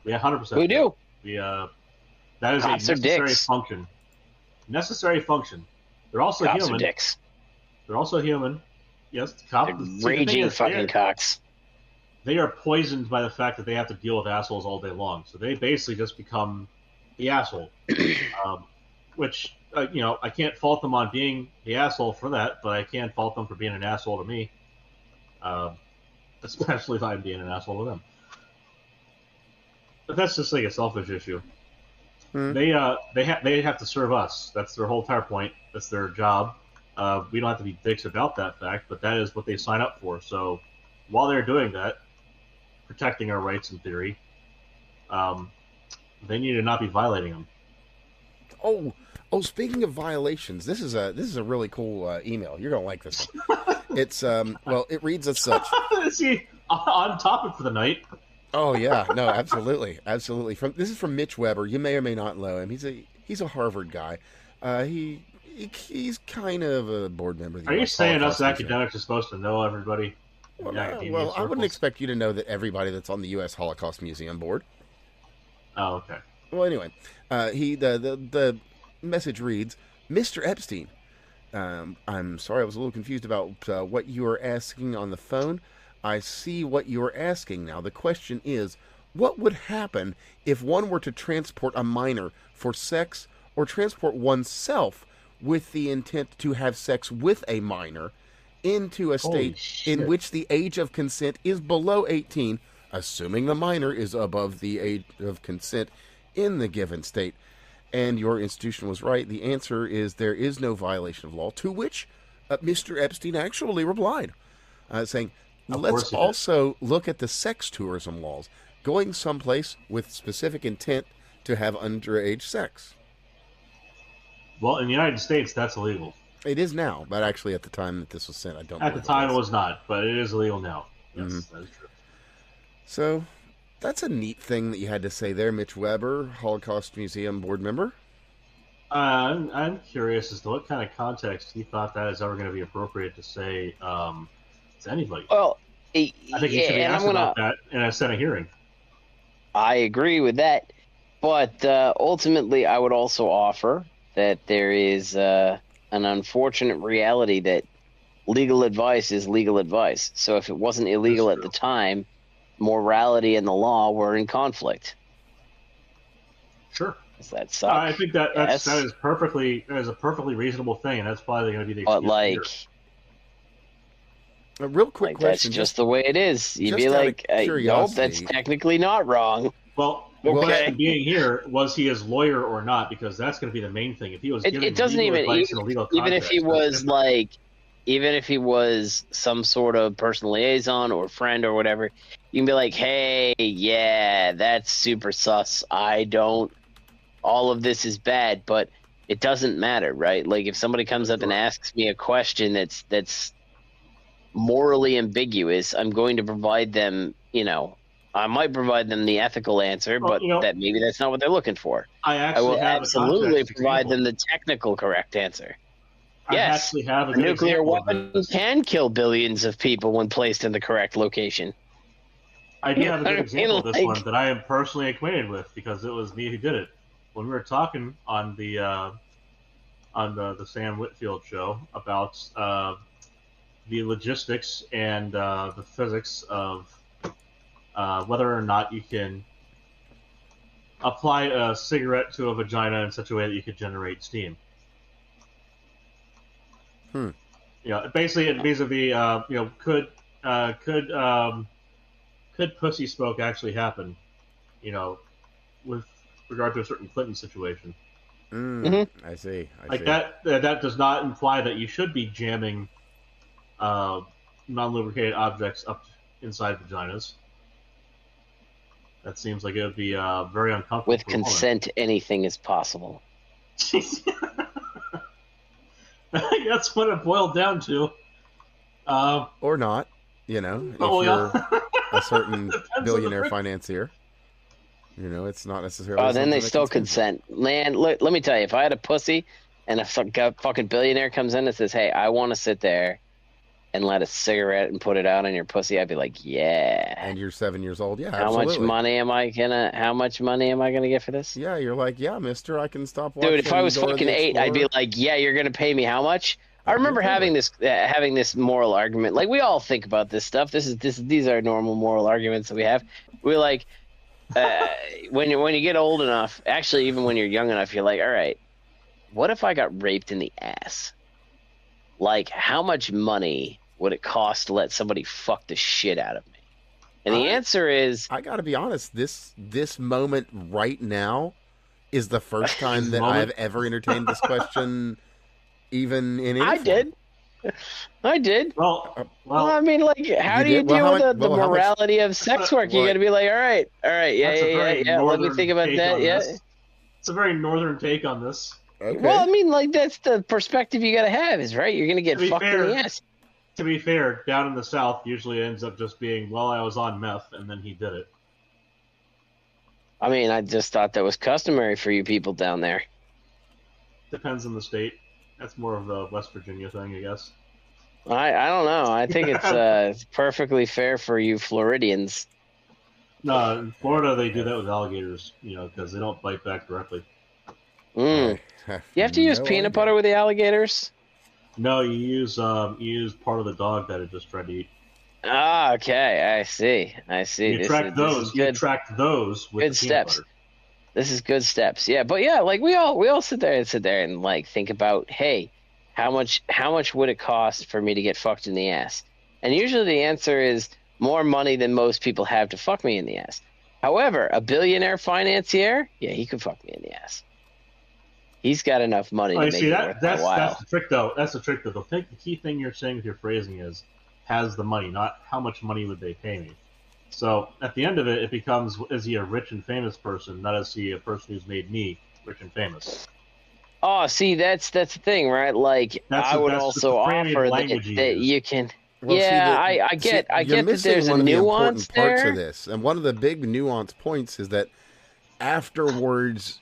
We 100%. We do. That is Cops a necessary function. Necessary function. They're also Cops human. Are dicks. They're also human. Yes, raging fucking cocks. They are poisoned by the fact that they have to deal with assholes all day long. So they basically just become the asshole. Which, I can't fault them on being the asshole for that, but I can fault them for being an asshole to me. Especially if I'm being an asshole to them. But that's just like a selfish issue. They have to serve us. That's their whole entire point. That's their job. We don't have to be dicks about that fact, but that is what they sign up for. So while they're doing that, protecting our rights in theory, they need to not be violating them. Oh, speaking of violations, this is a really cool email. You're gonna like this one. It's well, it reads as such. Is he on topic for the night? Oh yeah, no, absolutely. This is from Mitch Weber. You may or may not know him. He's a Harvard guy. He's kind of a board member of the Are you US saying us Holocaust Museum. academics are supposed to know everybody? Well, I wouldn't expect you to know that everybody that's on the U.S. Holocaust Museum board. Oh, okay. Well, anyway, the message reads, Mr. Epstein. I'm sorry, I was a little confused about what you were asking on the phone. I see what you are asking now. The question is, what would happen if one were to transport a minor for sex or transport oneself with the intent to have sex with a minor into a state in which the age of consent is below 18, assuming the minor is above the age of consent in the given state? And your institution was right. The answer is there is no violation of law, to which Mr. Epstein actually replied, saying, let's also look at the sex tourism laws, going someplace with specific intent to have underage sex. Well, in the United States, that's illegal. It is now, but actually at the time that this was sent, I don't At the time it was not, but it is illegal now. Yes, that is true. So, that's a neat thing that you had to say there, Mitch Weber, Holocaust Museum board member. I'm curious as to what kind of context he thought that is ever going to be appropriate to say to anybody. Well, I think he should be asked about that in a Senate hearing. I agree with that, but ultimately I would also offer that there is an unfortunate reality that legal advice is legal advice. So if it wasn't illegal at the time, morality and the law were in conflict. Sure. Does that suck? I think that is a perfectly reasonable thing, and that's probably going to be the excuse. But like, a real quick question. That's just the way it is. You'd be out of like, nope, that's technically not wrong. Well, the question being here, was he his lawyer or not? Because that's going to be the main thing. If he was giving legal advice in a legal context, even if he was some sort of personal liaison or friend or whatever, you can be like, hey, yeah, that's super sus. All of this is bad, but it doesn't matter, right? Like if somebody comes up and asks me a question that's morally ambiguous, I'm going to provide them, I might provide them the ethical answer, but that maybe that's not what they're looking for. I will absolutely provide them the technical correct answer. Yes, a nuclear weapon can kill billions of people when placed in the correct location. I do have a good example of this one that I am personally acquainted with because it was me who did it. When we were talking on the Sam Whitfield show about the logistics and the physics of whether or not you can apply a cigarette to a vagina in such a way that you could generate steam. Basically, vis-a-vis, could pussy smoke actually happen? With regard to a certain Clinton situation. I see. That does not imply that you should be jamming non-lubricated objects up inside vaginas. That seems like it would be very uncomfortable. With consent, anything is possible. That's what it boiled down to. Or not, if you're a certain billionaire financier. It's not necessarily. Oh, then they still consent. Man, look, let me tell you, if I had a pussy and a fucking billionaire comes in and says, hey, I want to sit there and light a cigarette and put it out on your pussy, I'd be like, yeah. And you're 7 years old, yeah. How much money am I gonna get for this? Yeah, you're like, yeah, mister, I can stop watching. Dude, if I was fucking 8, I'd be like, yeah, you're gonna pay me how much? I remember having this moral argument. Like, we all think about this stuff. These are normal moral arguments that we have. We're like, when you get old enough, actually, even when you're young enough, you're like, all right, what if I got raped in the ass? Like, how much money would it cost to let somebody fuck the shit out of me? And the answer is... I gotta be honest, this moment right now is the first time that I've ever entertained this question, even in any form. I did. Well, I Well, mean, like, how You do you did? Well, deal how with much? the Well, how much? morality of sex work? You Well, got to be like, all right, yeah, that's a yeah, yeah, very yeah. Let me think northern about take that. on Yeah. this. It's a very northern take on this. Well, I okay. mean, like, that's the perspective you got to have, is right. You're gonna To get be fucked in the fair, ass. down in the South usually ends up just being, well, I was on meth and then he did it. I mean, I just thought that was customary for you people down there. Depends on the state. That's more of a West Virginia thing, I guess. I don't know. I think it's perfectly fair for you Floridians. No, in Florida they do that with alligators, because they don't bite back directly. Mm. I have You have to use no peanut idea. butter with the alligators. No, you use part of the dog that it just tried to eat. Ah, okay. I see. You This attract is those. You good. attract those with Good the peanut steps. butter. This is good steps. Yeah, but yeah, like we all sit there and like think about, hey, how much would it cost for me to get fucked in the ass? And usually the answer is more money than most people have to fuck me in the ass. However, a billionaire financier, yeah, he could fuck me in the ass. He's got enough money Oh, to you make see it worth that my that's while. the trick though. That's the trick though. The key thing you're saying with your phrasing is has the money, not how much money would they pay me. So at the end of it, it becomes is he a rich and famous person, not is he a person who's made me rich and famous. Oh, see, that's the thing, right? Like I would That's just the also framing of offer that language you that use. you can. Well, see Yeah, that. I You're get that missing there's a one of the nuance important parts of there. this, and one of the big nuance points is that afterwards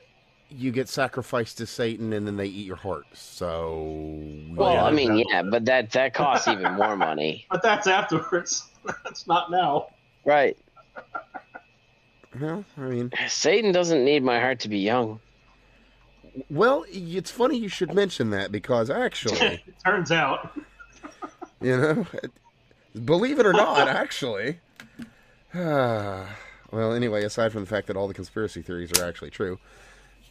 you get sacrificed to Satan, and then they eat your heart. So Oh Well, yeah, I yeah, there's mean, that yeah, little bit. but that costs even more money. But that's afterwards. That's not now. Right. well, I mean, Satan doesn't need my heart to be young. well, it's funny you should mention that because actually, It turns out. you know, believe it or not, actually. Well, anyway, aside from the fact that all the conspiracy theories are actually true,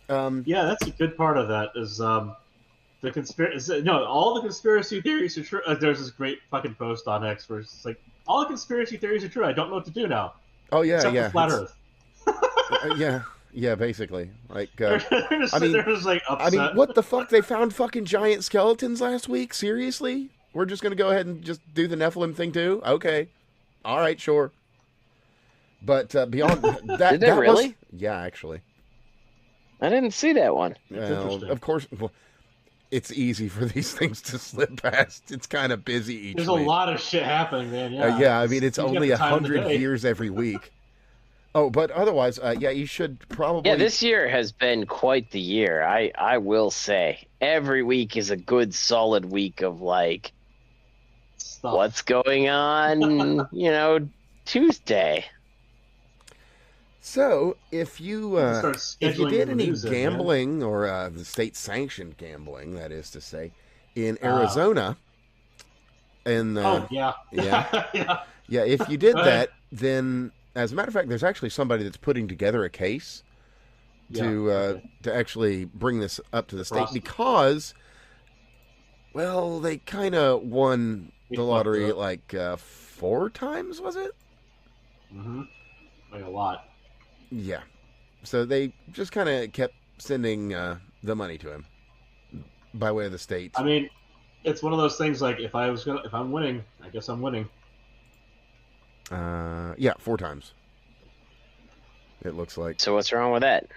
Yeah, that's a good part of that. Is the conspiracy? No, all the conspiracy theories are true. There's this great fucking post on X where it's like all the conspiracy theories are true. I don't know what to do now, oh yeah, except for yeah, flat Earth. yeah, yeah, basically, like, They're just like I mean, upset. what the fuck? They found fucking giant skeletons last week? Seriously? We're just gonna go ahead and just do the Nephilim thing too? Okay, all right, sure. But beyond Did that, they that was really? yeah, actually. I didn't see that one. That's Well, interesting. of course, well, it's easy for these things to slip past. It's kind of busy each There's a week. lot of shit happening, man. Yeah, Yeah, I mean, it's you get only the time of the 100 day. years every week. Oh, but otherwise, yeah, you should probably. Yeah, this year has been quite the year. I will say. Every week is a good solid week of like Stuff. what's going on, Tuesday. So, if you Start if you scheduling did the any news in, man. gambling or the state-sanctioned gambling, that is to say, in Ah. Arizona, and Oh yeah, yeah. yeah. yeah, if you did Go ahead. that, then as a matter of fact, there's actually somebody that's putting together a case to Okay. to actually bring this up to the state Prosecute. because, well, they kind of won They the fucked lottery it up. like 4 times, was it? Mm-hmm. Like a lot. Yeah. So they just kind of kept sending the money to him by way of the state. I mean, it's one of those things. Like if I'm winning, I guess I'm winning. Yeah, 4 times. It looks like. So what's wrong with that?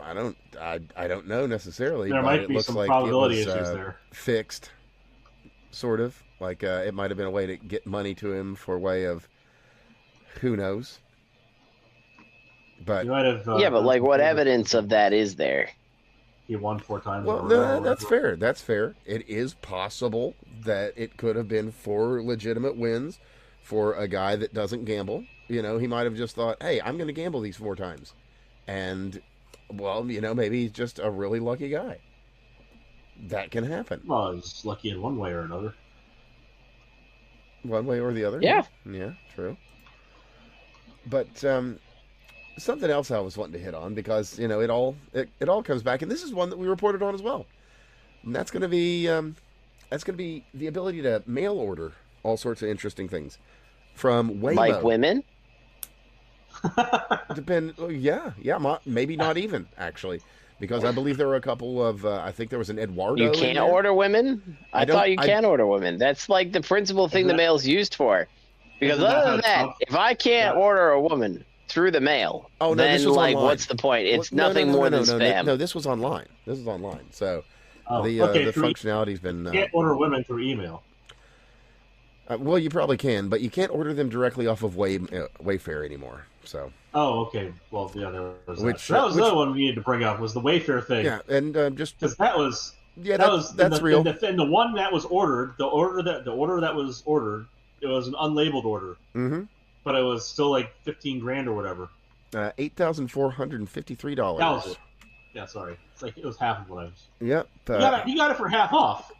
I don't know necessarily, There but might it be looks some like it probability was issues there. fixed, sort of. Like it might have been a way to get money to him for way of who knows. But You might have. Yeah, but like what evidence of that is there? He won 4 times. well, in a row no, or that's whatever. fair. That's fair. It is possible that it could have been 4 legitimate wins for a guy that doesn't gamble. You know, he might have just thought, "Hey, I'm going to gamble these 4 times," and well, maybe he's just a really lucky guy. That can happen, Well, he's lucky in one way or another. one way or the other. Yeah. Yeah, true. But something else I was wanting to hit on because it all comes back, and this is one that we reported on as well. And that's going to be the ability to mail order all sorts of interesting things from Waymo. Like women? Maybe not even actually. because I believe there were a couple of. I think there was an Eduardo. You in can't there. order women? I thought you can order women. That's like the principal thing the mail's used for. Because other than that, if I can't order a woman through the mail, oh, no, then this was like, online. what's the point? It's Well, nothing more than spam. No, this was online. This is online. So the through functionality's been. You can't order women through email. Well, you probably can, but you can't order them directly off of Wayfair anymore. So. Oh, okay. Well, yeah, there was that was the other one we needed to bring up was the Wayfair thing. Yeah, and just because that was that's real. And the one that was ordered, the order that was ordered, it was an unlabeled order. Mm-hmm. But it was still like $15,000 or whatever. $8,453. Yeah, sorry. It's like it was half of what I was. Yep. You got it for half off.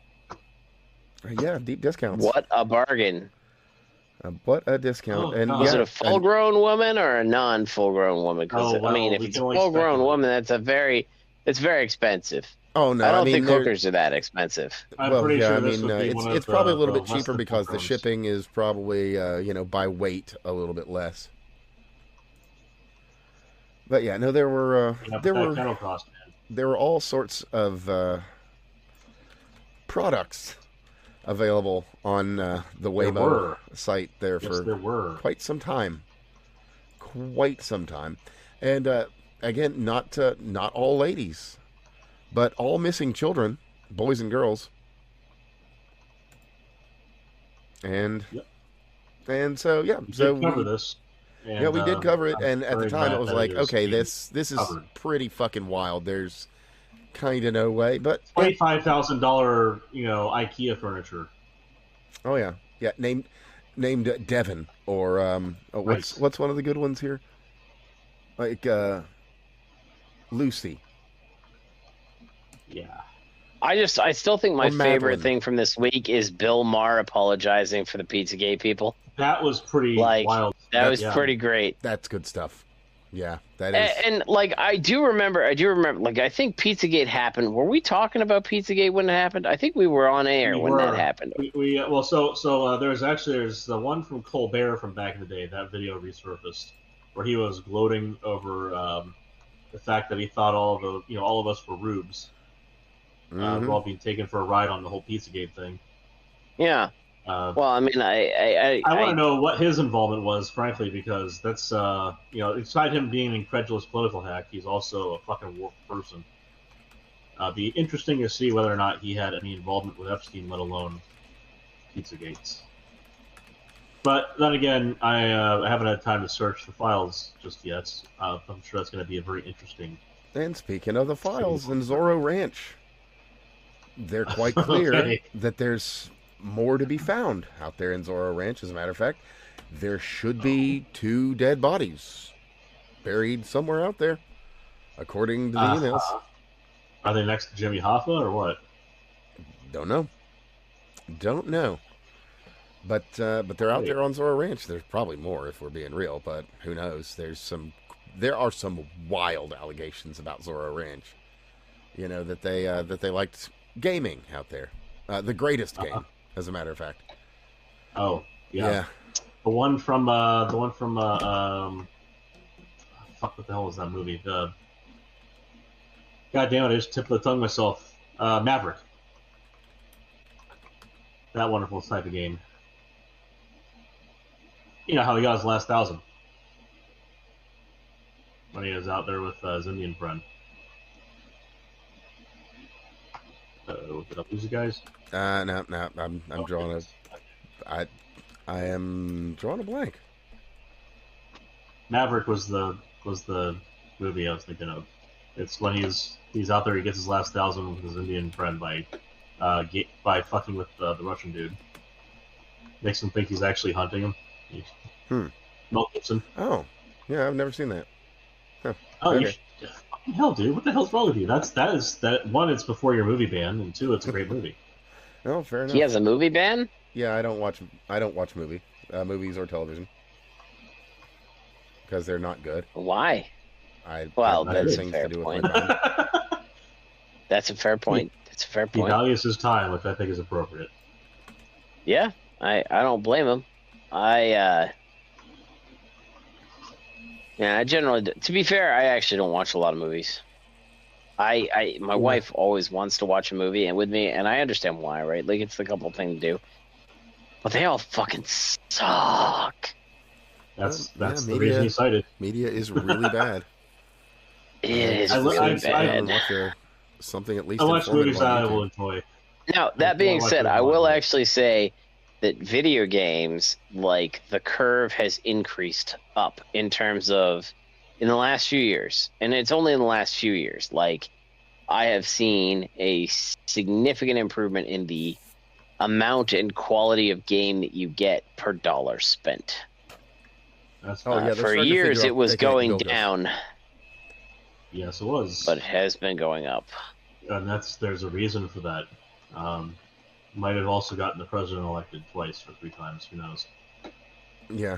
Yeah, deep discounts. What a bargain! What a discount! And was it a full-grown woman or a non-full-grown woman? Because I mean, if it's a full-grown woman, it's very expensive. Oh no, I don't think hookers are that expensive. I'm pretty sure it's probably a little bit cheaper because the shipping is probably by weight a little bit less. But yeah, no, there were all sorts of products available on the Waymo site there for quite some time. And again, not all ladies, but all missing children, boys and girls. And so we cover this. And, we did cover it, and at the time it was like, okay, this is pretty fucking wild. There's kind of no way, but $25,000, IKEA furniture. Oh yeah, named Devon or what's one of the good ones here? Like Lucy. Yeah. I still think my favorite thing from this week is Bill Maher apologizing for the Pizzagate people. That was pretty wild. That was pretty great. That's good stuff. Yeah, that is. And I do remember, like, I think Pizzagate happened. Were we talking about Pizzagate when it happened? I think we were on air when that happened. There's the one from Colbert from back in the day. That video resurfaced where he was gloating over the fact that he thought all of us were rubes. We're all being taken for a ride on the whole Pizzagate thing. Yeah. Well, I mean, I want to know what his involvement was, frankly, because that's aside him being an incredulous political hack, he's also a fucking warped person. Be interesting to see whether or not he had any involvement with Epstein, let alone Pizzagates. But then again, I haven't had time to search the files just yet. I'm sure that's going to be a very interesting. And speaking of the files in Zorro Ranch, they're quite clear that there's more to be found out there in Zorro Ranch. As a matter of fact, there should be 2 dead bodies buried somewhere out there, according to the emails. Are they next to Jimmy Hoffa or what? Don't know. But they're out there on Zorro Ranch. There's probably more if we're being real, but who knows? There are some wild allegations about Zorro Ranch. That they liked gaming out there, the greatest game. As a matter of fact. Oh, yeah. The one from fuck, what the hell was that movie? God damn it, I just tipped the tongue myself. Maverick. That wonderful type of game. You know how he got his last 1,000 when he was out there with his Indian friend. Did I lose you guys? No. I'm drawing I am drawing a blank. Maverick was the movie I was thinking of. It's when he's out there, he gets his last 1,000 with his Indian friend by fucking with the Russian dude. Makes him think he's actually hunting him. Mel Gibson. Oh, yeah, I've never seen that. Huh. Oh, okay. Hell, dude, what the hell's wrong with you? That one, it's before your movie ban, and 2, it's a great movie. Oh, fair enough. He has a movie ban? Yeah, I don't watch movies or television because they're not good. Why? That's a fair point. That's a fair point. He values his time, which I think is appropriate. Yeah, I don't blame him. I generally, to be fair, I actually don't watch a lot of movies. My wife always wants to watch a movie and with me, and I understand why, right? Like, it's the couple thing to do. But they all fucking suck. That's the media, reason you cited. Media is really bad. It is really bad. Watch something at least I watch movies that I on will YouTube. enjoy. Now, that being said, I will actually say that video games, like, the curve has increased up in terms of in the last few years, and it's only in the last few years. Like, I have seen a significant improvement in the amount and quality of game that you get per dollar spent. For years, it was going down. Yes, it was. But it has been going up. And there's a reason for that. Might have also gotten the president elected twice or 3 times. Who knows? Yeah.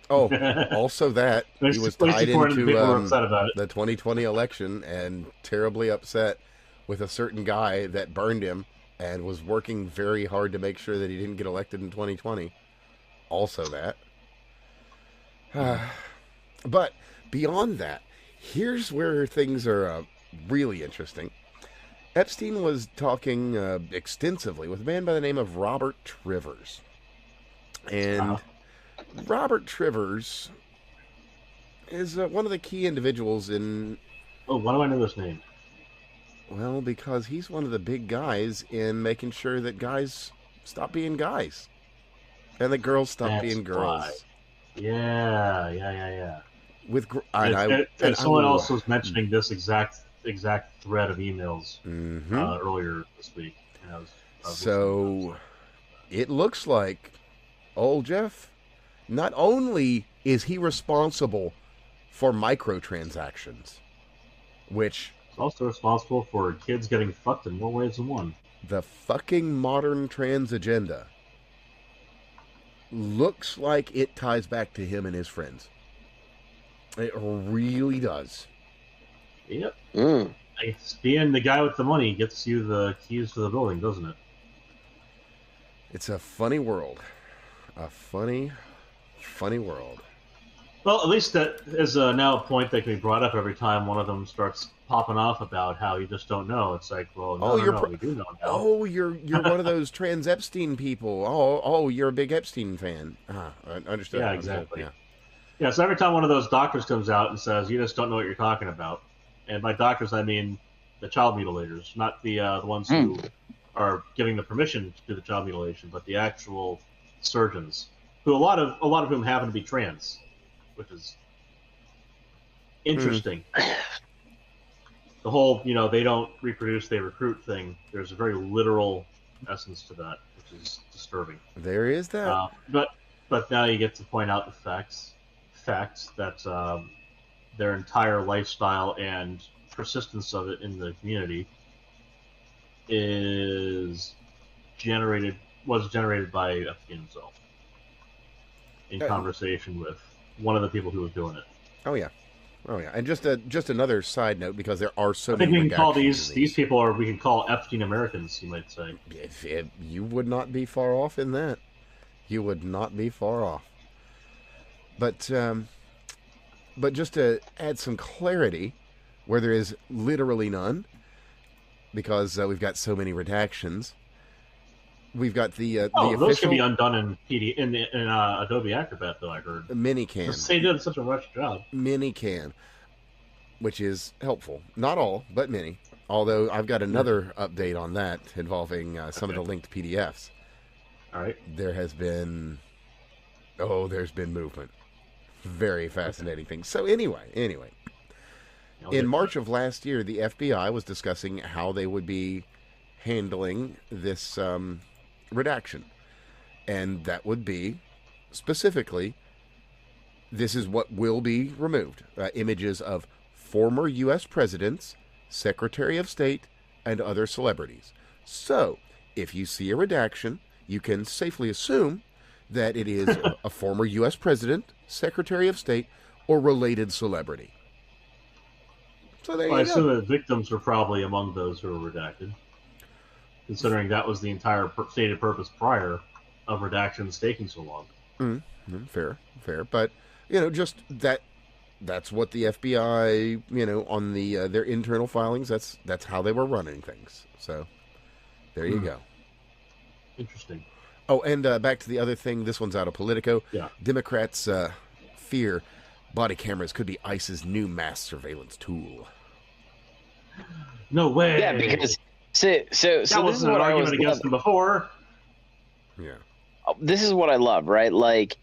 Oh, also that he was tied into the 2020 election and terribly upset with a certain guy that burned him and was working very hard to make sure that he didn't get elected in 2020. Also that. But beyond that, here's where things are really interesting. Epstein was talking extensively with a man by the name of Robert Trivers. And Robert Trivers is one of the key individuals in... Oh, why do I know this name? Well, because he's one of the big guys in making sure that guys stop being guys. And that girls stop being girls. Why. Yeah. With someone else was mentioning this exact thread of emails earlier this week. So it looks like old Jeff, not only is he responsible for microtransactions, which he's also responsible for kids getting fucked in more ways than one. The fucking modern trans agenda looks like it ties back to him and his friends. It really does. Yep. It's being the guy with the money gets you the keys to the building, doesn't it? It's a funny world. A funny world. Well, at least that is now a point that can be brought up every time one of them starts popping off about how you just don't know. It's like, well, we do know now. Oh, you're one of those trans Epstein people. Oh, you're a big Epstein fan. I understood. Yeah, exactly. Yeah, so every time one of those doctors comes out and says, you just don't know what you're talking about. And by doctors, I mean the child mutilators, not the ones who are giving the permission to do the child mutilation, but the actual surgeons, who a lot of whom happen to be trans, which is interesting. The whole, they don't reproduce, they recruit thing. There's a very literal essence to that, which is disturbing. There is that. But now you get to point out the facts that their entire lifestyle and persistence of it in the community was generated by Epstein himself in conversation with one of the people who was doing it. Oh yeah. And just another side note, because there are so many. I think we can call these people, or we can call Epstein Americans, you might say. You would not be far off in that. You would not be far off. But just to add some clarity, where there is literally none, because we've got so many redactions. We've got the official. Those can be undone in Adobe Acrobat, though. I heard many can. They did such a rushed job. Many can, which is helpful. Not all, but many. Although I've got another update on that involving some of the linked PDFs. All right. There's been movement. Very fascinating thing. So anyway, in March of last year, the FBI was discussing how they would be handling this redaction. And that would be, specifically, this is what will be removed. Images of former U.S. presidents, Secretary of State, and other celebrities. So, if you see a redaction, you can safely assume that it is a former U.S. president, Secretary of State, or related celebrity. So there you go. I assume the victims were probably among those who were redacted, considering that was the entire stated purpose prior of redactions taking so long. Fair. But, just that That's what the FBI, on the their internal filings. That's how they were running things. So there you go. Interesting. Oh, and back to the other thing. This one's out of Politico. Yeah. Democrats fear body cameras could be ICE's new mass surveillance tool. No way. Yeah, because so that wasn't an argument against them before. Yeah. This is what I love, right? Like,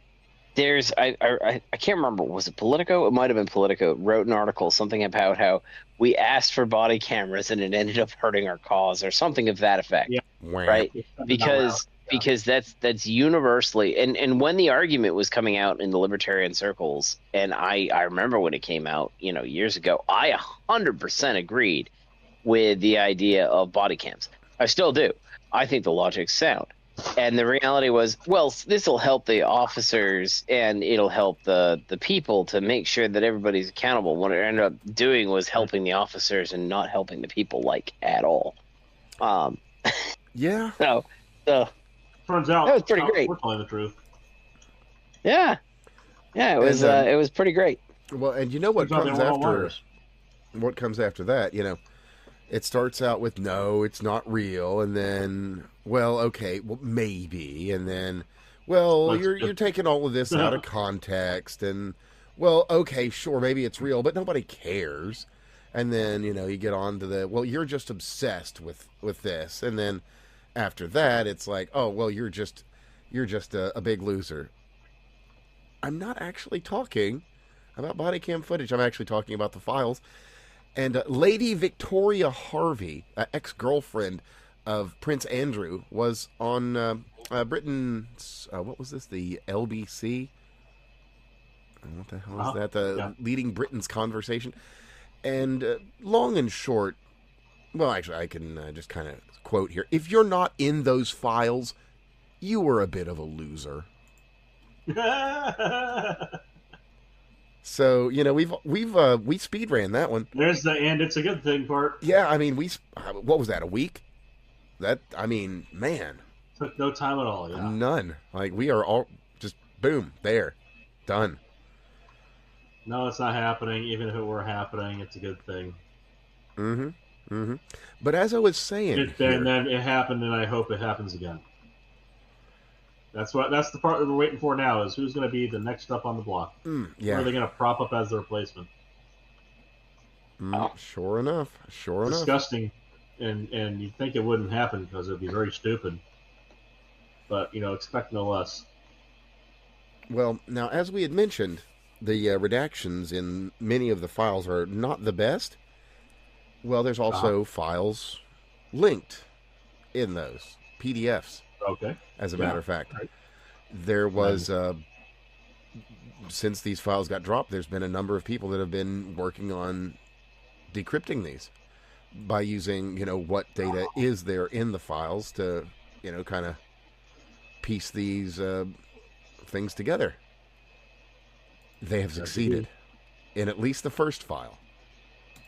there's I can't remember, was it Politico? It might have been Politico. Wrote an article, something about how we asked for body cameras and it ended up hurting our cause, or something of that effect. Yeah. Right? Because that's universally, and when the argument was coming out in the libertarian circles, and I remember when it came out, years ago, I 100% agreed with the idea of body cams. I still do. I think the logic's sound. And the reality was, well, this will help the officers and it'll help the people to make sure that everybody's accountable. What it ended up doing was helping the officers and not helping the people, like, at all. Yeah. So turns out that was pretty great. We're telling the truth. Yeah. Yeah, it was it was pretty great. Well, and you know what comes after? What comes after that? It starts out with, no, it's not real, and then, well, okay, well, maybe, and then, well, you're taking all of this out of context, and, well, okay, sure, maybe it's real, but nobody cares. And then, you get on to the, well, you're just obsessed with this, and then after that, it's like, oh, well, you're just a big loser. I'm not actually talking about body cam footage. I'm actually talking about the files. And Lady Victoria Harvey, ex-girlfriend of Prince Andrew, was on Britain's, what was this, the LBC? What the hell is that? Leading Britain's Conversation. And long and short, well, actually, I can just kind of quote here. If you're not in those files, you were a bit of a loser. So, we speed ran that one. There's the "and it's a good thing" part. Yeah, I mean, what was that, a week? Man. Took no time at all, yeah. None. Like, we are all just, boom, there. Done. No, it's not happening. Even if it were happening, it's a good thing. But as I was saying... And then it happened, and I hope it happens again. That's the part that we're waiting for now, is who's going to be the next up on the block. Yeah. Who are they going to prop up as the replacement? Sure enough. Disgusting. And you'd think it wouldn't happen because it would be very stupid. But, expect no less. Well, now, as we had mentioned, the redactions in many of the files are not the best. Well, there's also files linked in those PDFs. Okay. As a matter of fact, there was, since these files got dropped, there's been a number of people that have been working on decrypting these by using, what data is there in the files to, kind of piece these things together. They have succeeded in at least the first file.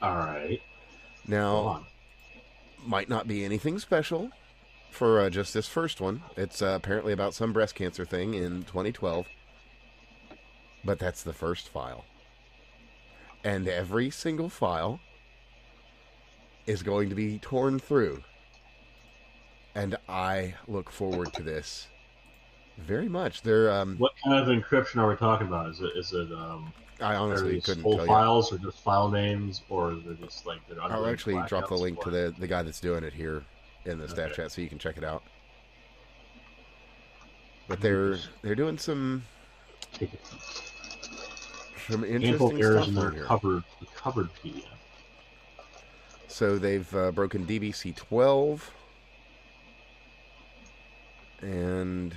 All right. Now, might not be anything special for just this first one. It's apparently about some breast cancer thing in 2012. But that's the first file. And every single file is going to be torn through. And I look forward to this very much. They're what kind of encryption are we talking about? Is it I honestly couldn't whole tell files you. or just file names, or is it just like I'll actually drop the link to the guy that's doing it here in the staff chat so you can check it out. But they're doing some interesting errors stuff in their here. covered PDF. So they've broken DBC 12 and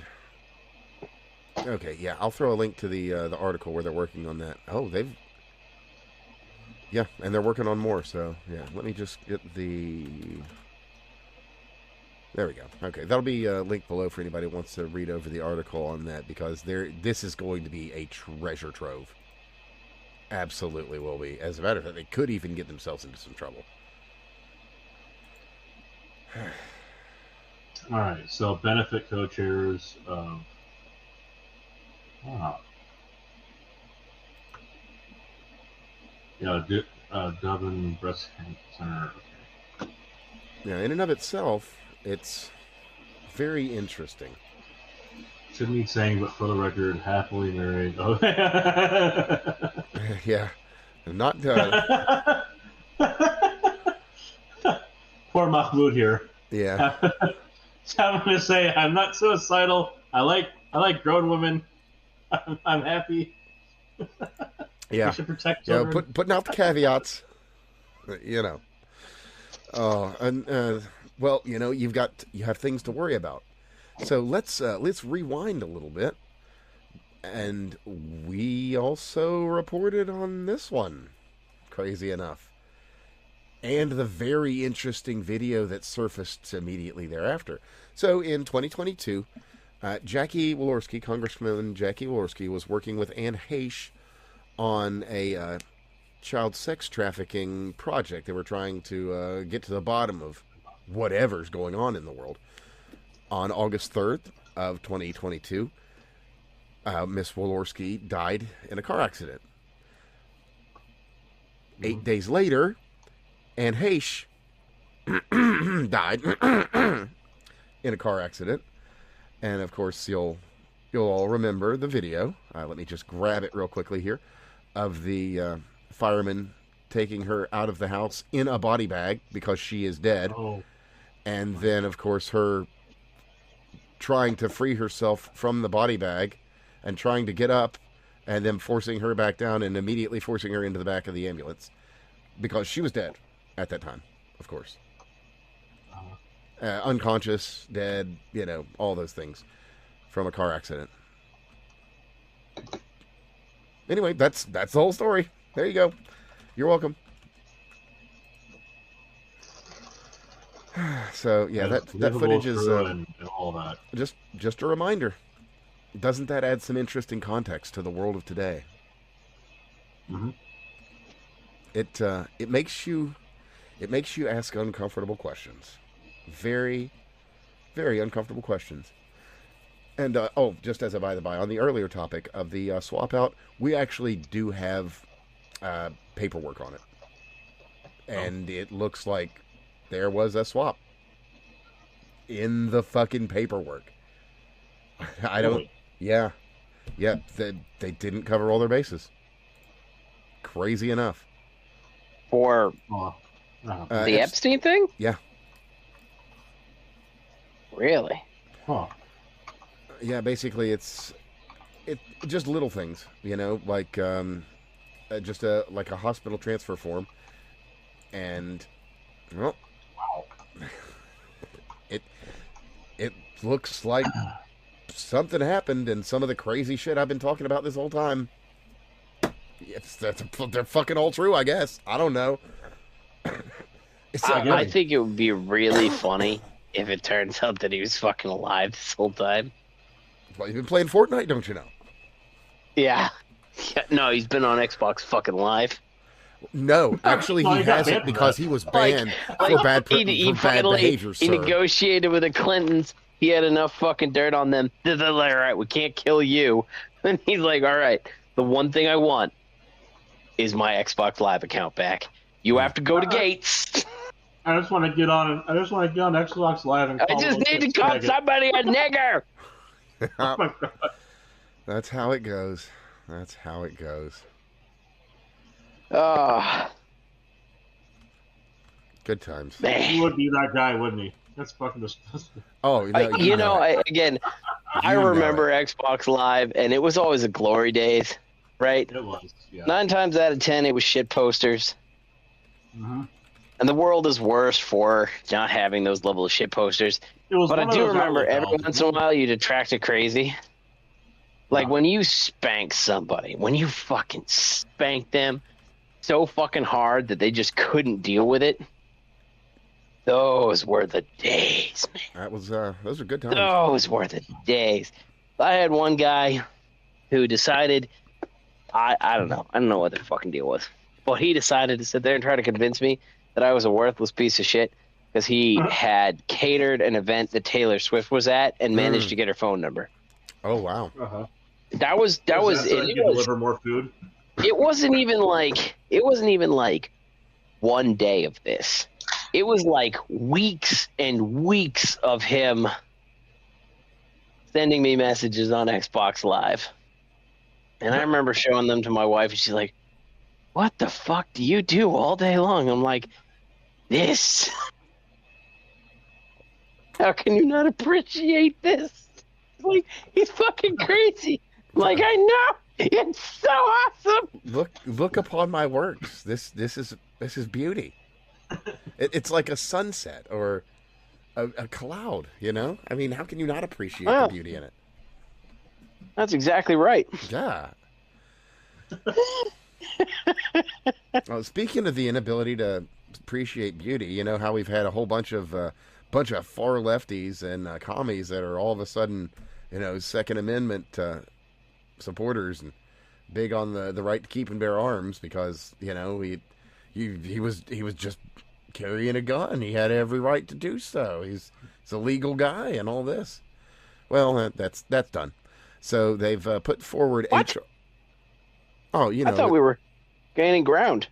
okay, yeah, I'll throw a link to the article where they're working on that. Oh, and they're working on more. So yeah, let me just get the. There we go. Okay, that'll be linked below for anybody who wants to read over the article on that, because this is going to be a treasure trove. Absolutely will be. As a matter of fact, they could even get themselves into some trouble. All right, so benefit co-chairs. Yeah, Dublin Breast Cancer. Now, in and of itself, it's very interesting. Should need saying, but for the record, happily married. Oh. Yeah, not Poor Mahmoud here. yeah, Having to say, I'm not suicidal. I like grown women. I'm happy. yeah, We should protect yeah. children. Putting out the caveats, you know. Oh, and well, you know, you have things to worry about. So let's rewind a little bit, and we also reported on this one. Crazy enough, and the very interesting video that surfaced immediately thereafter. So in 2022, Jackie Walorski, Congressman Jackie Walorski, was working with Anne Heche on a child sex trafficking project. They were trying to get to the bottom of whatever's going on in the world. On August 3rd of 2022, Miss Walorski died in a car accident. 8 days later, Anne Heche died in a car accident. And of course, you'll all remember the video. Let me just grab it real quickly here, of the fireman taking her out of the house in a body bag because she is dead. Oh. And then, of course, her trying to free herself from the body bag and trying to get up, and then forcing her back down and immediately forcing her into the back of the ambulance because she was dead at that time, of course. Unconscious, dead, you know, all those things from a car accident. Anyway, that's the whole story. There you go. You're welcome. So yeah, that footage is and all that. just a reminder. Doesn't that add some interesting context to the world of today? Mm-hmm. It makes you ask uncomfortable questions, very, very uncomfortable questions. And just as a by the by, on the earlier topic of the swap out, we actually do have paperwork on it, and it looks like there was a swap in the fucking paperwork. I don't. Really? Yeah. They didn't cover all their bases. Crazy enough. For the Epstein thing? Yeah. Really? Huh. Yeah, basically it's just little things, you know, like just like a hospital transfer form, and well, Wow. it looks like something happened, and some of the crazy shit I've been talking about this whole time. They're fucking all true, I guess. I don't know. I think it would be really funny if it turns out that he was fucking alive this whole time. Well, you've been playing Fortnite, don't you know? Yeah. No, he's been on Xbox fucking Live. No, actually, Well, he he got hasn't banned because he was banned for bad behavior, he sir. negotiated with the Clintons. He had enough fucking dirt on them. They're like, all right, we can't kill you. And he's like, all right, the one thing I want is my Xbox Live account back. You have to go to Gates. I just want to get on Xbox Live and I just need to call somebody a nigger. Oh my God. That's how it goes. That's how it goes. Oh, Good times. He man. would be that guy, wouldn't he? That's fucking disgusting. Oh, no, I remember Xbox Live, and it was always the glory days, right? It was, yeah. 9 times out of 10, it was shit posters. Mm-hmm. And the world is worse for not having those level of shit posters. It was But I one of do those remember outlet every albums. once in a while you'd attract a crazy. Like Yeah. when you spank somebody, when you fucking spank them so fucking hard that they just couldn't deal with it. Those were the days, man. That was those are good times. Those were the days. I had one guy who decided, I don't know what the fucking deal was, but he decided to sit there and try to convince me that I was a worthless piece of shit because he had catered an event that Taylor Swift was at and managed to get her phone number. Oh wow. Uh-huh. That was So it. you can deliver more food. It wasn't even like it wasn't even like one day of this. It was like weeks and weeks of him sending me messages on Xbox Live. And I remember showing them to my wife, and she's like, "What the fuck do you do all day long?" I'm like, "This. How can you not appreciate this?" Like, he's fucking crazy. Like, I know. It's so awesome. Look upon my works. This is beauty. It's like a sunset or a cloud, you know? I mean, how can you not appreciate the beauty in it? That's exactly right. Yeah. Well, speaking of the inability to appreciate beauty, you know how we've had a whole bunch of far lefties and commies that are all of a sudden, you know, Second Amendment supporters and big on the right to keep and bear arms because, you know, he was just carrying a gun. He had every right to do so. He's a legal guy and all this. Well, that's done. So they've put forward What? Oh, you know. I thought we were gaining ground.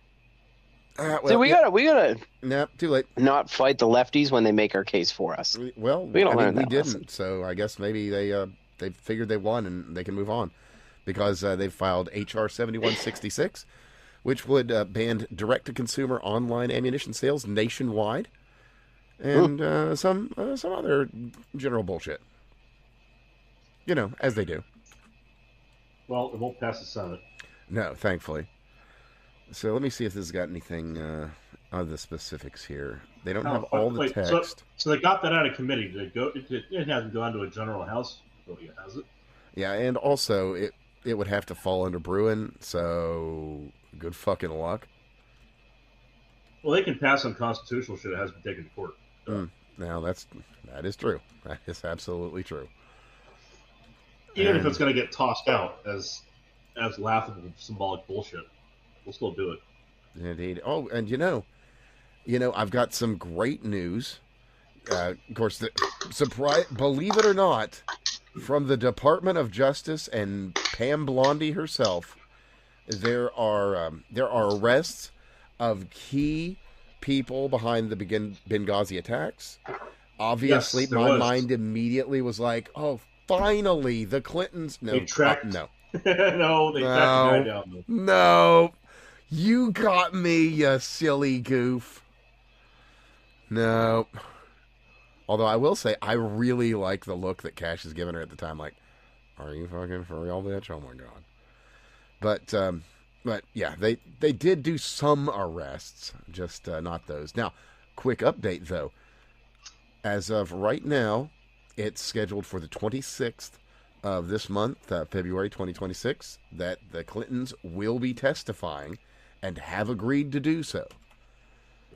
Well, See, we gotta no, too late. Not fight the lefties when they make our case for us. Well, we don't learn we that didn't. lesson. So I guess maybe they figured they won and they can move on because they've filed HR 7166, which would ban direct-to-consumer online ammunition sales nationwide, and some other general bullshit. You know, as they do. Well, it won't pass the Senate. No, thankfully. So let me see if this has got anything of the specifics here. They don't have all the text. So they got that out of committee. Did it go? It hasn't gone to a general house vote yet, has it? Yeah, and also it would have to fall under Bruin. So good fucking luck. Well, they can pass on constitutional shit that hasn't been taken to court. Now that is true. That is absolutely true. Even if it's going to get tossed out as laughable, symbolic bullshit, we'll still do it. Indeed. Oh, and you know, I've got some great news. Of course, believe it or not, from the Department of Justice and Pam Blondie herself, there are arrests of key people behind the Benghazi attacks. Obviously, yes, my mind immediately was like, "Oh, finally, the Clintons." No, they tracked. No, no, they tracked the guy down. No, you got me, you silly goof. No. Although I will say, I really like the look that Cash has given her at the time. Like, are you fucking for real, bitch? Oh my god. But yeah, they did do some arrests, just not those. Now, quick update though. As of right now, it's scheduled for the 26th of this month, February 2026, that the Clintons will be testifying and have agreed to do so.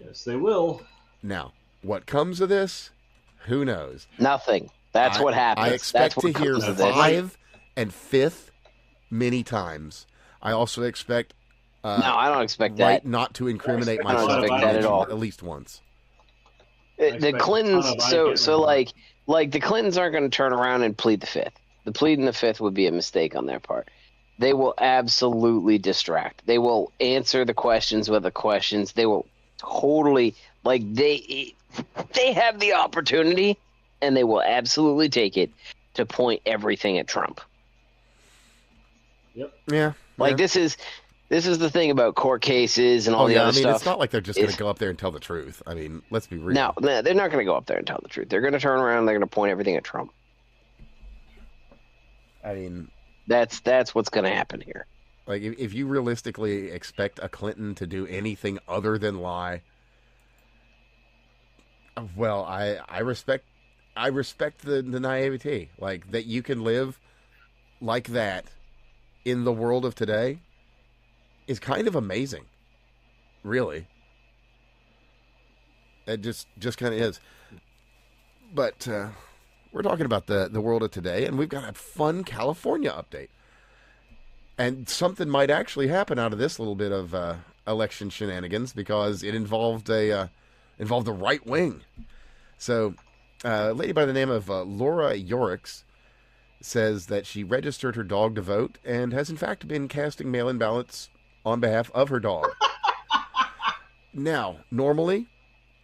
Yes, they will. Now, what comes of this? Who knows? Nothing. That's what happens. I expect to hear 5 and 5th many times. I also expect no, I don't expect right that. Not to incriminate I myself don't expect that at all. at least once. The Clintons, so like the Clintons aren't going to turn around and plead the 5th. The pleading the 5th would be a mistake on their part. They will absolutely distract. They will answer the questions with the questions. They will totally they have the opportunity, and they will absolutely take it to point everything at Trump. Yep. Yeah. This is the thing about court cases and all the other stuff. It's not like they're just going to go up there and tell the truth. I mean, let's be real. No, they're not going to go up there and tell the truth. They're going to turn around and they're going to point everything at Trump. I mean, that's what's going to happen here. Like, if you realistically expect a Clinton to do anything other than lie, well, I respect the naivety, like that you can live like that in the world of today is kind of amazing, really. It just kind of is. But we're talking about the world of today, and we've got a fun California update, and something might actually happen out of this little bit of election shenanigans because it involved the right wing. So, a lady by the name of Laura Yoricks says that she registered her dog to vote and has in fact been casting mail-in ballots on behalf of her dog. Now, normally,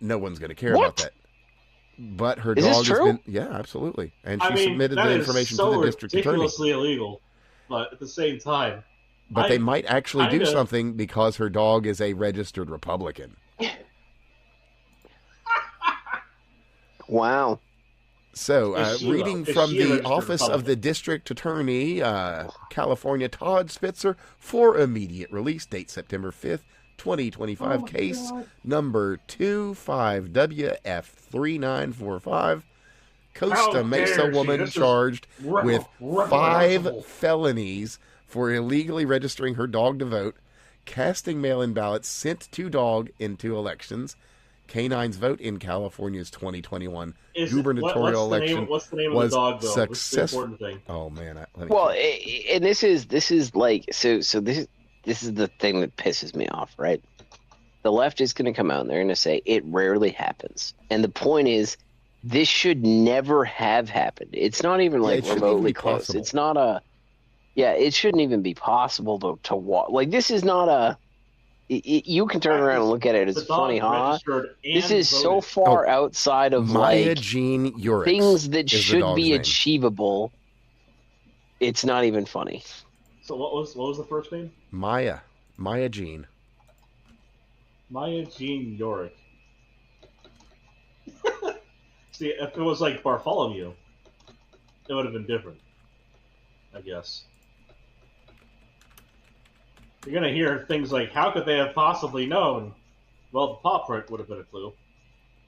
no one's going to care What? about that. But her Is this dog has true? been, yeah, absolutely. And she submitted that the is information so to the district attorney. ridiculously illegal, but at the same time, But they might actually do kinda- something because her dog is a registered Republican. Wow. So, Is she, reading though? Is from she a the registered office of Republican? the district attorney, California Todd Spitzer, for immediate release, date September 5th, 2025, Oh, case God. number 25WF3945. How Costa Mesa dare she? woman This is charged with 5 reprehensible. felonies for illegally registering her dog to vote, casting mail-in ballots sent to dog into elections. K9's vote in California's 2021 gubernatorial election what's the name was of the dog, though? This is the successful. important thing. Oh man, let me Well, check. and this is like this is the thing that pisses me off, right? The left is going to come out and they're going to say it rarely happens, and the point is, this should never have happened. It's not even Yeah, like it shouldn't even remotely be close. possible. It's not a, yeah, it shouldn't even be possible to walk. Like this is not a. You can turn around and look at it as The dog funny, huh? registered and This is so voted. far outside of Maya like Jean Urix things that is the should dog's be name. achievable. It's not even funny. So what was the first name? Maya Jean. Maya Jean Yorick. See, if it was like Bartholomew, it would have been different, I guess. You're gonna hear things like, "How could they have possibly known?" Well, the paw print would have been a clue.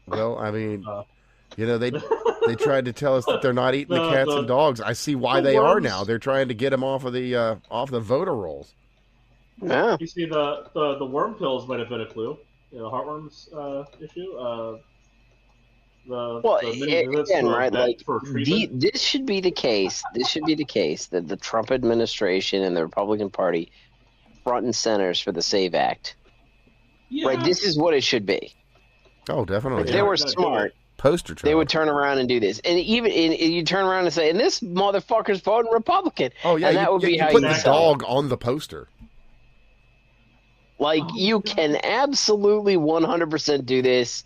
Well, I mean, Uh, they tried to tell us that they're not eating the cats and dogs. I see why the they are worms. now. They're trying to get them off of the voter rolls. Yeah. You see, the worm pills might have been a clue. You know, heartworms issue. Well, visits again, for right? vet- Like for treatment. this should be the case. This should be the case that the Trump administration and the Republican Party front and centers for the SAVE Act. Yeah. Right. This is what it should be. Oh, definitely. If yeah. they were Yeah. smart, Poster child. they would turn around and do this. And even you turn around and say, "And this motherfucker's voting Republican." Oh yeah, and that would be you how put you the sell it. dog on the poster. Like you can absolutely 100% do this.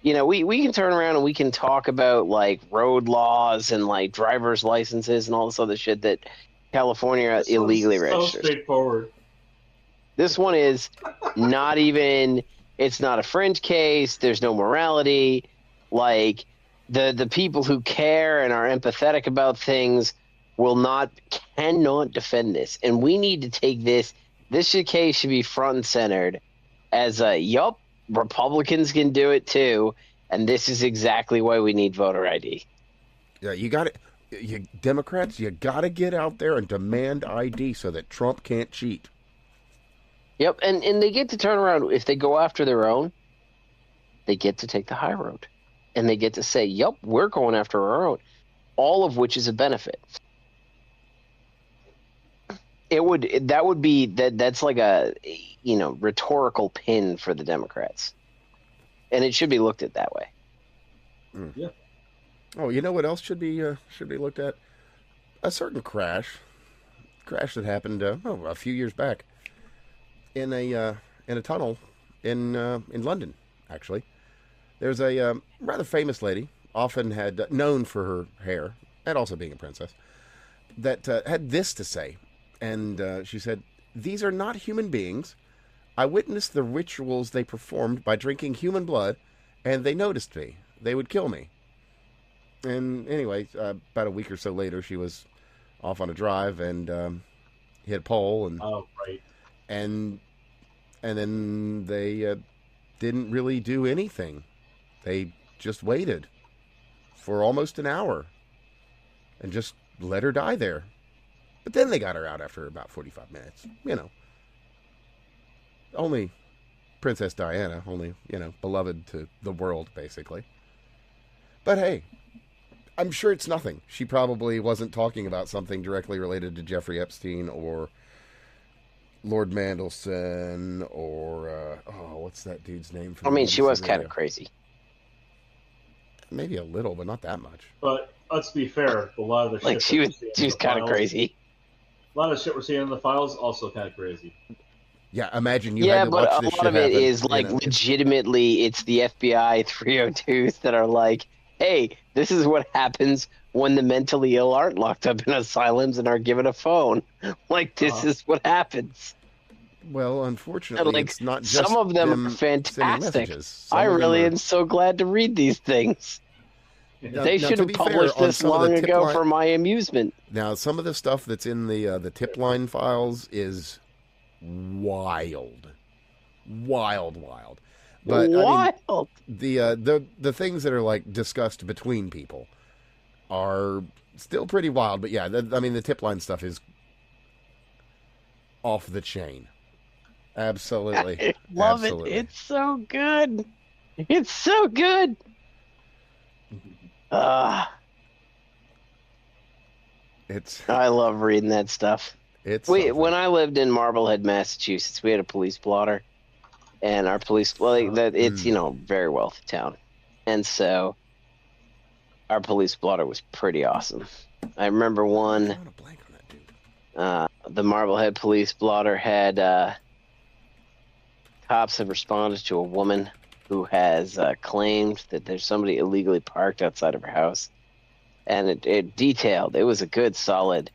You know, we can turn around and we can talk about like road laws and like driver's licenses and all this other shit that California This illegally one's so registers. straightforward. This one is not even. It's not a fringe case. There's no morality. Like the people who care and are empathetic about things cannot defend this, and we need to take this. This case should be front and centered as a yup. Republicans can do it too, and this is exactly why we need voter ID. Yeah, you got it. You Democrats, you got to get out there and demand ID so that Trump can't cheat. Yep, and they get to turn around if they go after their own. They get to take the high road, and they get to say, "Yep, we're going after our own," all of which is a benefit. That's like a rhetorical pin for the Democrats, and it should be looked at that way. Yeah. Oh, you know what else should be looked at? A certain crash that happened a few years back in a tunnel in London. Actually, there's a rather famous lady, often had known for her hair and also being a princess, that had this to say, and she said, "These are not human beings. I witnessed the rituals they performed by drinking human blood, and they noticed me. They would kill me." And anyway, about a week or so later, she was off on a drive and hit a pole, and Oh, right. and then they didn't really do anything. They just waited for almost an hour and just let her die there. But then they got her out after about 45 minutes. Only Princess Diana, beloved to the world, basically. But hey, I'm sure it's nothing. She probably wasn't talking about something directly related to Jeffrey Epstein or Lord Mandelson or what's that dude's name? I mean, she was kind of crazy. Maybe a little, but not that much. But let's be fair. A lot of the Like shit she was kind of crazy. A lot of the shit we're seeing in the files also kind of crazy. Yeah, imagine you Yeah, had to but watch a this lot shit of it happen. is You like know? legitimately, it's the FBI 302s that are like, hey, this is what happens when the mentally ill aren't locked up in asylums and are given a phone. Like, this Uh-huh. is what happens. Well, And unfortunately, like, it's not some just of them are them sending fantastic. messages. I Some of them really are. am so glad to read these things. They Now, should to have be fair, published on this some of the long tip ago line, for my amusement. now some of the stuff that's in the tip line files is wild, wild. But I mean, Wild. the things that are like discussed between people are still pretty wild. But yeah, I mean, the tip line stuff is off the chain. Absolutely, I love it. absolutely. It's so good. It's so good. Uh, It's I love reading that stuff. it's When something. I lived in Marblehead, Massachusetts, we had a police blotter, and our police, well, that it's very wealthy town, and so our police blotter was pretty awesome. I remember I'm one, drawing a blank on that dude. the Marblehead police blotter had cops have responded to a woman who has claimed that there's somebody illegally parked outside of her house, and it detailed. It was a good, solid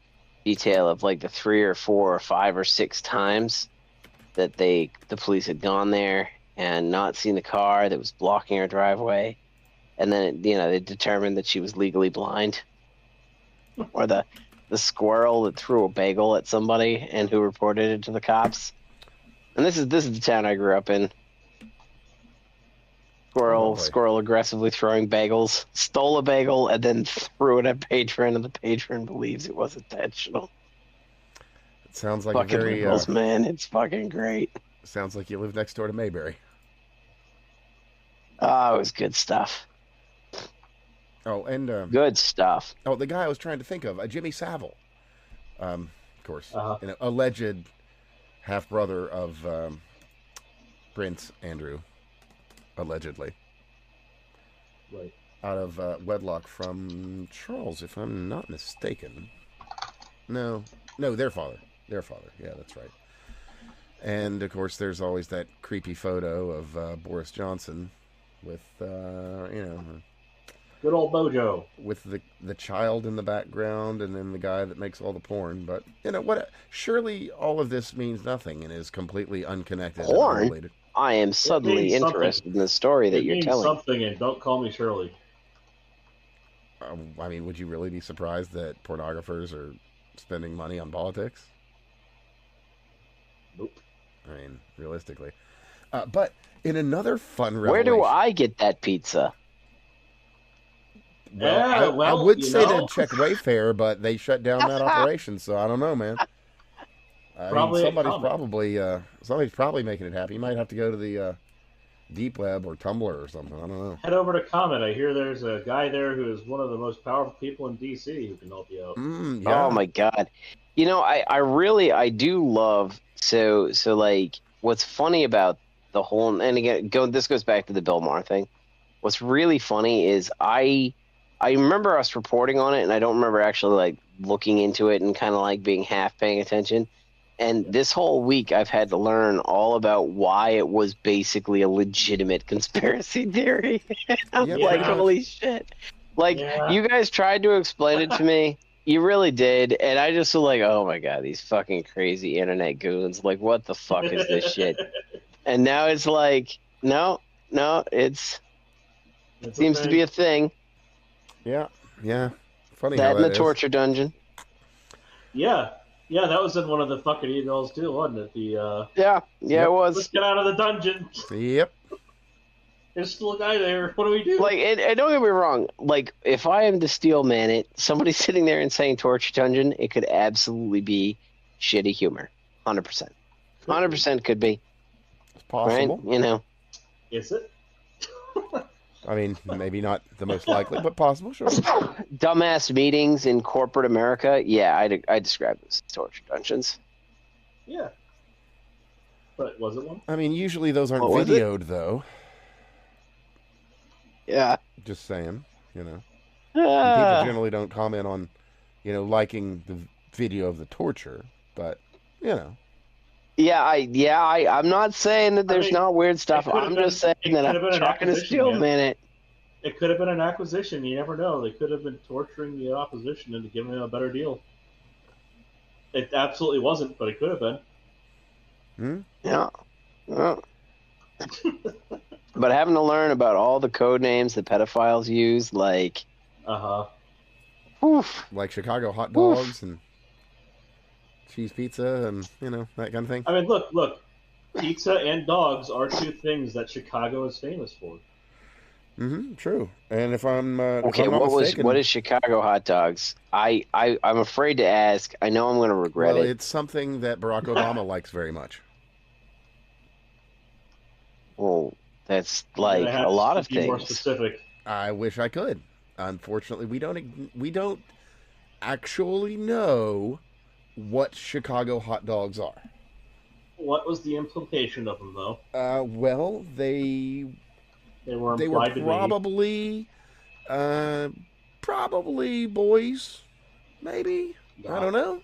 detail of like the 3 or 4 or 5 or 6 times that the police had gone there and not seen the car that was blocking her driveway, and then they determined that she was legally blind, or the squirrel that threw a bagel at somebody and who reported it to the cops. And this is the town I grew up in. Oh, Squirrel lovely. squirrel aggressively throwing bagels, stole a bagel and then threw it at patron, and the patron believes it was intentional. It sounds like a Fucking very liberals, man, it's fucking great. sounds like you live next door to Mayberry. Oh, it was good stuff. Oh, and Good stuff. the guy I was trying to think of, Jimmy Savile, of course, Uh-huh. alleged half brother of Prince Andrew, allegedly Right. out of wedlock from Charles, if I'm not mistaken. No, their father. Yeah, that's right. And of course, there's always that creepy photo of Boris Johnson with Good old Bojo. with the child in the background, and then the guy that makes all the porn. But what? Surely all of this means nothing and is completely unconnected and Porn? unrelated. I am suddenly means something. interested in the story that It you're means telling. something, and don't call me Shirley. I mean, would you really be surprised that pornographers are spending money on politics? Nope. I mean, realistically. But in another fun Where revelation, do I get that pizza? I would say to check Wayfair, but they shut down that operation, so I don't know, man. I mean, somebody's probably making it happen. You might have to go to the Deep Web or Tumblr or something. I don't know. Head over to Comet. I hear there's a guy there who is one of the most powerful people in DC who can help you out. Yeah. Oh my god. I do love so like what's funny about the whole, and again this goes back to the Bill Maher thing. What's really funny is I remember us reporting on it, and I don't remember actually like looking into it and kind of like being half paying attention. And this whole week, I've had to learn all about why it was basically a legitimate conspiracy theory. I'm Yeah, like, pretty much. holy shit! Like, you guys tried to explain it to me. You really did, and I just was like, oh my god, these fucking crazy internet goons! Like, what the fuck is this shit? And now it's like, no, it seems to be a thing. Yeah. Funny That how in that the is. torture dungeon. Yeah, that was in one of the fucking emails too, wasn't it? The Yeah, Yep. it was. let's get out of the dungeon. Yep. There's still a guy there. What do we do? Like, and don't get me wrong. Like, if I am to steel man it, somebody sitting there and saying torture dungeon, it could absolutely be shitty humor. 100%. 100% could be. It's possible. Right? Is it? I mean, maybe not the most likely, but possible, sure. Dumbass meetings in corporate America. Yeah, I describe those as torture dungeons. Yeah. But was it one? I mean, usually those aren't What was it? videoed, though. Yeah. Just saying, People generally don't comment on, liking the video of the torture, but, I'm not saying that I there's mean, not weird it stuff. could have I'm been just saying it that could I'm have been an talking to acquisition, Steel man. Minute. It could have been an acquisition. You never know. They could have been torturing the opposition into giving them a better deal. It absolutely wasn't, but it could have been. Hmm? Yeah. Yeah. But having to learn about all the code names that pedophiles use, like, Uh huh. oof, Like Chicago hot oof. dogs and cheese pizza and that kind of thing. I mean, look. Pizza and dogs are two things that Chicago is famous for. Mm-hmm. True. And if Okay, I'm not what mistaken, is Chicago hot dogs? I'm afraid to ask. I know I'm going to regret well, it. it's something that Barack Obama likes very much. Well, that's You're gonna like a have lot to of be more things. specific. I wish I could. Unfortunately, we don't actually know what Chicago hot dogs are. What was the implication of them, though? Well, They were they were implied to be. uh, probably boys, maybe. I Yeah. don't know.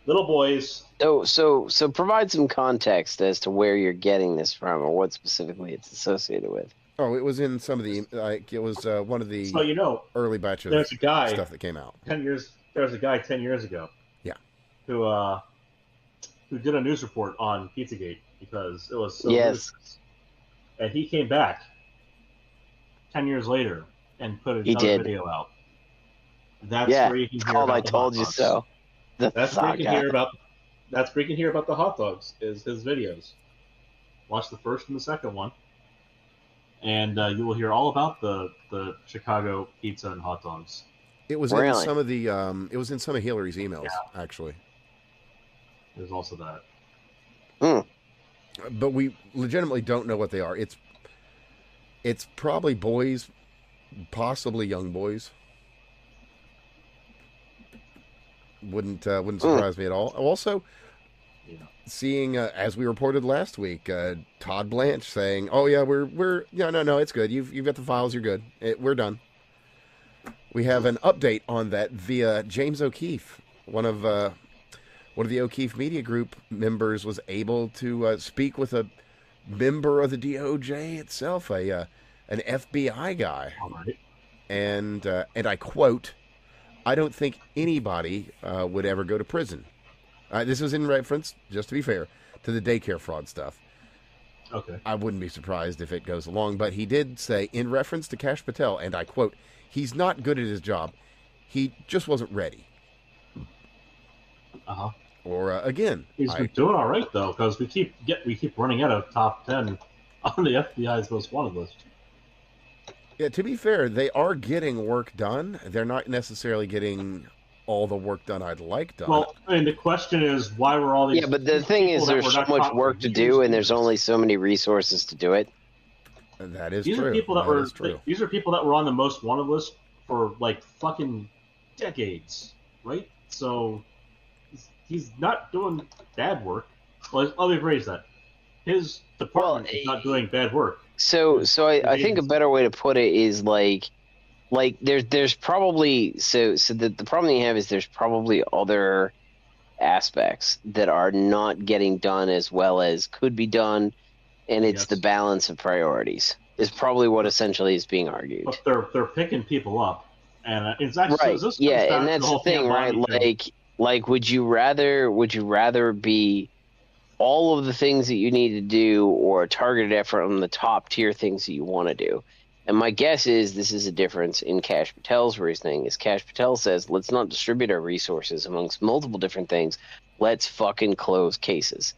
Little boys. So provide some context as to where you're getting this from or what specifically it's associated with. Oh, it was in some of the it was one of So the you know, early batch of there's a guy stuff that came out. 10 years. There was a guy 10 years ago Yeah. who who did a news report on Pizzagate because it was so Yes, ludicrous, and he came back 10 years later and put he another did. video out. That's Yeah, where you can it's hear called "I about the hot Told You dogs. So." The That's where you can saga. hear about. That's where you can hear about the hot dogs. Is his videos. Watch the first and the second one, and you will hear all about the Chicago pizza and hot dogs. It was in Really? some of the it was in some of Hillary's Yeah, emails actually. there's also that. Hmm. But we legitimately don't know what they are. It's probably boys, possibly young boys. Wouldn't Hmm. surprise me at all. Also, Yeah. seeing as we reported last week, Todd Blanche saying, "Oh yeah, we're yeah no it's good. You've got the files. You're good. We're done." We have an update on that via James O'Keefe, one of the O'Keefe Media Group members, was able to speak with a member of the DOJ itself, an FBI guy, All right. and I quote, "I don't think anybody would ever go to prison." This was in reference, just to be fair, to the daycare fraud stuff. Okay. I wouldn't be surprised if it goes along, but he did say, in reference to Kash Patel, and I quote, "He's not good at his job. He just wasn't ready." Uh huh. Or again, He's been doing all right though, because we keep running out of top 10 on the FBI's most wanted list. yeah, to be fair, they are getting work done. They're not necessarily getting all the work done I'd like done. Well, I mean, the question is, why were all these? Yeah, but the these thing people is, that there's were so not much caught for work to years do, and do there's this? only so many resources to do it. That is These are true. people that That is true. These are people that were on the most wanted list for like fucking decades, right? So he's not doing bad work. Well, let me rephrase that. His Well, department is not doing bad work. I think a better way to put it is like there's probably so the problem you have is there's probably other aspects that are not getting done as well as could be done, and it's the Yes. balance of priorities is probably what essentially is being argued. But they're picking people up, and it's actually Right. so this Yeah, comes and back to that's the the whole thing thing, on right? body cam. Like would you rather be all of the things that you need to do or a targeted effort on the top tier things that you want to do? And my guess is this is a difference in Kash Patel's reasoning. Is Kash Patel says, let's not distribute our resources amongst multiple different things. Let's fucking close cases.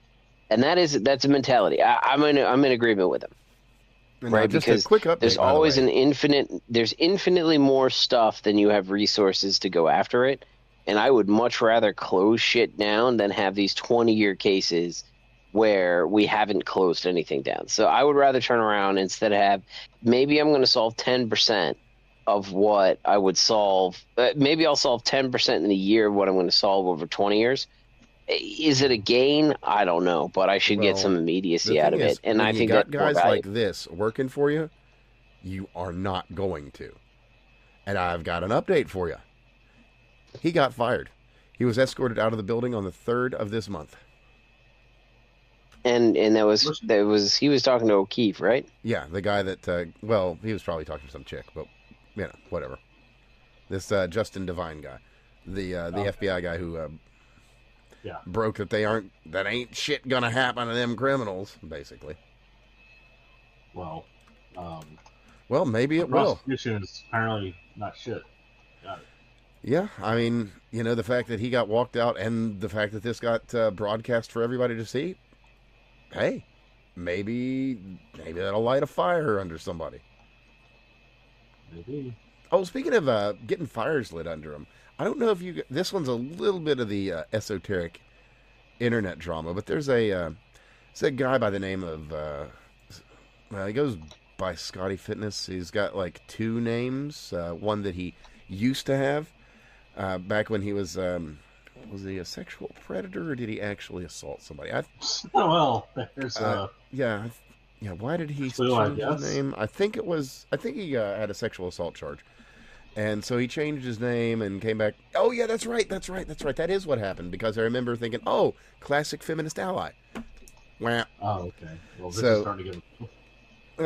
And that's a mentality. I'm in agreement with him. And Right, just a because quick update, there's by the always way. there's infinitely more stuff than you have resources to go after it. And I would much rather close shit down than have these 20-year cases where we haven't closed anything down. So I would rather turn around instead of have maybe I'm going to solve 10% of what I would solve. Maybe I'll solve 10% in a year of what I'm going to solve over 20 years. Is it a gain? I don't know, but I should get Well, some the immediacy out thing of it, is, and when I you think got that's more guys like valuable. this working for you, you are not going to. And I've got an update for you. He got fired. He was escorted out of the building on the 3rd of this month. And that was he was talking to O'Keefe, right? Yeah, the guy that well, he was probably talking to some chick, but whatever. This Justin Devine guy, the FBI guy who Yeah. broke that ain't shit gonna happen to them criminals, basically. Well, Well, maybe it will. prostitution is apparently not shit. Got it. Yeah, I mean, the fact that he got walked out and the fact that this got broadcast for everybody to see, hey, maybe that'll light a fire under somebody. Maybe. Oh, speaking of getting fires lit under them, I don't know if this one's a little bit of the esoteric internet drama, but there's a guy by the name of he goes by Scotty Fitness. He's got like two names. One that he used to have back when he was he a sexual predator or did he actually assault somebody? Well, there's yeah. Why did he clue, I change his guess. name? I think he had a sexual assault charge. And so he changed his name and came back. Oh, yeah, that's right. That is what happened because I remember thinking, oh, classic feminist ally. Wah. Oh, okay. Well, this So- is starting to get.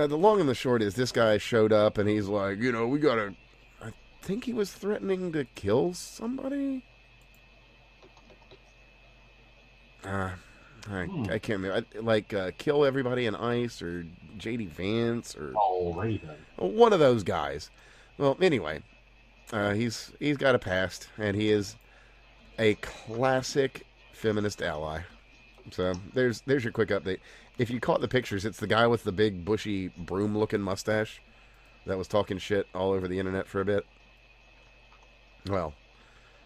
The long and the short is this guy showed up and he's like, we gotta. I think he was threatening to kill somebody. I can't remember. Kill everybody in ICE or JD Vance or Alrighty then. one of those guys. Well, anyway, he's got a past and he is a classic feminist ally. So there's your quick update. If you caught the pictures, it's the guy with the big bushy broom-looking mustache that was talking shit all over the internet for a bit. Well,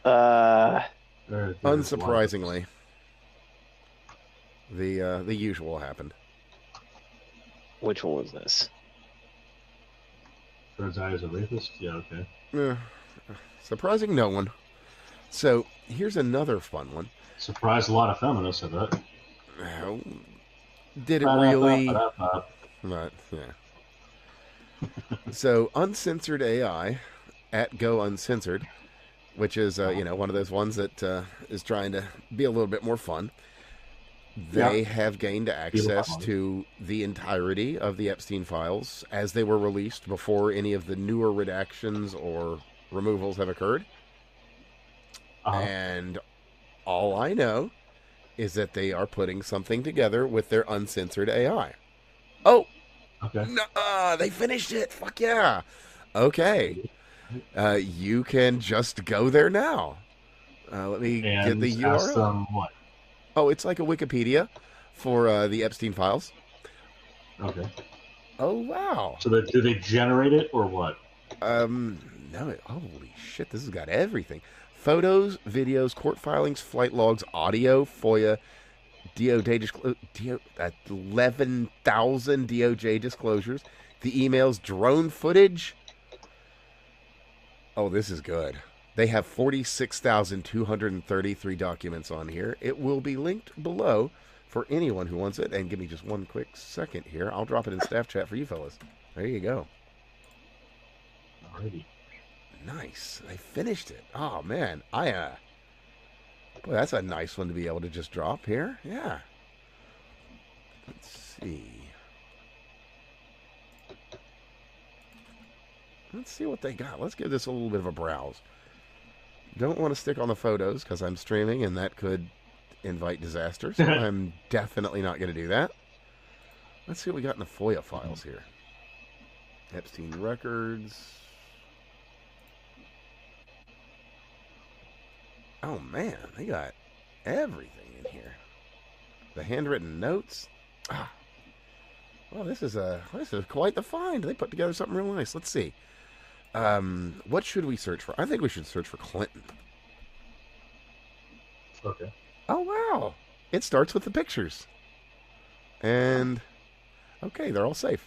There's unsurprisingly, the usual happened. Which one was this? Turns out he's a rapist. Yeah. Okay. Surprising no one. So here's another fun one. Surprised a lot of feminists, I bet. How did it really? Ba-da-ba-ba-da-ba. But yeah. So uncensored AI at Go Uncensored, which is one of those ones that is trying to be a little bit more fun. They have gained access to the entirety of the Epstein files as they were released before any of the newer redactions or removals have occurred. And all I know is that they are putting something together with their uncensored AI. Oh, Okay. no, they finished it. Fuck yeah. Okay. You can just go there now. Let me get And the ask URL. them what? Oh, it's like a Wikipedia for the Epstein files. Okay. Oh, wow. So do they generate it or what? No, holy shit, this has got everything. Photos, videos, court filings, flight logs, audio, FOIA, DOJ 11,000 DOJ disclosures, the emails, drone footage. Oh, this is good. They have 46,233 documents on here. It will be linked below for anyone who wants it. And give me just one quick second here. I'll drop it in staff chat for you fellas. There you go. Alrighty. Nice. They finished it. Oh, man. Boy, that's a nice one to be able to just drop here. Yeah. Let's see. Let's see what they got. Let's give this a little bit of a browse. Don't want to stick on the photos because I'm streaming and that could invite disaster. So I'm definitely not going to do that. Let's see what we got in the FOIA files here. Epstein records. Oh man, they got everything in here. The handwritten notes. Well, this is quite the find. They put together something real nice. Let's see. What should we search for? I think we should search for Clinton. Okay. Oh wow! It starts with the pictures. And okay, they're all safe.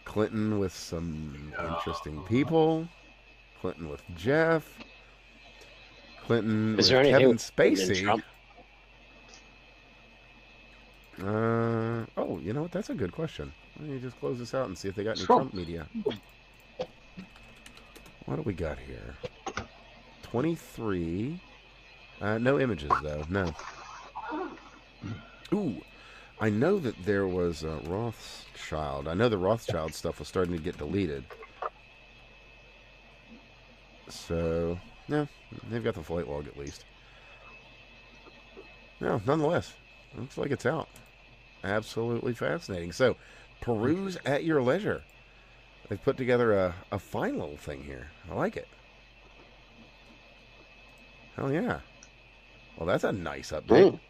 Clinton with some interesting people. Clinton with Jeff. Clinton Is with there anything Kevin with Clinton and Spacey. Trump? Oh, you know what? That's a good question. Let me just close this out and see if they got any Trump. Trump media. What do we got here? 23. No images, though. No. I know that there was a Rothschild. I know the Rothschild stuff was starting to get deleted. So, yeah, they've got the flight log at least. No, nonetheless, looks like it's out. Absolutely fascinating. So, peruse at your leisure. They've put together a fine little thing here. I like it. Hell yeah. Well, that's a nice update.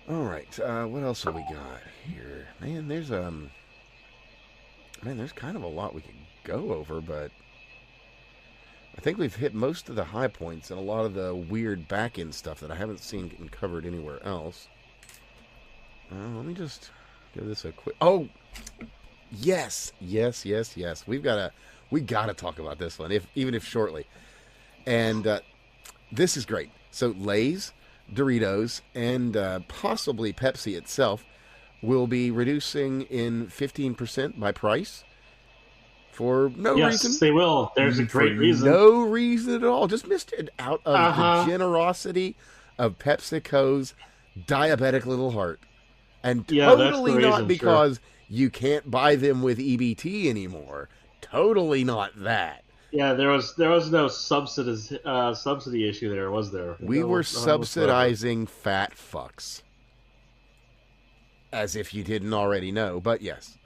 All right, what else have we got here? Man, there's kind of a lot we could go over, but I think we've hit most of the high points and a lot of the weird back-end stuff that I haven't seen getting covered anywhere else. Let me just give this a quick... Oh! Yes! We gotta talk about this one, even if shortly. And this is great. So Lay's, Doritos, and possibly Pepsi itself will be reducing in 15% by price for no reason. Yes, they will. There's a great reason. No reason at all. Just missed it out of the generosity of PepsiCo's diabetic little heart. And totally not because you can't buy them with EBT anymore. Totally not that. Yeah, there was no subsidy issue there, was there? We were subsidizing fat fucks. As if you didn't already know, but yes.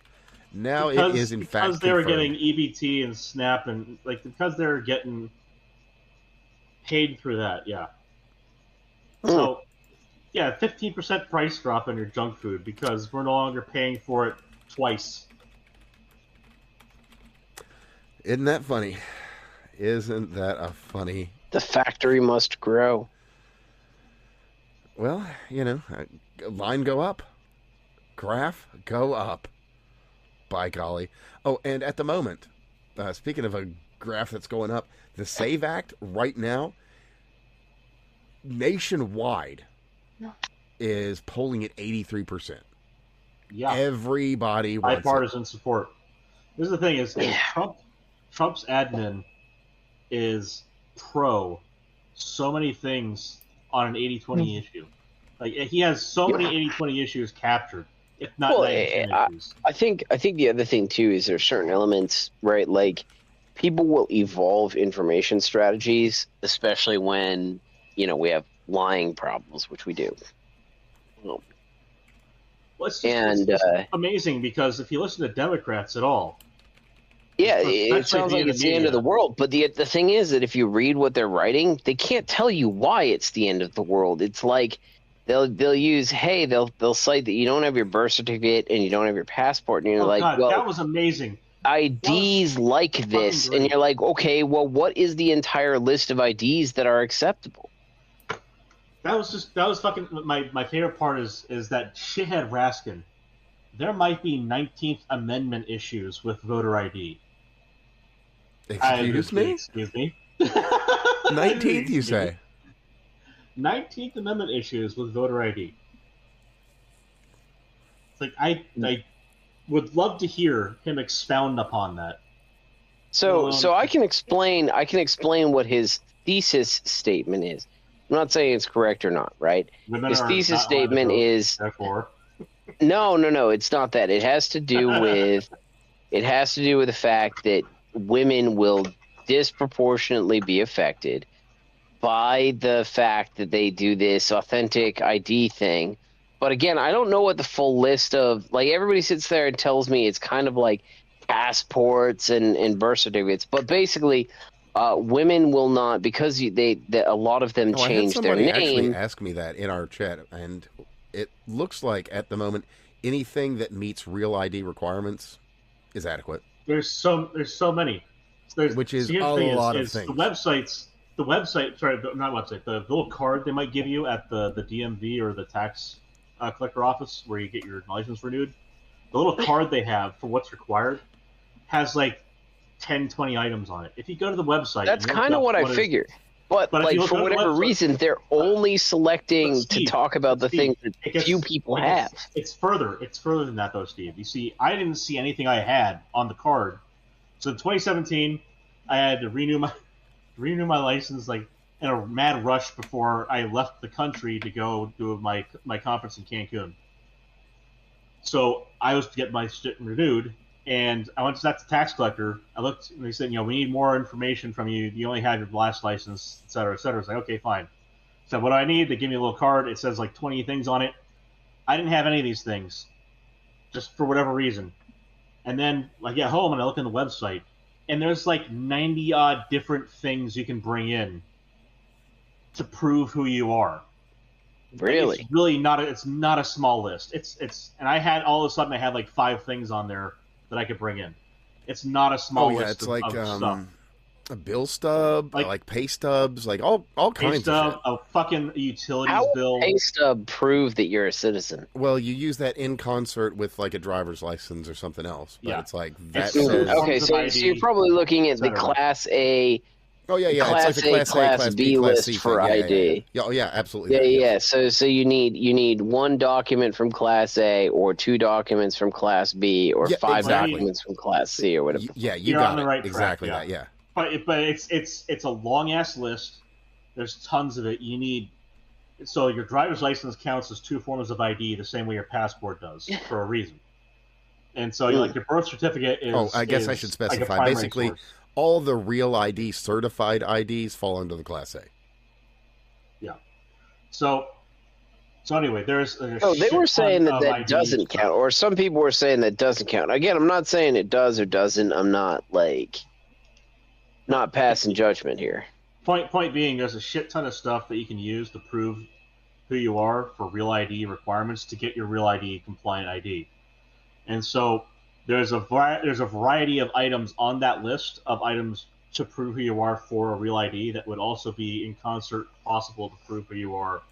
Now it is in fact because they were getting EBT and SNAP and because they're getting paid through that, yeah. So, yeah, 15% price drop on your junk food because we're no longer paying for it twice. Isn't that funny? Isn't that a funny... The factory must grow. Well, line go up. Graph go up. By golly. Oh, and at the moment, speaking of a graph that's going up, the SAVE Act right now, nationwide, is polling at 83%. Yeah. Everybody wants bipartisan support. This is the thing is Trump's admin is pro so many things on an 80-20 issue. Like he has so many 80-20 issues captured. If not, I think the other thing too is there's certain elements, right? Like people will evolve information strategies, especially when we have lying problems, which we do. Well, it's amazing because if you listen to Democrats at all, it sounds like it's the end of the world. But the thing is that if you read what they're writing, they can't tell you why it's the end of the world. It's like they'll use they'll cite that you don't have your birth certificate and you don't have your passport, and you're God, that was amazing. IDs like this, and you're like, okay, well, what is the entire list of IDs that are acceptable? That was fucking my favorite part is that shithead Raskin. There might be 19th Amendment issues with voter ID. Excuse me? 19th, you say? 19th Amendment issues with voter ID. It's like I would love to hear him expound upon that. So I can explain what his thesis statement is. I'm not saying it's correct or not, right? His thesis statement is therefore. No, it's not that. It has to do with the fact that women will disproportionately be affected by the fact that they do this authentic ID thing. But again, I don't know what the full list of everybody sits there and tells me it's kind of like passports and birth certificates, but basically women will not because a lot of them change their name. Actually ask me that in our chat, and it looks like at the moment anything that meets real ID requirements is adequate. There's so many. Which is a lot of things. The little card they might give you at the DMV or the tax collector office where you get your license renewed. The little card they have for what's required has 10, 20 items on it. If you go to the website... That's kind of what I figured. But for whatever reason, they're only selecting to talk about the things that few people have. It's further than that, though, Steve. You see, I didn't see anything I had on the card. So in 2017, I had to renew my license in a mad rush before I left the country to go do my conference in Cancun. So I was to get my shit renewed, and I went to that tax collector. I looked, and they said, we need more information from you. You only have your last license, et cetera, et cetera. I was like, okay, fine. So what do I need? They give me a little card. It says like 20 things on it. I didn't have any of these things, just for whatever reason. And then I get home and I look on the website, and there's like 90 odd different things you can bring in to prove who you are. Really? It's really not. It's not a small list. And I had all of a sudden I had like 5 things on there that I could bring in. It's not a small list. It's like of stuff. a bill stub, like pay stubs, like all kinds of shit. A fucking utilities How bill. will pay stub prove that you're a citizen? Well, you use that in concert with like a driver's license or something else. But it's like that It's says... Okay, so you're probably looking at the Class A. Oh yeah. Class It's like the Class B Class list C for thing. ID. Yeah. Oh yeah, absolutely. Yeah. So you need 1 document from Class A, or 2 documents from Class B, or 5 documents from Class C, or whatever. Yeah, You're got on the right exactly track, that. Yeah. But it's a long ass list. There's tons of it. You need. So your driver's license counts as 2 forms of ID, the same way your passport does, for a reason. And so like your birth certificate is. Oh, I guess I should specify. Like basically, source. all the real ID certified IDs fall under the Class A. Yeah. So anyway, there's they were saying that doesn't count, or some people were saying that doesn't count. Again, I'm not saying it does or doesn't. I'm not not passing judgment here. Point being, there's a shit ton of stuff that you can use to prove who you are for real ID requirements to get your real ID compliant ID. And so there's a variety of items on that list of items to prove who you are for a real ID that would also be in concert possible to prove who you are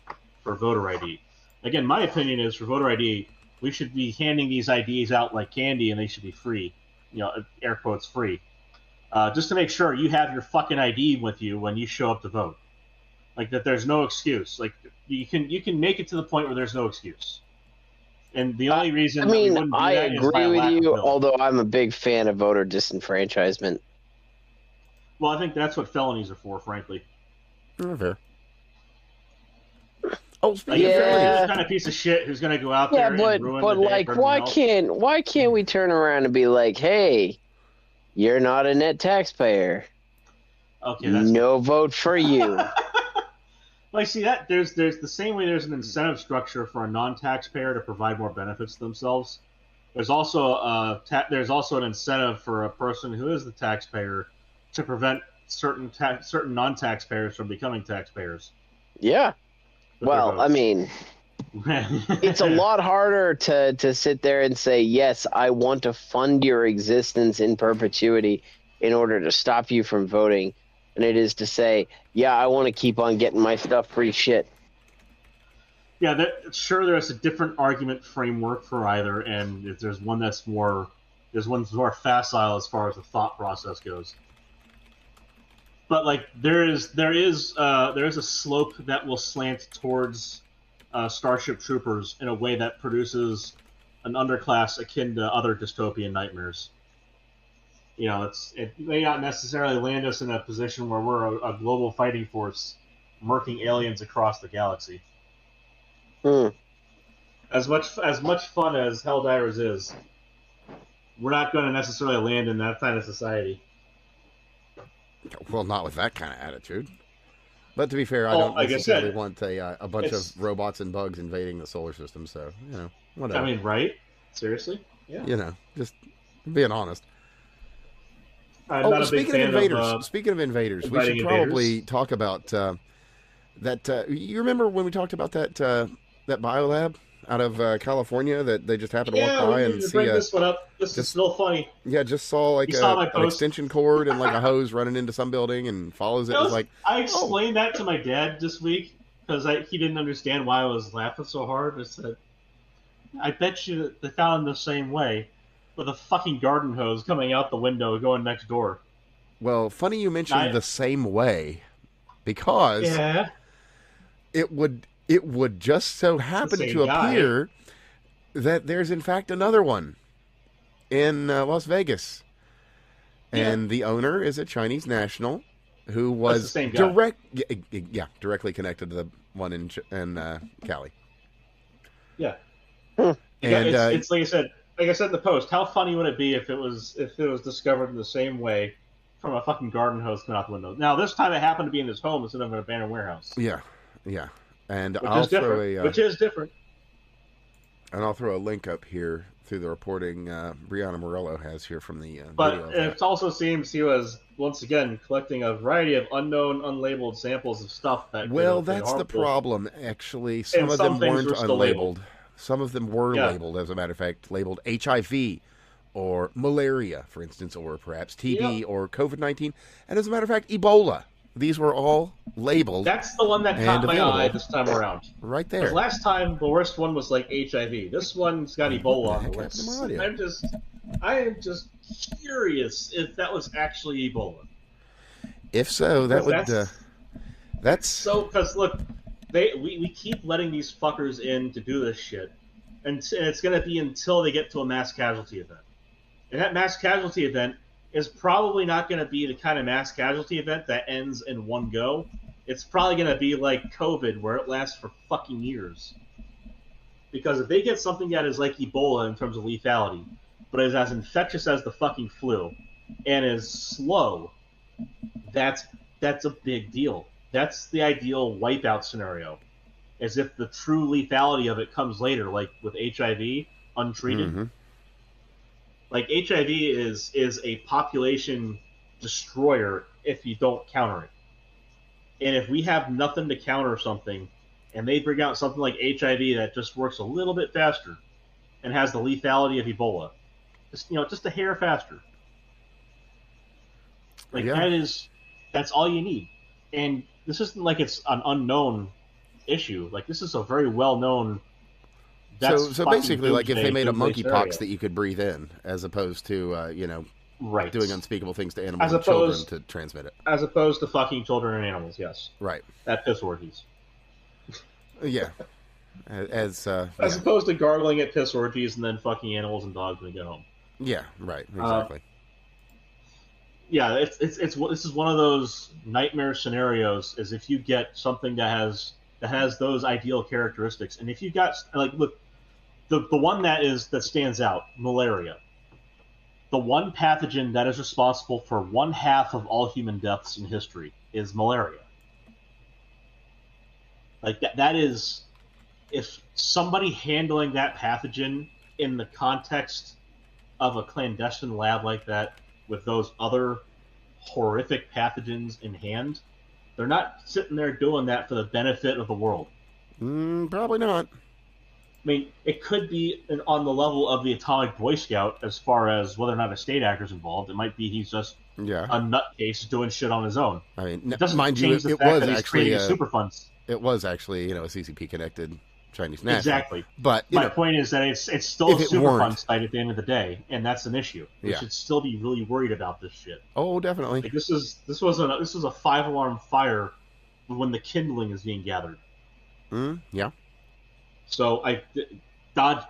for voter ID. Again, my opinion is for voter ID, we should be handing these IDs out like candy, and they should be free, air quotes free, just to make sure you have your fucking ID with you when you show up to vote. Like that, there's no excuse. Like you can make it to the point where there's no excuse. And the only reason I agree with you, although I'm a big fan of voter disenfranchisement. Well, I think that's what felonies are for, frankly. Fair. Oh, speaking of felonies, this kind of piece of shit who's going to go out there and ruin the day for everyone else. Why can't we turn around and be like, hey, you're not a net taxpayer. Okay, no vote for you. Well, see that there's the same way there's an incentive structure for a non-taxpayer to provide more benefits to themselves. There's also an incentive for a person who is the taxpayer to prevent certain non-taxpayers from becoming taxpayers. Yeah. Well, I mean, it's a lot harder to sit there and say, yes, I want to fund your existence in perpetuity in order to stop you from voting, and it is to say, yeah, I want to keep on getting my stuff free shit. Yeah, there's a different argument framework for either, and if there's one that's more facile as far as the thought process goes. But like there is a slope that will slant towards Starship Troopers in a way that produces an underclass akin to other dystopian nightmares. It may not necessarily land us in a position where we're a global fighting force murking aliens across the galaxy. As much fun as Helldivers is, we're not going to necessarily land in that kind of society. Well, not with that kind of attitude. But to be fair, I don't necessarily want a bunch of robots and bugs invading the solar system. So whatever. I mean, right? Seriously? Yeah. Just being honest. Speaking of invaders, we should probably talk about that. You remember when we talked about that biolab out of California that they just happened to walk by and see? Bring this one up. This is still funny. Yeah, just saw an extension cord and like a hose running into some building and follows it. I explained that to my dad this week because he didn't understand why I was laughing so hard. I said, I bet you they found the same way, with a fucking garden hose coming out the window going next door. Well, funny you mentioned the same way, because it would just so happen to appear that there's in fact another one in Las Vegas, and the owner is a Chinese national who was directly connected to the one in Cali. Yeah. And it's like I said. Like I said in the post, how funny would it be if it was discovered in the same way from a fucking garden hose coming out the window? Now this time it happened to be in his home instead of an abandoned warehouse. yeah, yeah. And Which is different. Which is different. And I'll throw a link up here through the reporting Brianna Morello has here from the But video. it also seems he was, once again, collecting a variety of unknown, unlabeled samples of stuff that that's the problem, actually. And Some of them things weren't were still unlabeled. labeled. Some of them were labeled, as a matter of fact, labeled HIV or malaria, for instance, or perhaps TB or COVID-19. And as a matter of fact, Ebola. These were all labeled. That's the one that caught my eye this time around. Right there. Last time, the worst one was like HIV. This one's got Ebola on the list. I am just curious if that was actually Ebola. If so, that's so, because look, we keep letting these fuckers in to do this shit, and it's going to be until they get to a mass casualty event. And that mass casualty event is probably not going to be the kind of mass casualty event that ends in one go. It's probably going to be like COVID, where it lasts for fucking years. Because if they get something that is like Ebola in terms of lethality, but is as infectious as the fucking flu, and is slow, that's a big deal. That's the ideal wipeout scenario. As if the true lethality of it comes later, like with HIV, untreated. Mm-hmm. Like HIV is a population destroyer if you don't counter it. And if we have nothing to counter something, and they bring out something like HIV that just works a little bit faster and has the lethality of Ebola, just a hair faster. That's all you need. And this isn't like it's an unknown issue. Like, this is a very well known. So basically, like, if they made a monkeypox that you could breathe in, as opposed to right, doing unspeakable things to animals and children to transmit it, as opposed to fucking children and animals. Yes, right. At piss orgies. Yeah, as opposed to gargling at piss orgies and then fucking animals and dogs when they get home. Yeah, right. Exactly. This is one of those nightmare scenarios. Is if you get something that has those ideal characteristics, and if you got look. The one that stands out, malaria. The one pathogen that is responsible for 1/2 of all human deaths in history is malaria. Like that is, if somebody handling that pathogen in the context of a clandestine lab like that with those other horrific pathogens in hand, they're not sitting there doing that for the benefit of the world. Probably not. I mean, it could be on the level of the Atomic Boy Scout as far as whether or not a state actor's involved. It might be he's just a nutcase doing shit on his own. I mean, it doesn't mind change you, the it fact was that he's actually creating a Superfund. It was actually, a CCP-connected Chinese national. Exactly. But my point is that it's still a Superfund site at the end of the day, and that's an issue. We should still be really worried about this shit. Oh, definitely. Like, this was a 5-alarm fire when the kindling is being gathered. Yeah. So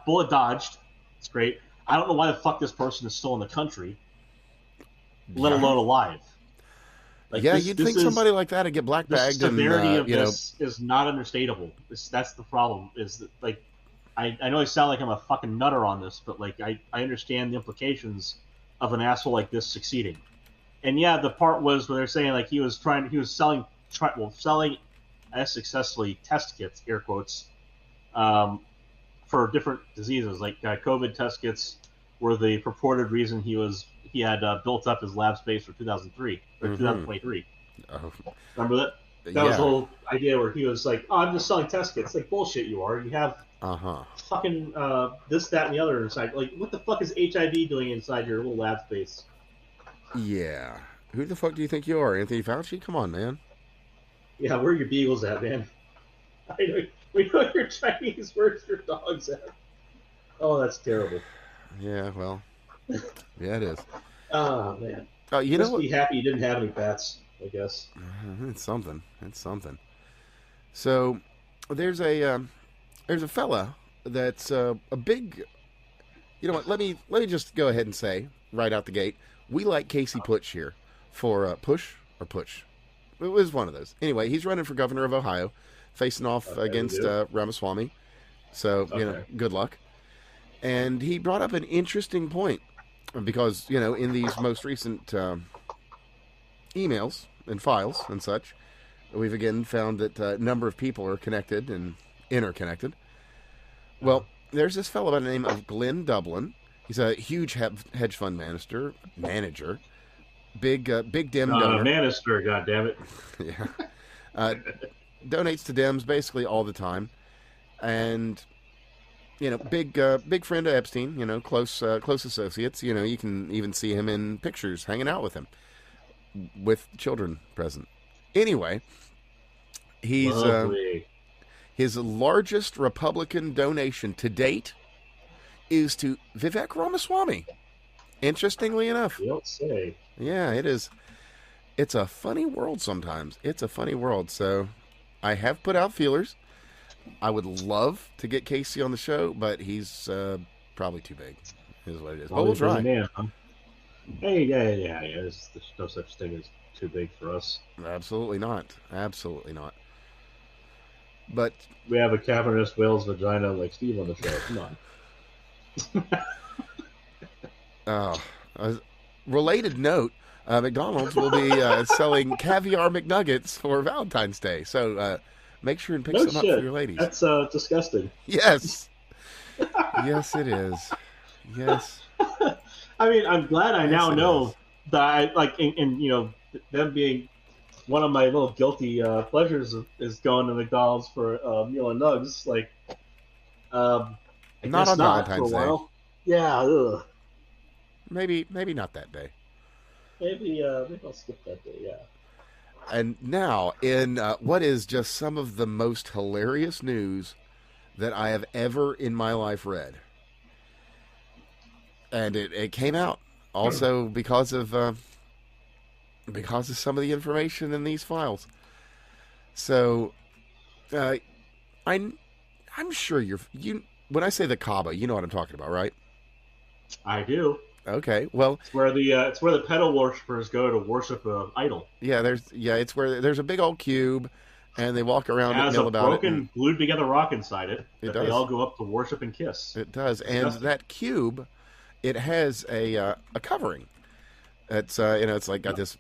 bullet dodged. It's great. I don't know why the fuck this person is still in the country, let alone alive. Like, you'd think somebody like that would get black bagged. The severity of this is not understatable. That's the problem. Is that, like, I know I sound like I'm a fucking nutter on this, but like I understand the implications of an asshole like this succeeding. And yeah, the part was where they're saying like he was selling successfully test kits, air quotes, for different diseases. Like COVID test kits were the purported reason he had built up his lab space for 2003 or 2023. Oh. Remember that? That was the whole idea where he was like, "Oh, I'm just selling test kits." Like, bullshit, you are. You have fucking this, that, and the other inside. Like, what the fuck is HIV doing inside your little lab space? Yeah. Who the fuck do you think you are, Anthony Fauci? Come on, man. Yeah, where are your beagles at, man? We know you're Chinese. Where's your dogs at? Oh, that's terrible. Yeah, well, yeah, it is. Oh, man. You know what? Be happy you didn't have any bats, I guess. It's something. So there's a fella that's a big. You know what? Let me just go ahead and say right out the gate, we like Casey Putsch here for Push. It was one of those. Anyway, he's running for governor of Ohio, facing off against Ramaswamy. So good luck. And he brought up an interesting point because, in these most recent emails and files and such, we've again found that a number of people are connected and interconnected. Well, there's this fellow by the name of Glenn Dublin. He's a huge hedge fund manager, big Dem donor. Manister, goddammit. Yeah. Donates to Dems basically all the time. And, big friend of Epstein, close associates. You can even see him in pictures hanging out with him with children present. Anyway, he's his largest Republican donation to date is to Vivek Ramaswamy. Interestingly enough. You don't say. Yeah, it is. It's a funny world sometimes. It's a funny world. So I have put out feelers. I would love to get Casey on the show, but he's probably too big, is what it is. But we'll try. Man, huh? Hey, yeah. There's no such thing as too big for us. Absolutely not. Absolutely not. But we have a cavernous whale's vagina like Steve on the show. Come on. Related note, McDonald's will be selling caviar McNuggets for Valentine's Day. So make sure and pick some up for your ladies. That's disgusting. Yes. Yes, it is. Yes. I mean, I'm glad I now know that, them being one of my little guilty pleasures is going to McDonald's for a meal and nugs. Like, not on Valentine's Day. Yeah. Ugh. Maybe not that day. Maybe I'll skip that day. Yeah. And now, in what is just some of the most hilarious news that I have ever in my life read, and it came out also because of some of the information in these files. So, I'm sure you when I say the Kaaba, you know what I'm talking about, right? I do. Okay, well, it's where the pedal worshippers go to worship an idol. Yeah, it's where there's a big old cube, and they walk around and kneel about it. It has a broken, glued together rock inside it that they all go up to worship and kiss. It does, and that cube, it has a covering. It's it's like got this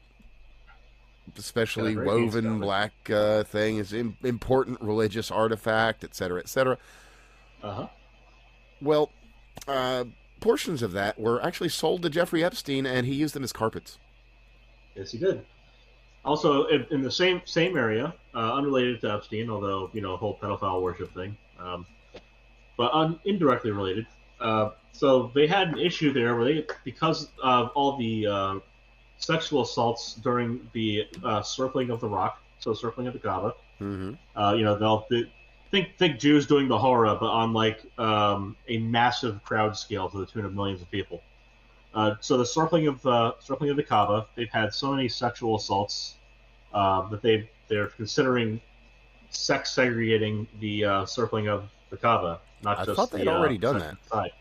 specially woven black thing. It's an important religious artifact, etc., etc. Well, portions of that were actually sold to Jeffrey Epstein, and he used them as carpets. Yes, he did. Also, in the same area, unrelated to Epstein, although whole pedophile worship thing, but indirectly related. So they had an issue there where because of all the sexual assaults during the circling of the rock, so circling of the Kaaba. They'll think Jews doing the horror, but on like a massive crowd scale to the tune of millions of people. So the circling of the Kaaba, they've had so many sexual assaults that they're considering sex segregating the circling of the Kaaba, not just. I thought they'd already done that. Side.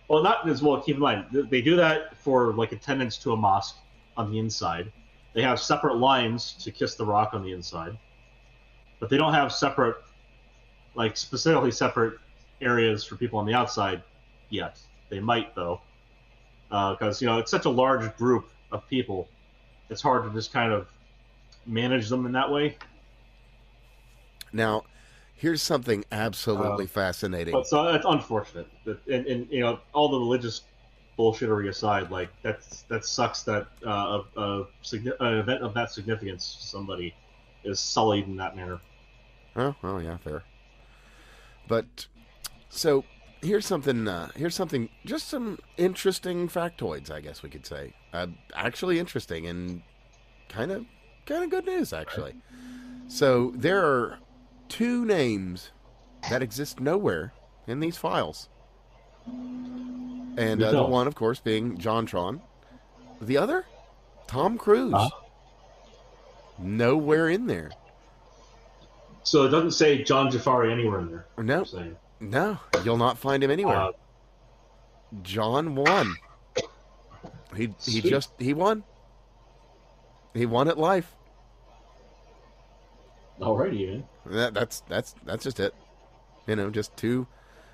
Well, not as well. Keep in mind, they do that for like attendance to a mosque on the inside. They have separate lines to kiss the rock on the inside, but they don't have separate, like specifically separate areas for people on the outside yet. They might though, because it's such a large group of people. It's hard to just kind of manage them in that way. Now, here's something absolutely fascinating. But so it's unfortunate and all the religious bullshittery aside, like that sucks that an event of that significance to somebody is sullied in that manner. Oh, well, yeah, fair. But so here's something. Just some interesting factoids, I guess we could say. Actually interesting and kind of good news, actually. So there are 2 names that exist nowhere in these files. And the one, of course, being JonTron. The other, Tom Cruise. Nowhere in there. So it doesn't say John Jafari anywhere in there. No, you'll not find him anywhere. John won. He won. He won at life. Alrighty, man. That's just it. Just two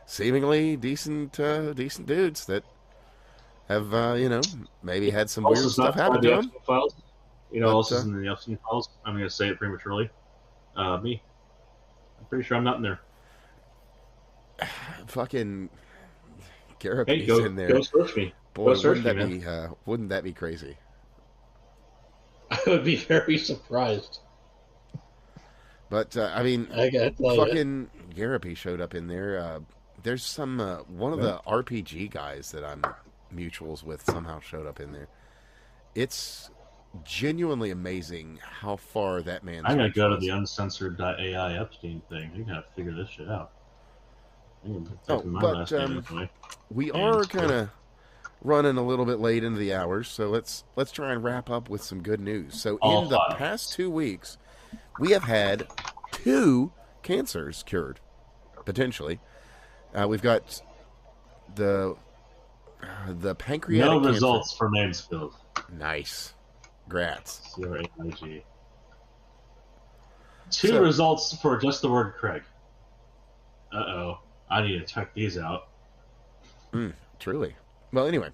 seemingly decent dudes that have maybe had some Else weird is stuff not happen inside to the them. Epstein files. You know, But else is in the Epstein files. I'm going to say it prematurely. Me. I'm pretty sure I'm not in there. fucking Hey, Garapi's go in there. search me. Go Boy, search me, man. wouldn't that be crazy? I would be very surprised. But I mean, I gotta tell you. fucking Garapi showed up in there. There's some one of the RPG guys that I'm mutuals with somehow showed up in there. It's genuinely amazing how far that man's I'm gonna reach go to was. the uncensored.ai Epstein thing. You gotta figure this shit out. I'm Oh, typing my but last name anyway. we And are kind of running a little bit late into the hours, so let's try and wrap up with some good news. So all in the five. past 2 weeks, we have had 2 cancers cured, potentially. We've got the pancreatic No cancer. results for Mansfield. Nice, grats. CRAIG. 2 results for just the word Craig. Uh-oh. I need to check these out. Truly. Well, anyway,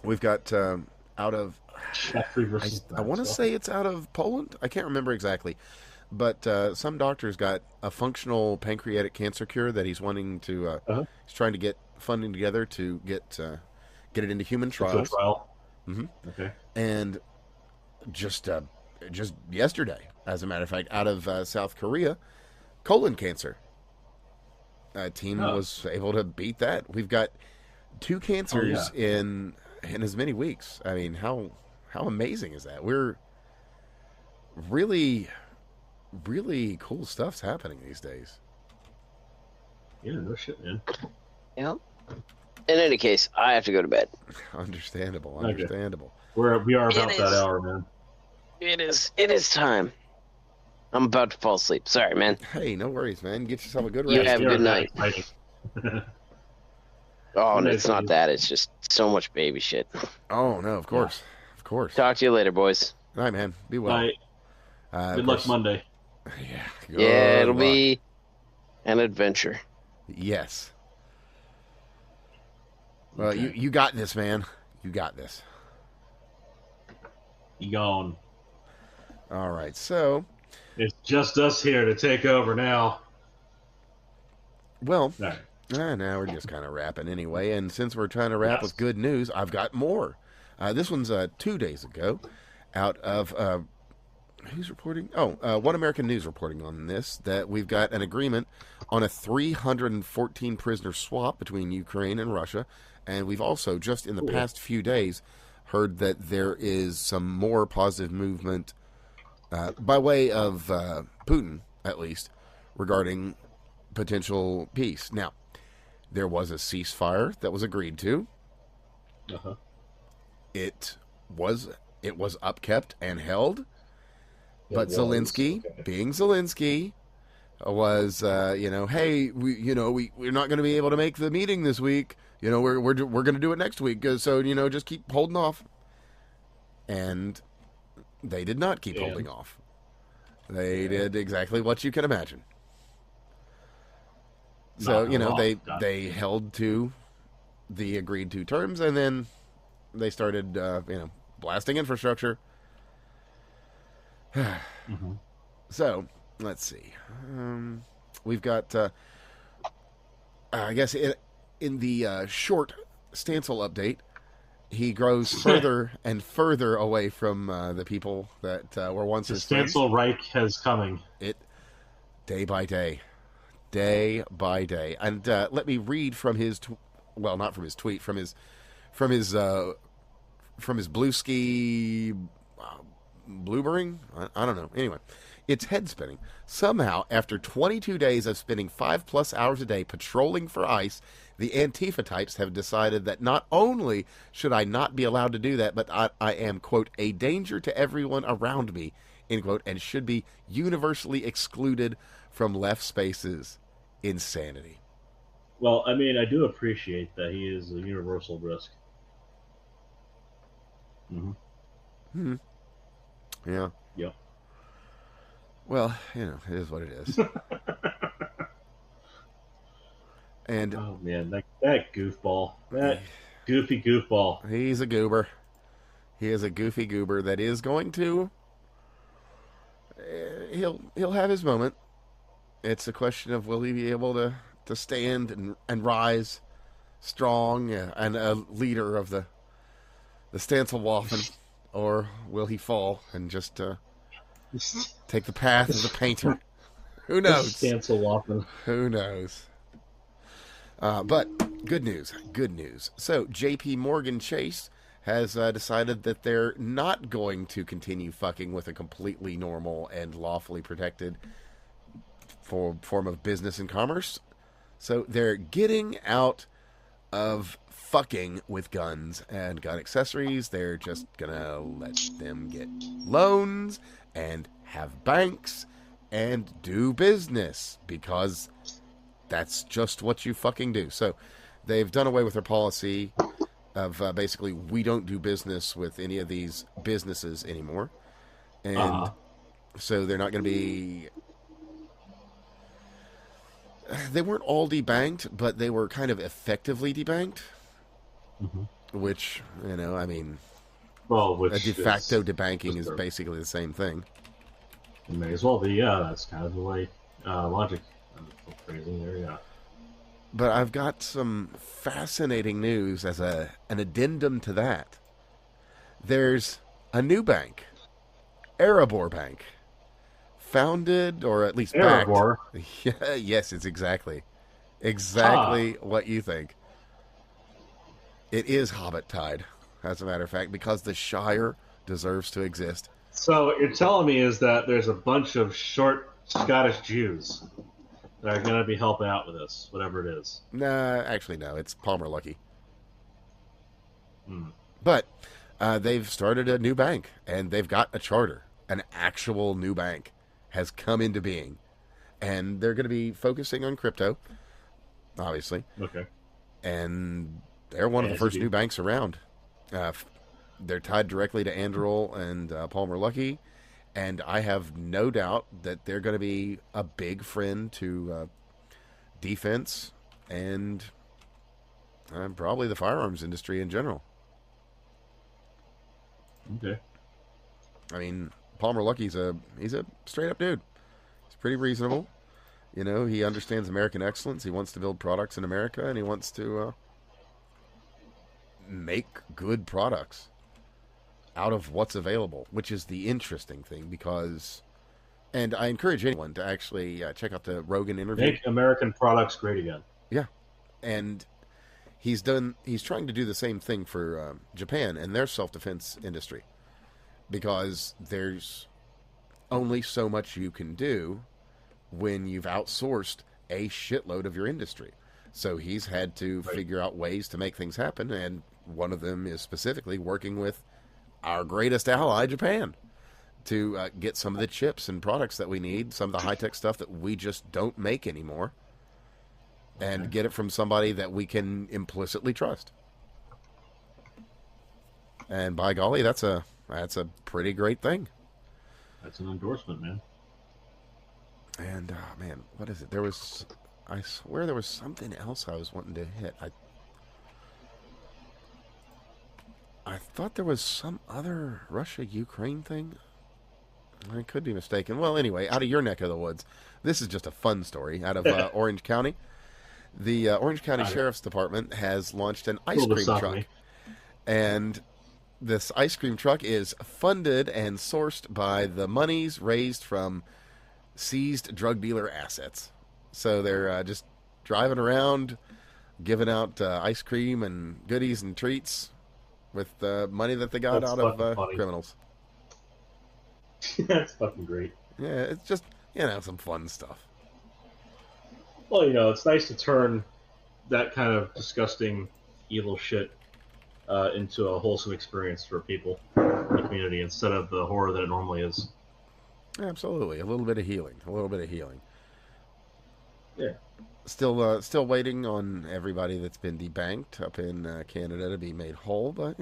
we've got out of. Jeffrey versus I want to say it's out of Poland. I can't remember exactly, but some doctor's got a functional pancreatic cancer cure that he's wanting to. He's trying to get funding together to get it into human trials. Trial. Mm-hmm. Okay. And just yesterday, as a matter of fact, out of South Korea, colon cancer. A team was able to beat that. We've got 2 cancers in as many weeks. I mean, how amazing is that? We're really, really cool stuff's happening these days. Yeah, no shit, man. Yeah. In any case, I have to go to bed. Understandable. Okay. We are about that hour, man. It is time. I'm about to fall asleep. Sorry, man. Hey, no worries, man. Get yourself a good rest. You have a good night. Oh, no, it's not that. It's just so much baby shit. Oh, no, of course. Of course. Talk to you later, boys. All right, man. Be well. Night. Good luck Monday. Yeah. It'll be an adventure. Yes. Well, you got this, man. You got this. You gone. All right, so it's just us here to take over now. Well, now we're just kind of wrapping anyway. And since we're trying to wrap with good news, I've got more. This one's 2 days ago out of... who's reporting? One American News reporting on this, that we've got an agreement on a 314 prisoner swap between Ukraine and Russia. And we've also, just in the past few days, heard that there is some more positive movement by way of Putin, at least, regarding potential peace. Now, there was a ceasefire that was agreed to. It was upkept and held, but Zelensky, being Zelensky, was hey, we're not going to be able to make the meeting this week. We're going to do it next week. So just keep holding off. And they did not keep holding off. They did exactly what you can imagine. So, they held to the agreed to terms, and then they started, blasting infrastructure. So, let's see. We've got, I guess, in the short Stancil update, he grows further and further away from the people that were once his friends. The Stancil Reich has coming. Day by day. Day by day. And let me read from his, not from his tweet, from his blue ski blueberring? I don't know. Anyway, it's head spinning. Somehow, after 22 days of spending 5+ hours a day patrolling for ICE, the Antifa types have decided that not only should I not be allowed to do that, but I am, quote, a danger to everyone around me, end quote, and should be universally excluded from left spaces. Insanity. Well, I mean, I do appreciate that he is a universal risk. Yeah. Yep. Well, it is what it is. And Oh man, that goofball, that goofy goofball. he's a goober. He is a goofy goober that is going to. He'll have his moment. It's a question of will he be able to stand and rise strong and a leader of the Stanzelwaffen, or will he fall and just take the path of the painter? Who knows? Stanzelwaffen. Who knows? But good news, good news. So J.P. Morgan Chase has decided that they're not going to continue fucking with a completely normal and lawfully protected form of business and commerce. So they're getting out of fucking with guns and gun accessories. They're just gonna let them get loans and have banks and do business because that's just what you fucking do. So they've done away with their policy of basically we don't do business with any of these businesses anymore. And so they're not going to be... They weren't all debanked, but they were kind of effectively debanked. Mm-hmm. Which, you know, I mean... Well, which a de facto debanking is basically the same thing. It may as well be, yeah. That's kind of the way logic. Phrasing there, yeah. But I've got some fascinating news as an addendum to that. There's a new bank, Erebor Bank, founded or at least Erebor. backed. Yeah, yes, it's exactly what you think. It is Hobbit Tide, as a matter of fact, because the Shire deserves to exist. So what you're telling me is that there's a bunch of short Scottish Jews that are going to be helping out with this, whatever it is. Nah, actually, no. It's Palmer Lucky. But they've started a new bank, and they've got a charter. An actual new bank has come into being. And they're going to be focusing on crypto, obviously. Okay. And they're one of the first new banks around. They're tied directly to Anduril and Palmer Lucky. And I have no doubt that they're going to be a big friend to defense and probably the firearms industry in general. Okay. I mean, Palmer Lucky's he's a straight up dude. He's pretty reasonable. You know, he understands American excellence. He wants to build products in America, and he wants to make good products out of what's available, which is the interesting thing because, and I encourage anyone to actually check out the Rogan interview. Make American products great again. Yeah. And he's trying to do the same thing for Japan and their self-defense industry because there's only so much you can do when you've outsourced a shitload of your industry. So he's had to figure out ways to make things happen, and one of them is specifically working with our greatest ally, Japan, to get some of the chips and products that we need, some of the high-tech stuff that we just don't make anymore, and get it from somebody that we can implicitly trust. And by golly, that's a pretty great thing. That's an endorsement, man. And, man, what is it? I swear there was something else I was wanting to hit. I thought there was some other Russia-Ukraine thing. I could be mistaken. Well, anyway, out of your neck of the woods. This is just a fun story out of Orange County. The Orange County Sheriff's Department has launched an ice cream truck. And this ice cream truck is funded and sourced by the monies raised from seized drug dealer assets. So they're just driving around, giving out ice cream and goodies and treats with the money that they got out of criminals. That's fucking great. Yeah, it's just, some fun stuff. Well, it's nice to turn that kind of disgusting, evil shit into a wholesome experience for people in the community instead of the horror that it normally is. Absolutely. A little bit of healing. Yeah. Still waiting on everybody that's been debanked up in Canada to be made whole, but,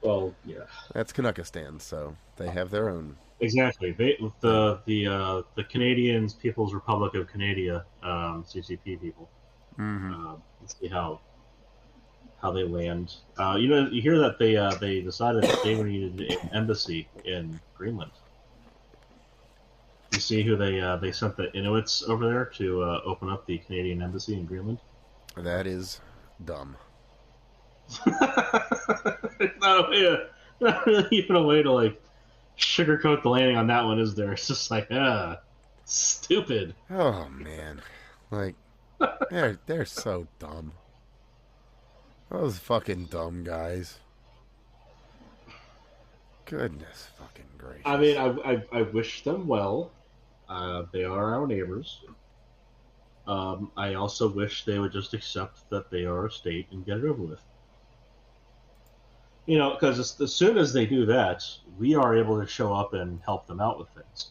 Well, yeah. That's Kanukistan, so they have their own. Exactly. The Canadians, People's Republic of Canada, CCP people, Mm-hmm. Let's see how they land. You hear that they decided that they needed an embassy in Greenland. You see who they sent the Inuits over there to open up the Canadian embassy in Greenland? That is dumb. It's not really even a way to like sugarcoat the landing on that one, is there? It's just like, stupid. Oh man, like they're so dumb. Those fucking dumb guys. Goodness fucking gracious. I mean, I wish them well. They are our neighbors. I also wish they would just accept that they are a state and get it over with. Because as soon as they do that, we are able to show up and help them out with things.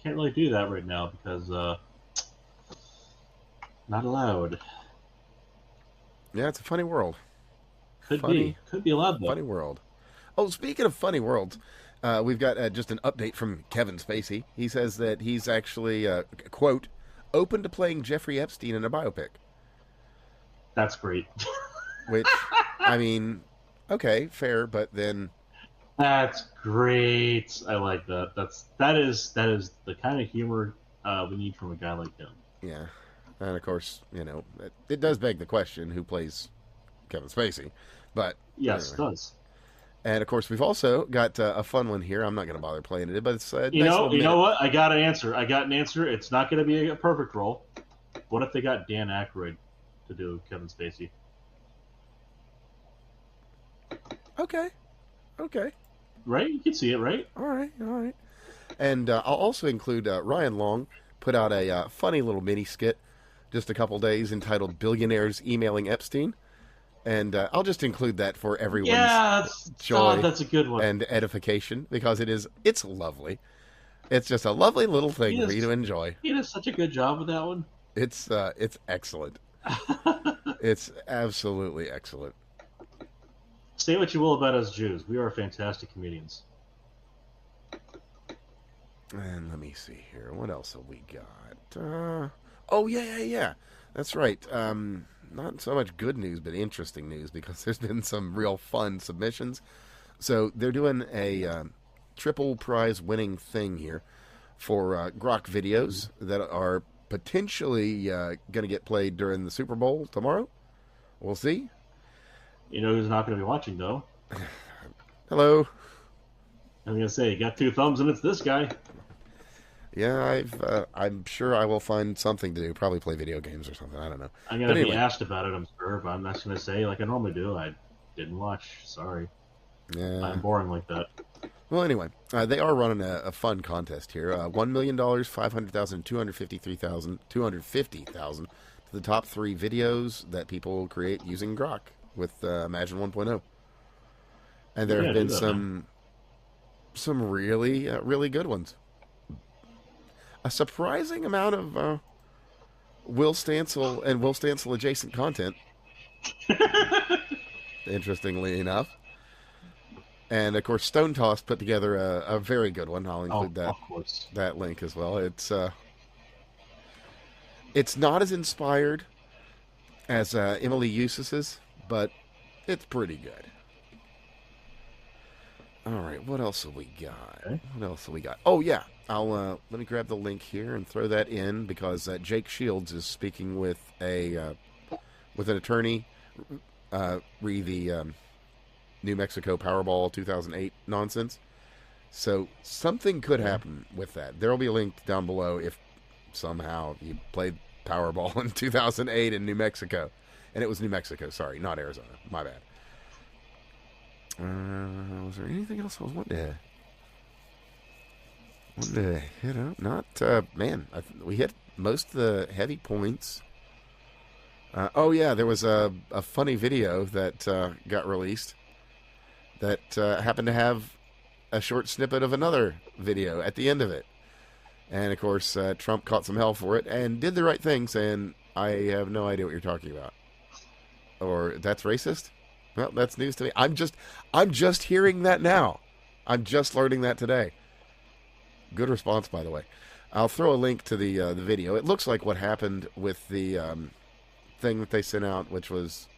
Can't really do that right now because not allowed. Yeah, it's a funny world. Could be allowed though. Funny world. Oh, speaking of funny worlds, we've got just an update from Kevin Spacey. He says that he's actually, quote, open to playing Jeffrey Epstein in a biopic. That's great. Which, I mean, okay, fair, but then... That's great. I like that. That is the kind of humor we need from a guy like him. Yeah. And, of course, it does beg the question, who plays Kevin Spacey? But... Yes, anyway. It does. And, of course, we've also got a fun one here. I'm not going to bother playing it, but it's you know what? I got an answer. It's not going to be a perfect role. What if they got Dan Aykroyd to do Kevin Spacey? Okay. Right? You can see it, right? All right. And I'll also include Ryan Long put out a funny little mini skit just a couple days entitled "Billionaires Emailing Epstein," and I'll just include that for everyone's joy. That's a good one. And edification, because it's lovely. It's just a lovely little thing for you to enjoy. He does such a good job with that one. It's excellent. It's absolutely excellent. Say what you will about us Jews. We are fantastic comedians. And let me see here. What else have we got? Oh, yeah. That's right. Not so much good news, but interesting news, because there's been some real fun submissions. So they're doing a triple prize winning thing here for Grok videos that are potentially going to get played during the Super Bowl tomorrow. We'll see. You know who's not going to be watching, though? Hello. I'm going to say, you got two thumbs, and it's this guy. Yeah, I'm sure I will find something to do. Probably play video games or something. I don't know. I'm going to be asked about it, I'm sure, but I'm not going to say like I normally do. I didn't watch. Sorry. Yeah. I'm boring like that. Well, anyway, they are running a fun contest here. $1 million, $500,000, $250,000 to the top 3 videos that people will create using Grok with Imagine 1.0. And there have been some really, really good ones. A surprising amount of Will Stansel and Will Stansel adjacent content. Interestingly enough. And of course, Stone Toss put together a very good one. I'll include that link as well. It's not as inspired as Emily Eustis's, but it's pretty good. All right, what else have we got? Oh yeah, I'll let me grab the link here and throw that in, because Jake Shields is speaking with an attorney re the New Mexico Powerball 2008 nonsense. So something could happen with that. There will be a link down below if somehow you played Powerball in 2008 in New Mexico, and it was New Mexico. Sorry, not Arizona. My bad. Was there anything else I was wanting to hit up? Not, man, we hit most of the heavy points. Oh yeah, there was a funny video that got released that happened to have a short snippet of another video at the end of it. And of course, Trump caught some hell for it and did the right thing, saying, I have no idea what you're talking about. Or, that's racist? Well, that's news to me. I'm just hearing that now. I'm just learning that today. Good response, by the way. I'll throw a link to the video. It looks like what happened with the thing that they sent out, which was,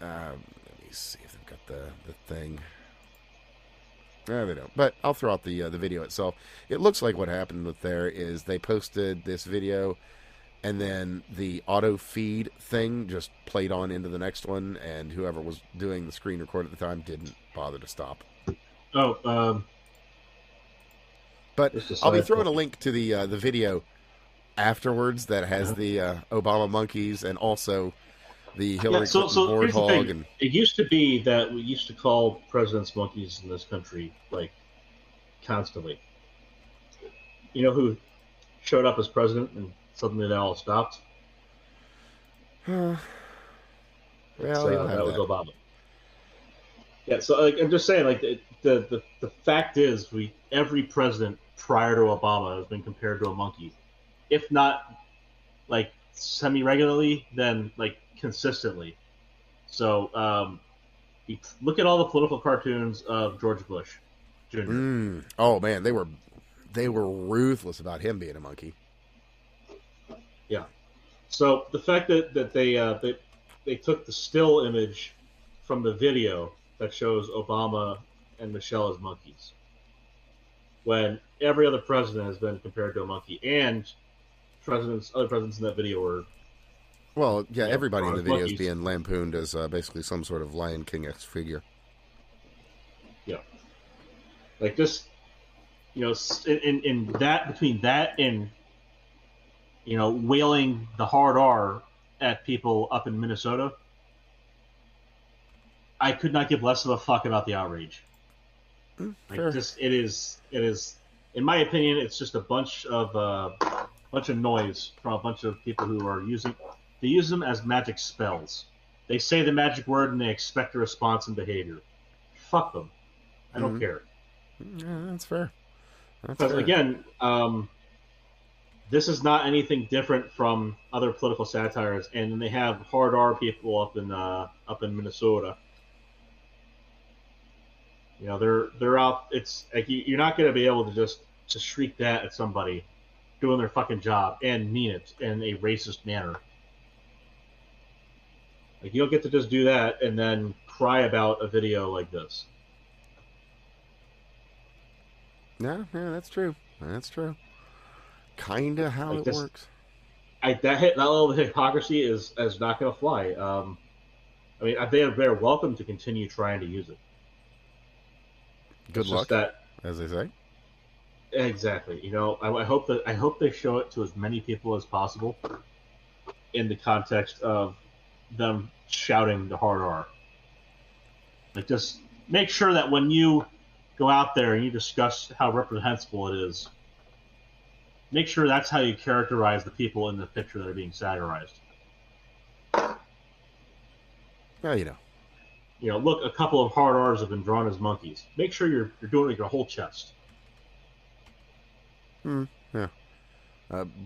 let me see if they've got the thing. No, they don't. But I'll throw out the video itself. It looks like what happened with there is they posted this video, and then the auto feed thing just played on into the next one, and whoever was doing the screen record at the time didn't bother to stop. Oh, but I'll be throwing a link to the video afterwards that has the Obama monkeys and also the Hillary Clinton warthog. And it used to be that we used to call presidents monkeys in this country, like, constantly. You know who showed up as president and suddenly they all stopped? Well, that was Obama. Yeah, so like, I'm just saying, like, the fact is, every president prior to Obama has been compared to a monkey, if not like semi-regularly, then like consistently. So look at all the political cartoons of George Bush Jr. Oh man, they were ruthless about him being a monkey. Yeah. So the fact that they took the still image from the video that shows Obama and Michelle as monkeys, when every other president has been compared to a monkey, and other presidents in that video were. Well, yeah, everybody in the video monkeys. is being lampooned as basically some sort of Lion King-esque figure. Yeah. Like this, in that, between that and, wailing the hard R at people up in Minnesota, I could not give less of a fuck about the outrage. Like this, it is, in my opinion, it's just a bunch of noise from a bunch of people who are they use them as magic spells. They say the magic word and they expect a response and behavior. Fuck them. I don't care. Yeah, that's fair. Because again, this is not anything different from other political satires, and then they have hard R people up in Minnesota. They're out. It's like you're not going to be able to just shriek that at somebody doing their fucking job and mean it in a racist manner. Like, you don't get to just do that and then cry about a video like this. No, yeah, that's true. That's true. Kind of how it works. That level of hypocrisy is not going to fly. I mean, they're welcome to continue trying to use it. Good luck, as they say. Exactly. I hope they show it to as many people as possible in the context of them shouting the hard R. Like, just make sure that when you go out there and you discuss how reprehensible it is, make sure that's how you characterize the people in the picture that are being satirized. Well, look, a couple of hard R's have been drawn as monkeys. Make sure you're doing it with your whole chest. Yeah.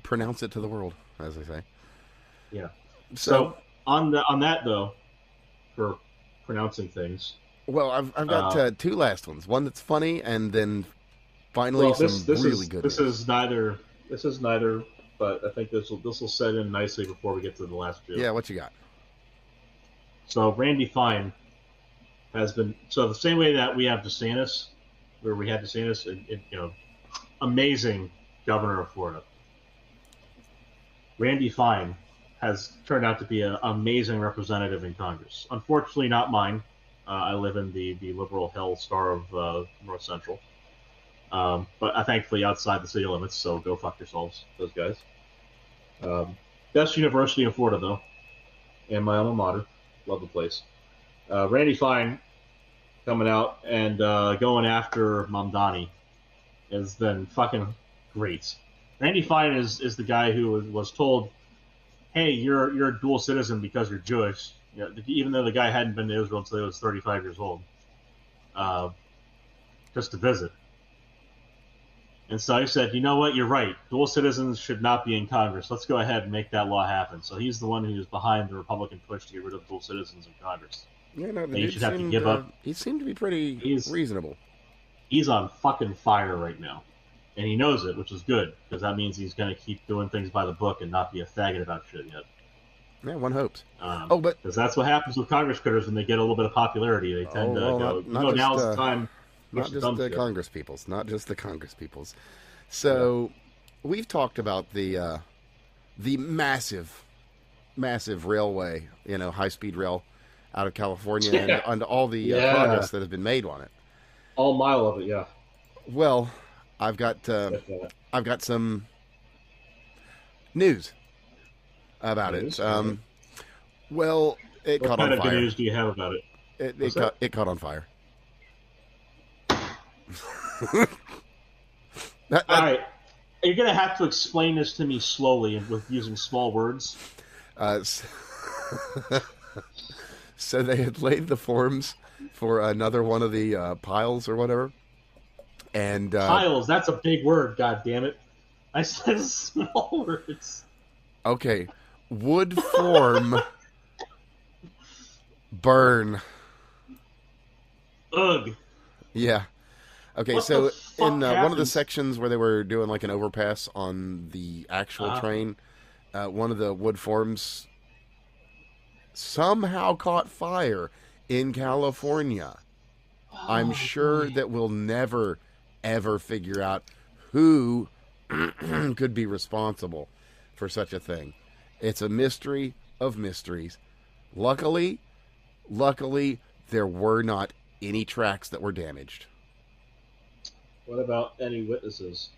Pronounce it to the world, as they say. Yeah. So on that though, for pronouncing things. Well, I've got two last ones. One that's funny, and then finally really good. This is neither, but I think this will set in nicely before we get to the last two. Yeah, what you got? So Randy Fine has been the same way that we have DeSantis, where we had DeSantis, amazing governor of Florida. Randy Fine has turned out to be an amazing representative in Congress. Unfortunately, not mine. I live in the liberal hell star of North Central. But thankfully outside the city limits, so go fuck yourselves, those guys. Best university in Florida, though, and my alma mater. Love the place. Randy Fine coming out and going after Mamdani has been fucking great. Randy Fine is the guy who was told, hey, you're a dual citizen because you're Jewish, even though the guy hadn't been to Israel until he was 35 years old, just to visit. And so he said, you know what, you're right. Dual citizens should not be in Congress. Let's go ahead and make that law happen. So he's the one who's behind the Republican push to get rid of dual citizens in Congress. Yeah, no, you should have to give up. He seemed to be pretty reasonable. He's on fucking fire right now. And he knows it, which is good, because that means he's going to keep doing things by the book and not be a faggot about shit yet. Yeah, one hopes. Oh, but because that's what happens with Congress critters when they get a little bit of popularity. They tend to go, not just now's the time. not just dumb the shit. Congress peoples, not just the Congress peoples. So we've talked about the massive railway, high speed rail out of California and all the progress that has been made on it. All mile of it, yeah. Well, I've got some news about it. Well, it What caught kind on of fire. news do you have about it? It caught on fire. All right, you're gonna have to explain this to me slowly and with using small words. So they had laid the forms for another one of the piles or whatever, and Piles. That's a big word. God damn it! I said small words. Okay, wood form burn. Ugh. Yeah. Okay, What so the fuck in one of the happens? sections where they were doing like an overpass on the actual train, one of the wood forms somehow caught fire in California. I'm sure that we'll never, ever figure out who could be responsible for such a thing. It's a mystery of mysteries. Luckily, there were not any tracks that were damaged. What about any witnesses?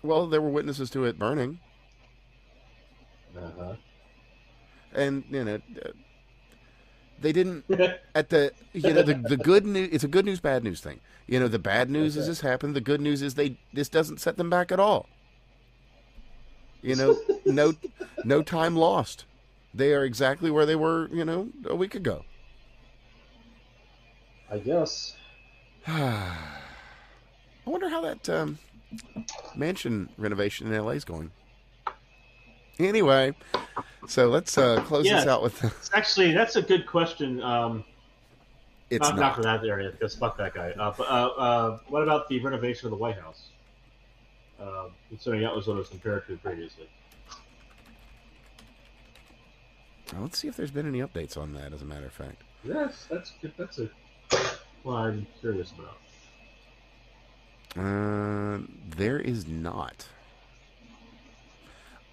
Well, there were witnesses to it burning. And, they didn't at the the good news. It's a good news, bad news thing. The bad news is this happened. The good news is this doesn't set them back at all. No time lost. They are exactly where they were, a week ago. I guess. I wonder how that mansion renovation in LA is going. Anyway, so let's close this out with. Actually, that's a good question. It's not for that area because fuck that guy. But what about the renovation of the White House? Considering that was what it was compared to previously. Let's see if there's been any updates on that. As a matter of fact. Yes, that's good. That's a. Well, I'm curious about. There is not.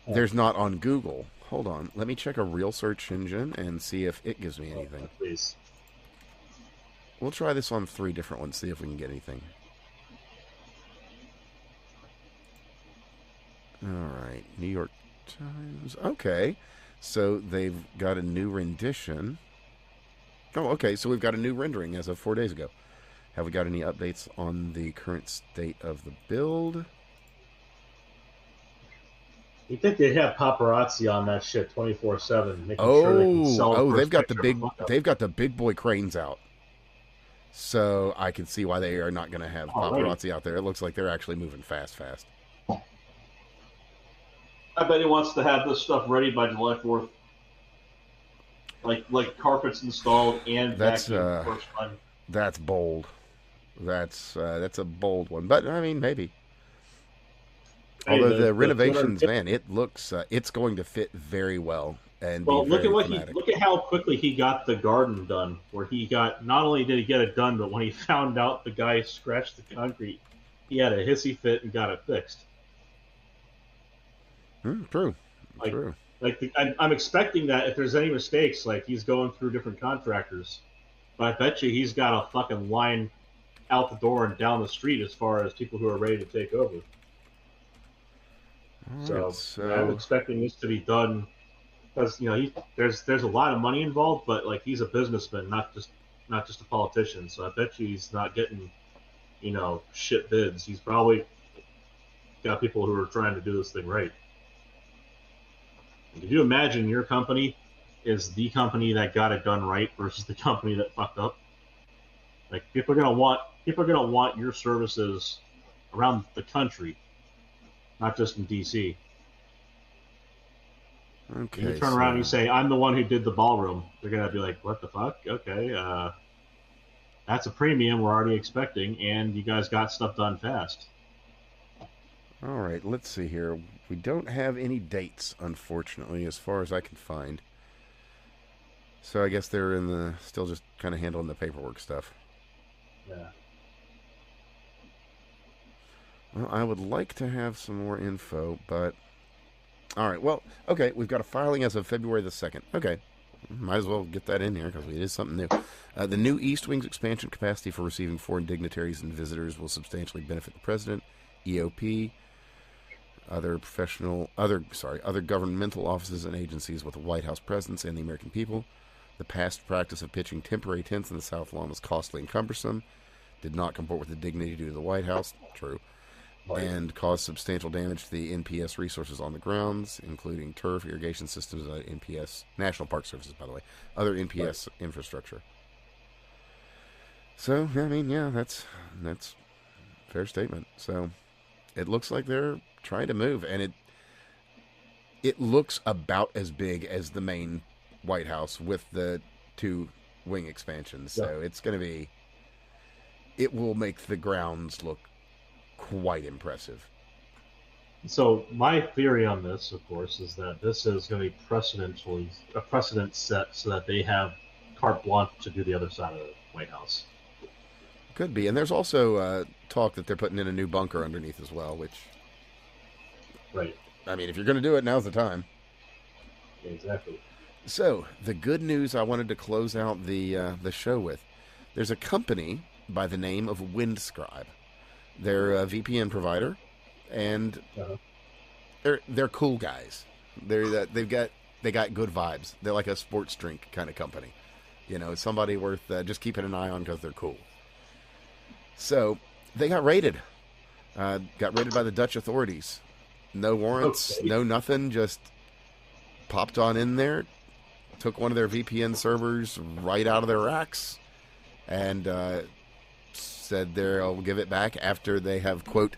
There's not on Google. Hold on. Let me check a real search engine and see if it gives me anything. Please. We'll try this on 3 different ones, see if we can get anything. Alright. New York Times. Okay. So they've got a new rendition. Oh, okay. So we've got a new rendering as of 4 days ago. Have we got any updates on the current state of the build? You think they'd have paparazzi on that shit 24/7, making sure they can sell. They've got the big boy cranes out. So I can see why they are not going to have paparazzi out there. It looks like they're actually moving fast. I bet he wants to have this stuff ready by July 4th. Like carpets installed and vacuumed first time. That's bold. That's a bold one, but I mean maybe. Although the renovations, man, it looks it's going to fit very well and be very thematic. Look at how quickly he got the garden done. Where he got not only did he get it done, but when he found out the guy scratched the concrete, he had a hissy fit and got it fixed. True. I'm expecting that if there's any mistakes, like he's going through different contractors, but I bet you he's got a fucking line out the door and down the street as far as people who are ready to take over. So I'm expecting this to be done because there's a lot of money involved, but like he's a businessman, not just a politician. So I bet you he's not getting shit bids. He's probably got people who are trying to do this thing right. Could you imagine your company is the company that got it done right versus the company that fucked up? Like people are gonna want your services around the country, not just in DC. Okay. And you turn around and you say, "I'm the one who did the ballroom." They're gonna be like, "What the fuck? Okay, that's a premium we're already expecting, and you guys got stuff done fast." All right, let's see here. We don't have any dates, unfortunately, as far as I can find. So I guess they're still just kind of handling the paperwork stuff. Yeah. Well, I would like to have some more info, but all right. Well, okay, we've got a filing as of February the 2nd. Okay, might as well get that in here because it is something new. The new East Wing's expansion capacity for receiving foreign dignitaries and visitors will substantially benefit the president, EOP, other governmental offices and agencies with a White House presence, and the American people. The past practice of pitching temporary tents in the South Lawn was costly and cumbersome, did not comport with the dignity due to the White House, true, and caused substantial damage to the NPS resources on the grounds, including turf, irrigation systems, NPS, National Park Services, by the way, other NPS infrastructure. So, I mean, yeah, that's a fair statement. So, it looks like they're trying to move, and it looks about as big as the main White House with the 2 wing expansions. So it's going to be, it will make the grounds look quite impressive. So my theory on this, of course, is that this is going to be a precedent set so that they have carte blanche to do the other side of the White House. Could be. And there's also talk that they're putting in a new bunker underneath as well, which... Right. I mean, if you're going to do it, now's the time. Exactly. So, the good news I wanted to close out the show with. There's a company by the name of Windscribe. They're a VPN provider, and they're cool guys. They got good vibes. They're like a sports drink kind of company. You know, somebody worth just keeping an eye on because they're cool. So, they got raided. Got raided by the Dutch authorities. No warrants, no nothing, just popped on in there, took one of their VPN servers right out of their racks, and said they'll give it back after they have, quote,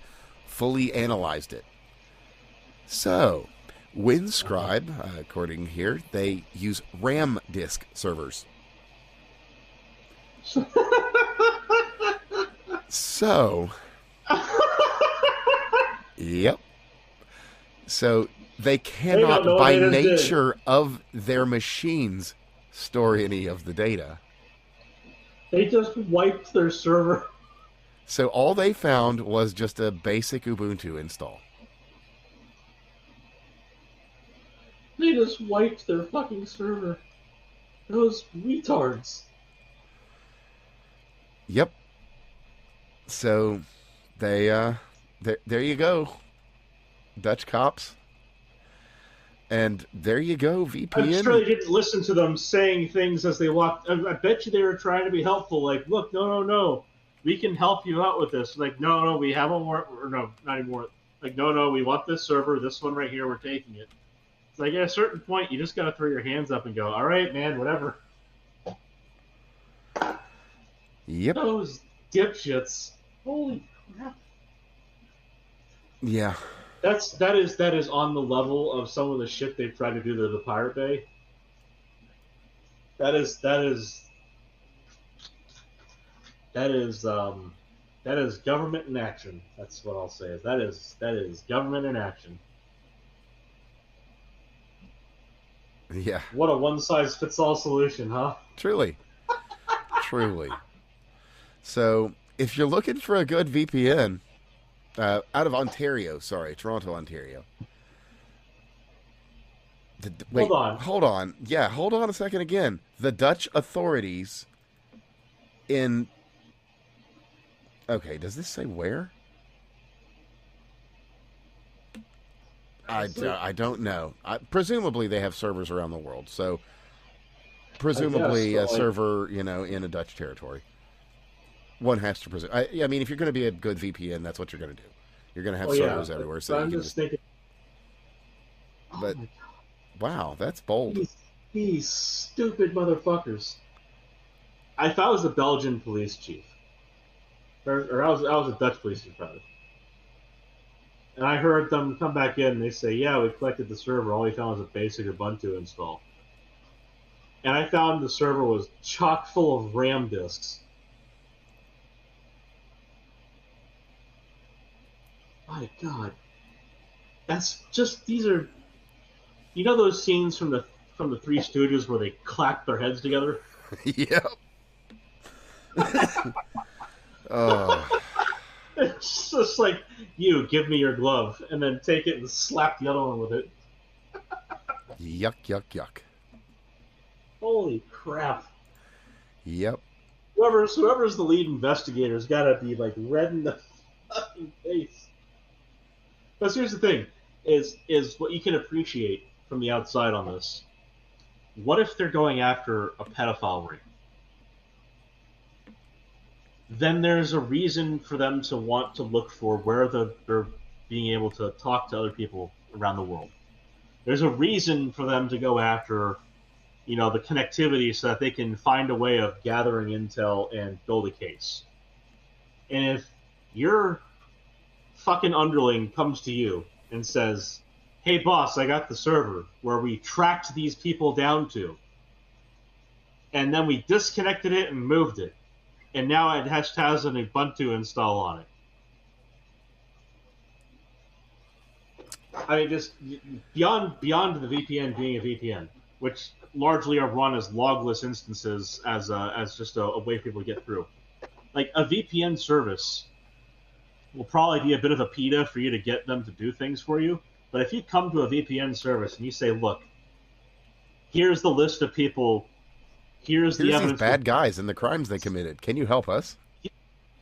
fully analyzed it. So, Windscribe, according here, they use RAM disk servers. So, yep. So they cannot, by nature of their machines, store any of the data. They just wiped their server. So all they found was just a basic Ubuntu install. They just wiped their fucking server. Those retards. Yep. So they, there you go. Dutch cops. And there you go, VPN. I'm sure they didn't listen to them saying things as they walked. I bet you they were trying to be helpful. Like, look, no. We can help you out with this. Like, no, we have a warrant. Or no, not anymore. Like, no, we want this server. This one right here, we're taking it. It's like, at a certain point, you just got to throw your hands up and go, all right, man, whatever. Yep. Those dipshits. Holy crap. Yeah. That is on the level of some of the shit they've tried to do to the Pirate Bay. That is government in action. That's what I'll say. That is government in action. Yeah. What a one-size-fits-all solution, huh? Truly. Truly. So, if you're looking for a good VPN, out of Ontario, Toronto, Ontario. Wait, hold on. Yeah, hold on a second again. The Dutch authorities in... Okay, does this say where? I don't know. Presumably they have servers around the world, so presumably a server, in a Dutch territory. One has to presume. I mean, if you're going to be a good VPN, that's what you're going to do. You're going to have servers everywhere. So I'm just thinking. But wow, that's bold. These stupid motherfuckers. I thought I was a Belgian police chief, or I was a Dutch police chief, rather. And I heard them come back in and they say, "Yeah, we collected the server. All we found was a basic Ubuntu install." And I found the server was chock full of RAM disks. My God. That's just these are those scenes from the Three Stooges where they clap their heads together. Yep. Oh. It's just like, you give me your glove and then take it and slap the other one with it. Yuck, yuck, yuck. Holy crap! Yep. Whoever's the lead investigator's got to be like red in the fucking face. But here's the thing: is what you can appreciate from the outside on this. What if they're going after a pedophile ring? Then there's a reason for them to want to look for where they're being able to talk to other people around the world. There's a reason for them to go after, the connectivity so that they can find a way of gathering intel and build a case. And if your fucking underling comes to you and says, hey boss, I got the server where we tracked these people down to, and then we disconnected it and moved it, and now it has an Ubuntu install on it. I mean, just beyond the VPN being a VPN, which largely are run as logless instances as just a way for people to get through. Like, a VPN service will probably be a bit of a PETA for you to get them to do things for you. But if you come to a VPN service and you say, look, here's the list of people, here's the evidence. These bad guys and the crimes they committed. Can you help us?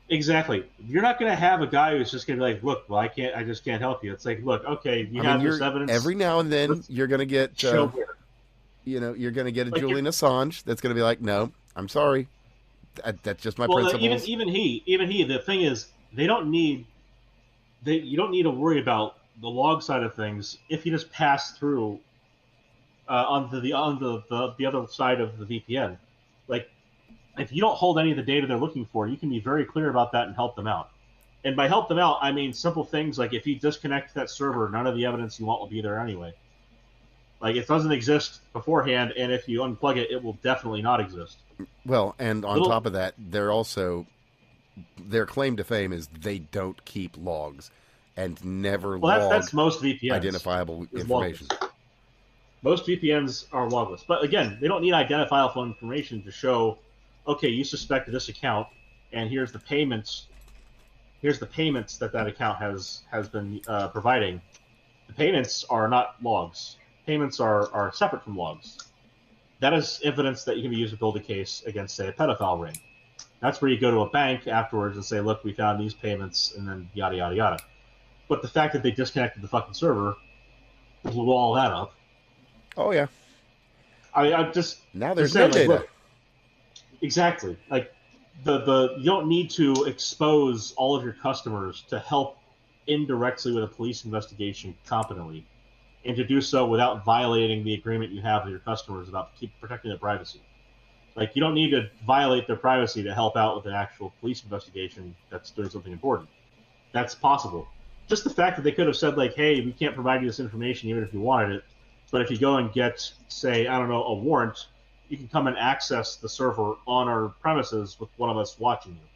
Exactly. You're not going to have a guy who's just going to be like, look, well, I just can't help you. It's like, look, okay, you have this evidence. Every now and then you're going to get, you're going to get a Julian Assange that's going to be like, no, I'm sorry. That's just my principles. Even he. The thing is, you don't need to worry about the log side of things if you just pass through on the other side of the VPN. Like, if you don't hold any of the data they're looking for, you can be very clear about that and help them out. And by help them out, I mean simple things like if you disconnect that server, none of the evidence you want will be there anyway. Like, it doesn't exist beforehand, and if you unplug it, it will definitely not exist. Well, and on top of that, their claim to fame is they don't keep logs and never log that's most VPNs. Identifiable information. Logless. Most VPNs are logless. But again, they don't need identifiable information to show, okay, you suspected this account, and here's the payments. Here's the payments that account has been providing. The payments are not logs. Payments are separate from logs. That is evidence that you can be used to build a case against, say, a pedophile ring. That's where you go to a bank afterwards and say, look, we found these payments, and then yada, yada, yada. But the fact that they disconnected the fucking server blew all that up. Oh, yeah. I just... Now there's no data. Look, exactly. Like, you don't need to expose all of your customers to help indirectly with a police investigation competently, and to do so without violating the agreement you have with your customers about protecting their privacy. Like, you don't need to violate their privacy to help out with an actual police investigation that's doing something important. That's possible. Just the fact that they could have said, like, hey, we can't provide you this information even if you wanted it, but if you go and get, say, I don't know, a warrant, you can come and access the server on our premises with one of us watching you.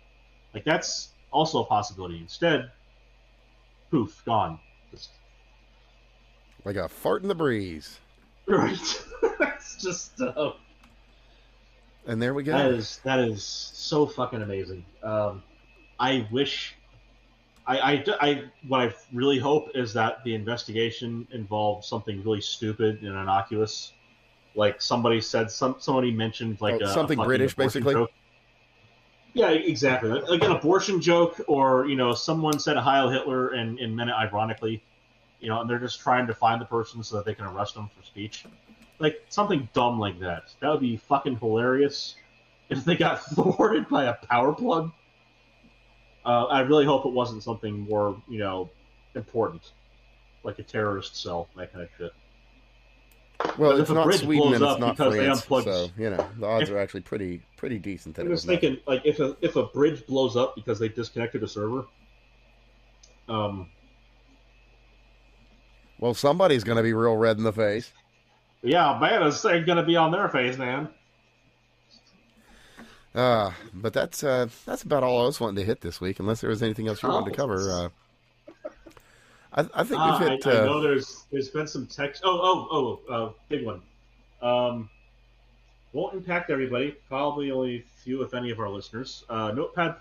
Like, that's also a possibility. Instead, poof, gone. Just... like a fart in the breeze. Right. It's just... and there we go. That is so fucking amazing. I wish... what I really hope is that the investigation involves something really stupid and innocuous. Like somebody mentioned like something British, basically. Joke. Yeah, exactly. Like an abortion joke, or someone said Heil Hitler and meant it ironically, and they're just trying to find the person so that they can arrest them for speech. Like something dumb like that. That would be fucking hilarious if they got thwarted by a power plug. I really hope it wasn't something more, important, like a terrorist cell, that kind of shit. Well, it's not Sweden and it's not France, so the odds are actually pretty decent. I'm just thinking, like, if a bridge blows up because they disconnected a server, well, somebody's going to be real red in the face. Yeah, man, it's going to be on their face, man. But that's about all I was wanting to hit this week, unless there was anything else you wanted to cover. I think we've hit. I know there's been some text. Big one. Won't impact everybody. Probably only few, if any, of our listeners. Notepad++.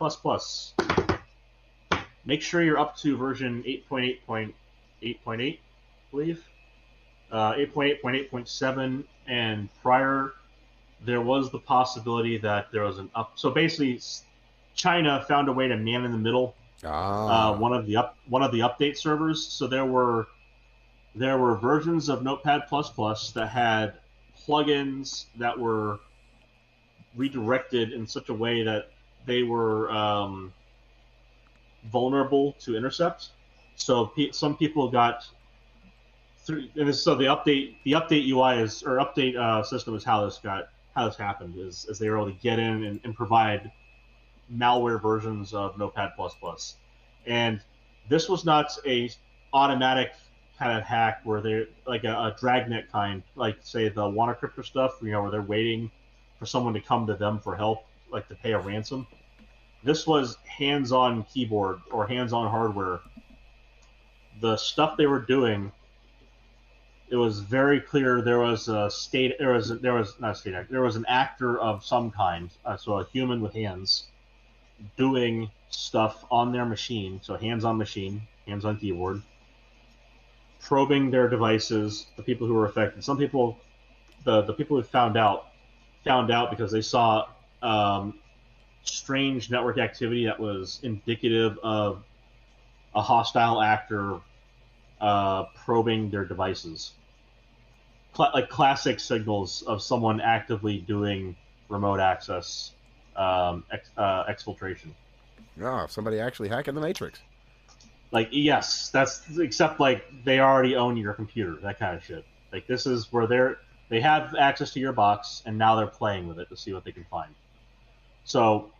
Make sure you're up to version 8.8.8.8, I believe. 8.8.8.7, and prior, there was the possibility that there was an up. So basically, China found a way to man in the middle one of the update servers. So there were versions of Notepad++ that had plugins that were redirected in such a way that they were vulnerable to intercept. So some people got through, and so the update UI is, or update system is how this happened, is they were able to get in and provide malware versions of Notepad++. And this was not a automatic kind of hack where they're like a dragnet kind, like say the WannaCrypto stuff, where they're waiting for someone to come to them for help, like to pay a ransom. This was hands-on keyboard or hands-on hardware. The stuff they were doing, it was very clear there was an actor of some kind, so a human with hands, doing stuff on their machine, so hands-on machine, hands-on keyboard, probing their devices, the people who were affected. Some people, the people who found out because they saw strange network activity that was indicative of a hostile actor probing their devices. Like classic signals of someone actively doing remote access exfiltration. Oh, somebody actually hacking the Matrix. Like, yes, except like they already own your computer, that kind of shit. Like, this is where they have access to your box, and now they're playing with it to see what they can find. So,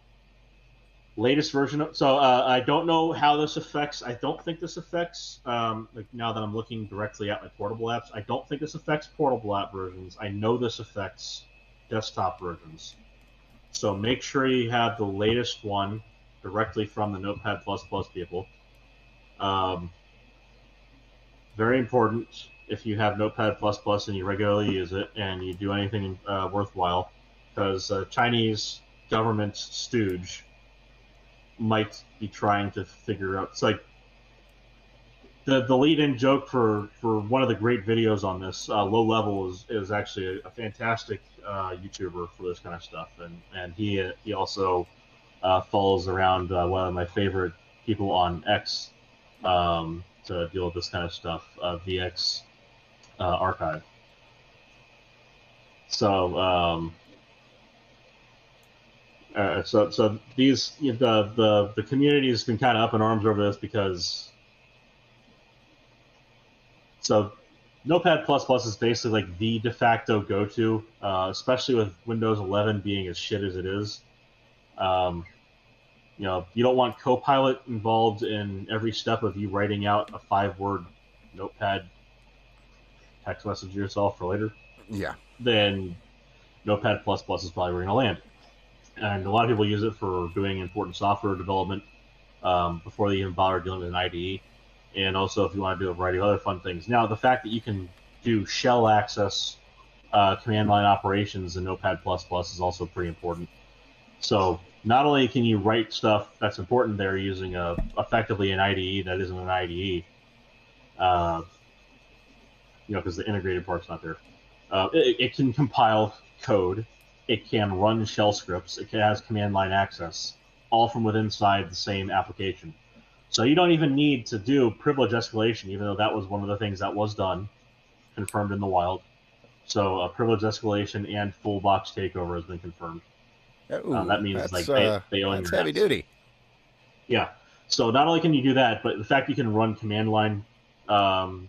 latest version of, I don't know how this affects. I don't think this affects, like now that I'm looking directly at my portable apps, I don't think this affects portable app versions. I know this affects desktop versions. So make sure you have the latest one directly from the Notepad++ people. Very important if you have Notepad++ and you regularly use it and you do anything worthwhile, because Chinese government stooge might be trying to figure out. It's like the lead-in joke for one of the great videos on this. Low Level is actually a fantastic YouTuber for this kind of stuff, and he also follows around one of my favorite people on X to deal with this kind of stuff, VX Archive. So so these the community has been kind of up in arms over this because Notepad++ is basically like the de facto go-to, especially with Windows 11 being as shit as it is. You don't want Copilot involved in every step of you writing out a 5-word Notepad text message to yourself for later. Yeah. Then Notepad++ is probably where you're going to land. And a lot of people use it for doing important software development before they even bother dealing with an IDE. And also if you want to do a variety of other fun things. Now, the fact that you can do shell access command line operations in Notepad++ is also pretty important. So not only can you write stuff that's important there using effectively an IDE that isn't an IDE, because the integrated part's not there. It can compile code. It can run shell scripts. It has command line access, all from within inside the same application. So you don't even need to do privilege escalation, even though that was one of the things that was done, confirmed in the wild. So privilege escalation and full box takeover has been confirmed. Ooh, that means that's, they own that's your heavy nets. duty. Yeah. So not only can you do that, but the fact you can run command line, and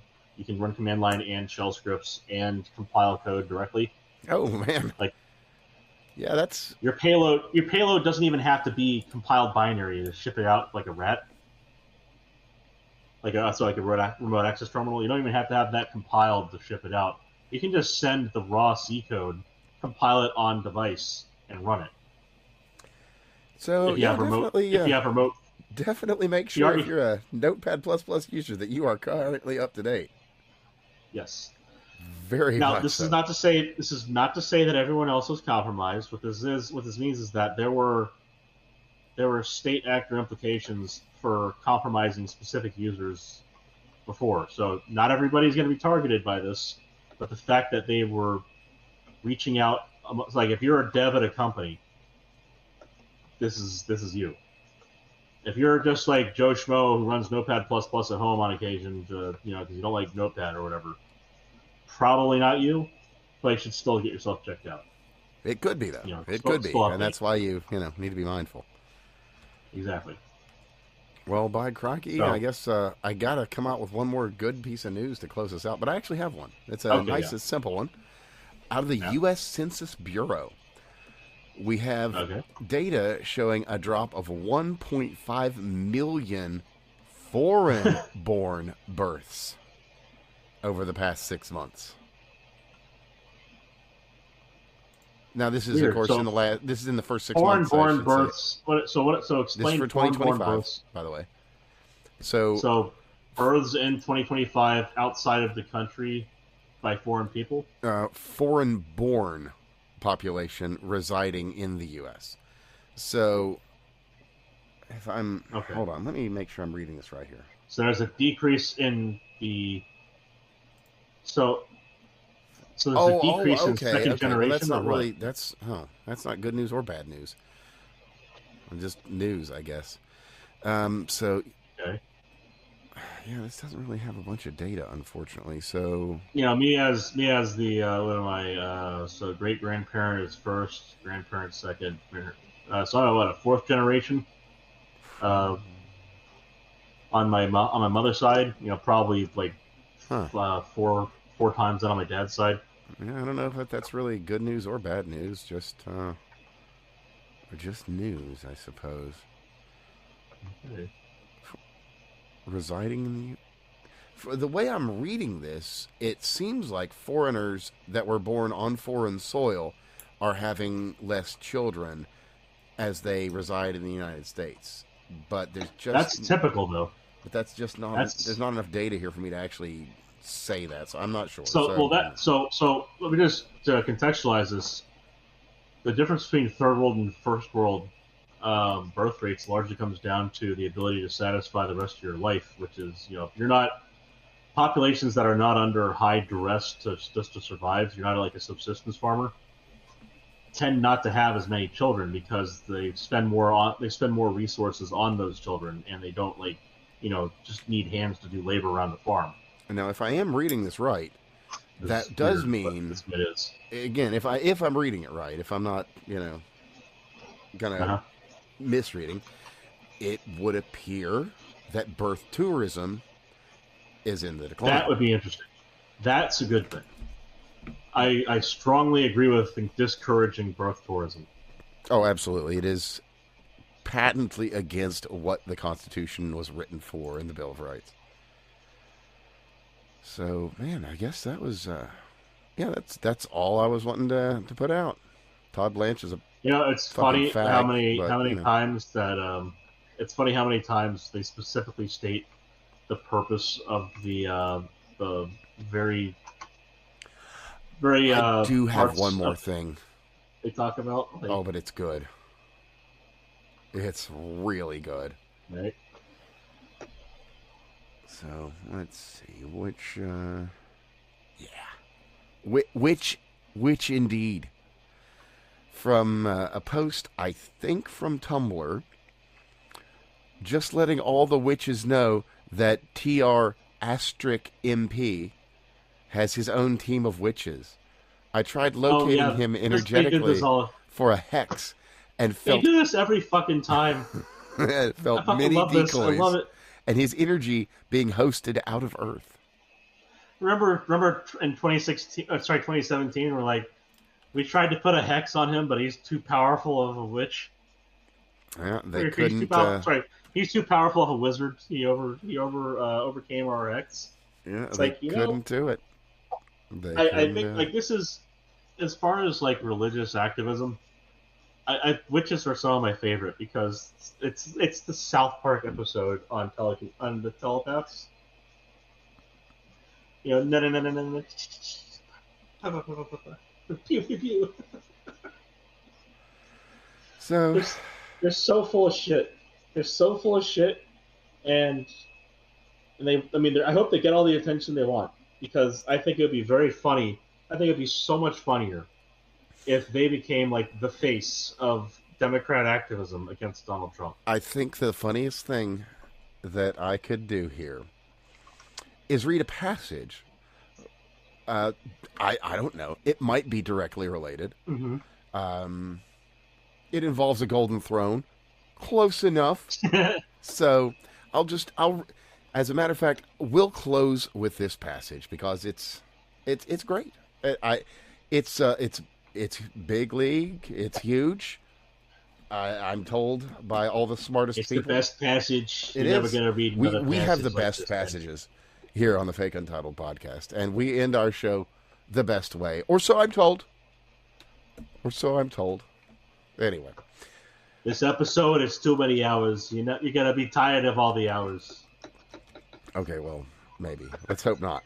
shell scripts and compile code directly. Oh man. Like, yeah, that's your payload. Your payload doesn't even have to be compiled binary to ship it out like a rat. Like a remote access terminal. You don't even have to have that compiled to ship it out. You can just send the raw C code, compile it on device, and run it. so. If you have remote Definitely make sure if you're a Notepad++ user that you are currently up to date. Yes. Very Now, much this so. is not to say that everyone else was compromised. What this means is that there were state actor implications for compromising specific users before. So not everybody's going to be targeted by this, but the fact that they were reaching out, like if you're a dev at a company, this is you. If you're just like Joe Schmo who runs Notepad++ at home on occasion, because you don't like Notepad or whatever, probably not you, but you should still get yourself checked out. It could be, though. It Still could be. update. And that's why you need to be mindful. Exactly. Well, by crikey, I guess I got to come out with one more good piece of news to close us out. But I actually have one. It's a nice and simple one. Out of the U.S. Census Bureau, we have data showing a drop of 1.5 million foreign-born births over the past 6 months. Now, this is, of course, this is in the first 6 months. Foreign-born births. So explain this is for 2025, by the way. So births in 2025 outside of the country by foreign people? Foreign-born population residing in the U.S. So, if I'm... Hold on, let me make sure I'm reading this right here. So there's a decrease in the... So there's a decrease in second generation. Well, that's not really... That's not good news or bad news. Just news, I guess. Yeah, this doesn't really have a bunch of data, unfortunately. So me as the what am I? So great grandparent is first, grandparent second. So I'm a fourth generation. On my mother's side, probably like four times that on my dad's side. Yeah, I don't know if that's really good news or bad news. Just news, I suppose. Okay. Residing in the way I'm reading this, it seems like foreigners that were born on foreign soil are having less children as they reside in the United States. But that's typical, though. But that's just not. There's not enough data here for me to actually say that, so I'm not sure. So let me just contextualize this. The difference between third world and first world birth rates largely comes down to the ability to satisfy the rest of your life, which is, if you're not populations that are not under high duress just to survive, you're not like a subsistence farmer, tend not to have as many children because they spend more resources on those children, and they don't just need hands to do labor around the farm. Now, if I am reading this right, that does mean, it is. Again, if I'm reading it right, if I'm not gonna misreading, it would appear that birth tourism is in the decline. That would be interesting. That's a good thing. I strongly agree with discouraging birth tourism. Oh, absolutely. It is patently against what the Constitution was written for in the Bill of Rights. So, man, I guess that was, that's all I was wanting to put out. Todd Blanche is a it's funny how many times they specifically state the purpose of the very I do have one more thing they talk about. But it's good. It's really good. Right. So let's see which indeed. From a post, I think from Tumblr, just letting all the witches know that TR MP has his own team of witches. I tried locating him energetically for a hex and felt... They do this every fucking time. felt many decoys. I love it. And his energy being hosted out of Earth. Remember in 2017, we're like, we tried to put a hex on him, but he's too powerful of a witch. Yeah, they couldn't... He's too powerful of a wizard. He overcame our hex. Yeah, they couldn't do it. I think this is, as far as religious activism, witches are some of my favorite because it's the South Park episode on on the telepaths. You know, no, no, no, no, no, no. Pew, pew, pew. So They're so full of shit. They're so full of shit, and I hope they get all the attention they want because I think it would be very funny. I think it'd be so much funnier if they became like the face of Democrat activism against Donald Trump. I think the funniest thing that I could do here is read a passage. I don't know. It might be directly related. Mm-hmm. It involves a golden throne. Close enough. So I'll as a matter of fact, we'll close with this passage because it's great. It's big league. It's huge. I'm told by all the smartest it's people. It's the best passage. You're never going to read another we have the like best passages here on the Fake Untitled podcast, and we end our show the best way, or so I'm told. Or so I'm told. Anyway, this episode is too many hours. You're going to be tired of all the hours. Okay, well, maybe. Let's hope not.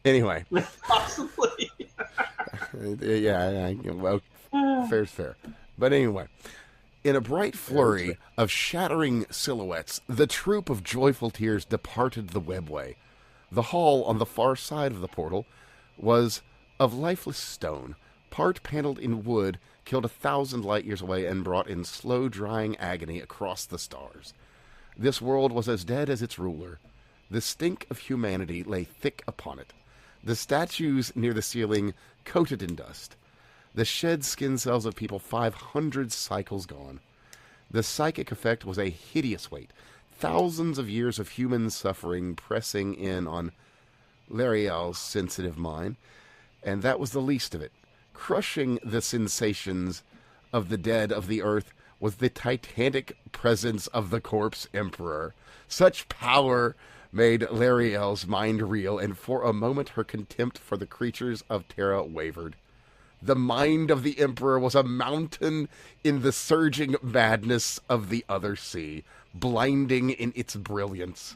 Anyway. Possibly. Yeah, well, fair's fair. But anyway, in a bright flurry of shattering silhouettes, the troop of joyful tears departed the webway. The hall on the far side of the portal was of lifeless stone, part paneled in wood, killed 1,000 light years away and brought in slow-drying agony across the stars. This world was as dead as its ruler. The stink of humanity lay thick upon it. The statues near the ceiling coated in dust. The shed skin cells of people 500 cycles gone. The psychic effect was a hideous weight. Thousands of years of human suffering pressing in on L'Ariel's sensitive mind, and that was the least of it. Crushing the sensations of the dead of the earth was the titanic presence of the corpse emperor. Such power made L'Ariel's mind reel, and for a moment her contempt for the creatures of Terra wavered. The mind of the emperor was a mountain in the surging madness of the other sea, blinding in its brilliance.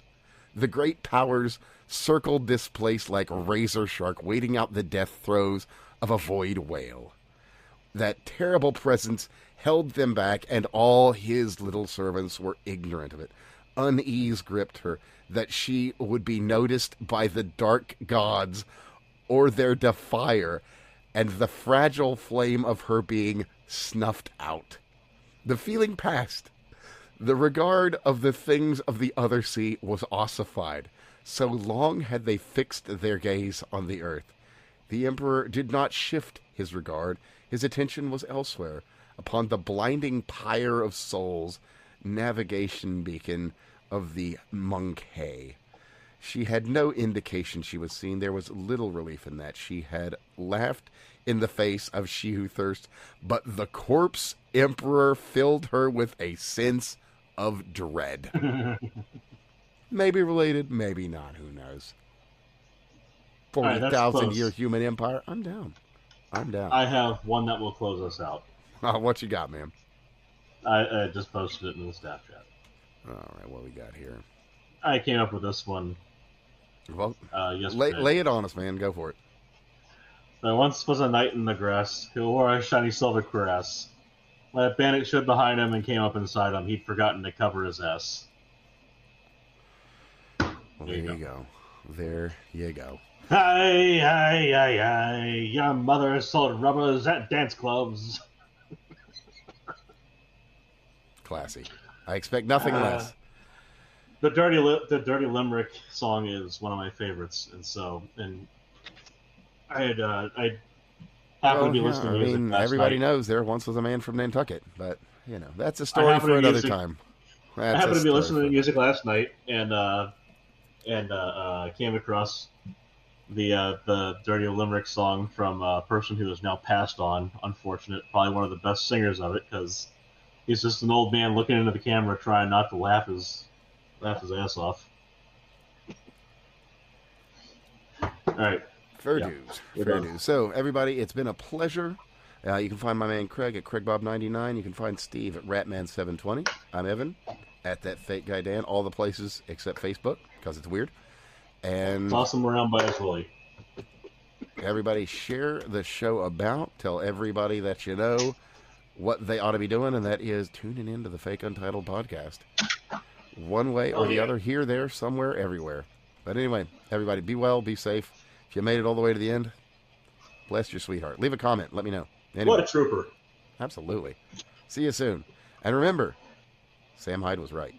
The great powers circled this place like razor shark waiting out the death throes of a void whale. That terrible presence held them back, and all his little servants were ignorant of it. Unease gripped her that she would be noticed by the dark gods or their defier, and the fragile flame of her being snuffed out. The feeling passed. The regard of the things of the other sea was ossified. So long had they fixed their gaze on the earth. The emperor did not shift his regard. His attention was elsewhere, upon the blinding pyre of souls, navigation beacon of the Monkey. She had no indication she was seen. There was little relief in that. She had laughed in the face of she who thirsts, but the corpse emperor filled her with a sense of dread. Maybe related, maybe not. Who knows? 40,000 year human empire. I'm down. I have one that will close us out. What you got, man? I just posted it in the staff chat. All right, what we got here? I came up with this one. Well, yesterday. lay it on us, man. Go for it. There once was a knight in the grass who wore a shiny silver cuirass. When a bandit stood behind him and came up inside him, he'd forgotten to cover his ass. Well, there you go. There you go. Hi, hi, hi, hi. Your mother sold rubbers at dance clubs. Classy. I expect nothing less. The dirty limerick song is one of my favorites, and I happened to be listening to music last everybody night. knows there once was a man from Nantucket, but that's a story for another time. I happened to be listening to music last night, and came across the dirty limerick song from a person who is now passed on. Unfortunate, probably one of the best singers of it, because he's just an old man looking into the camera, trying not to laugh his ass off. All right. Fair dues. So, everybody, it's been a pleasure You can find my man Craig at CraigBob99. You can find Steve at Ratman720. I'm Evan at That Fake Guy Dan. All the places except Facebook because it's weird. And Toss them around by us, Willie. everybody share the show about. Tell everybody that you know what they ought to be doing, and that is tuning into the Fake Untitled podcast. One way or the other, here, there, somewhere, everywhere. But anyway, everybody, be well, be safe. If you made it all the way to the end, bless your sweetheart. Leave a comment. Let me know. Anyway, What a trooper. absolutely. See you soon. And remember, Sam Hyde was right.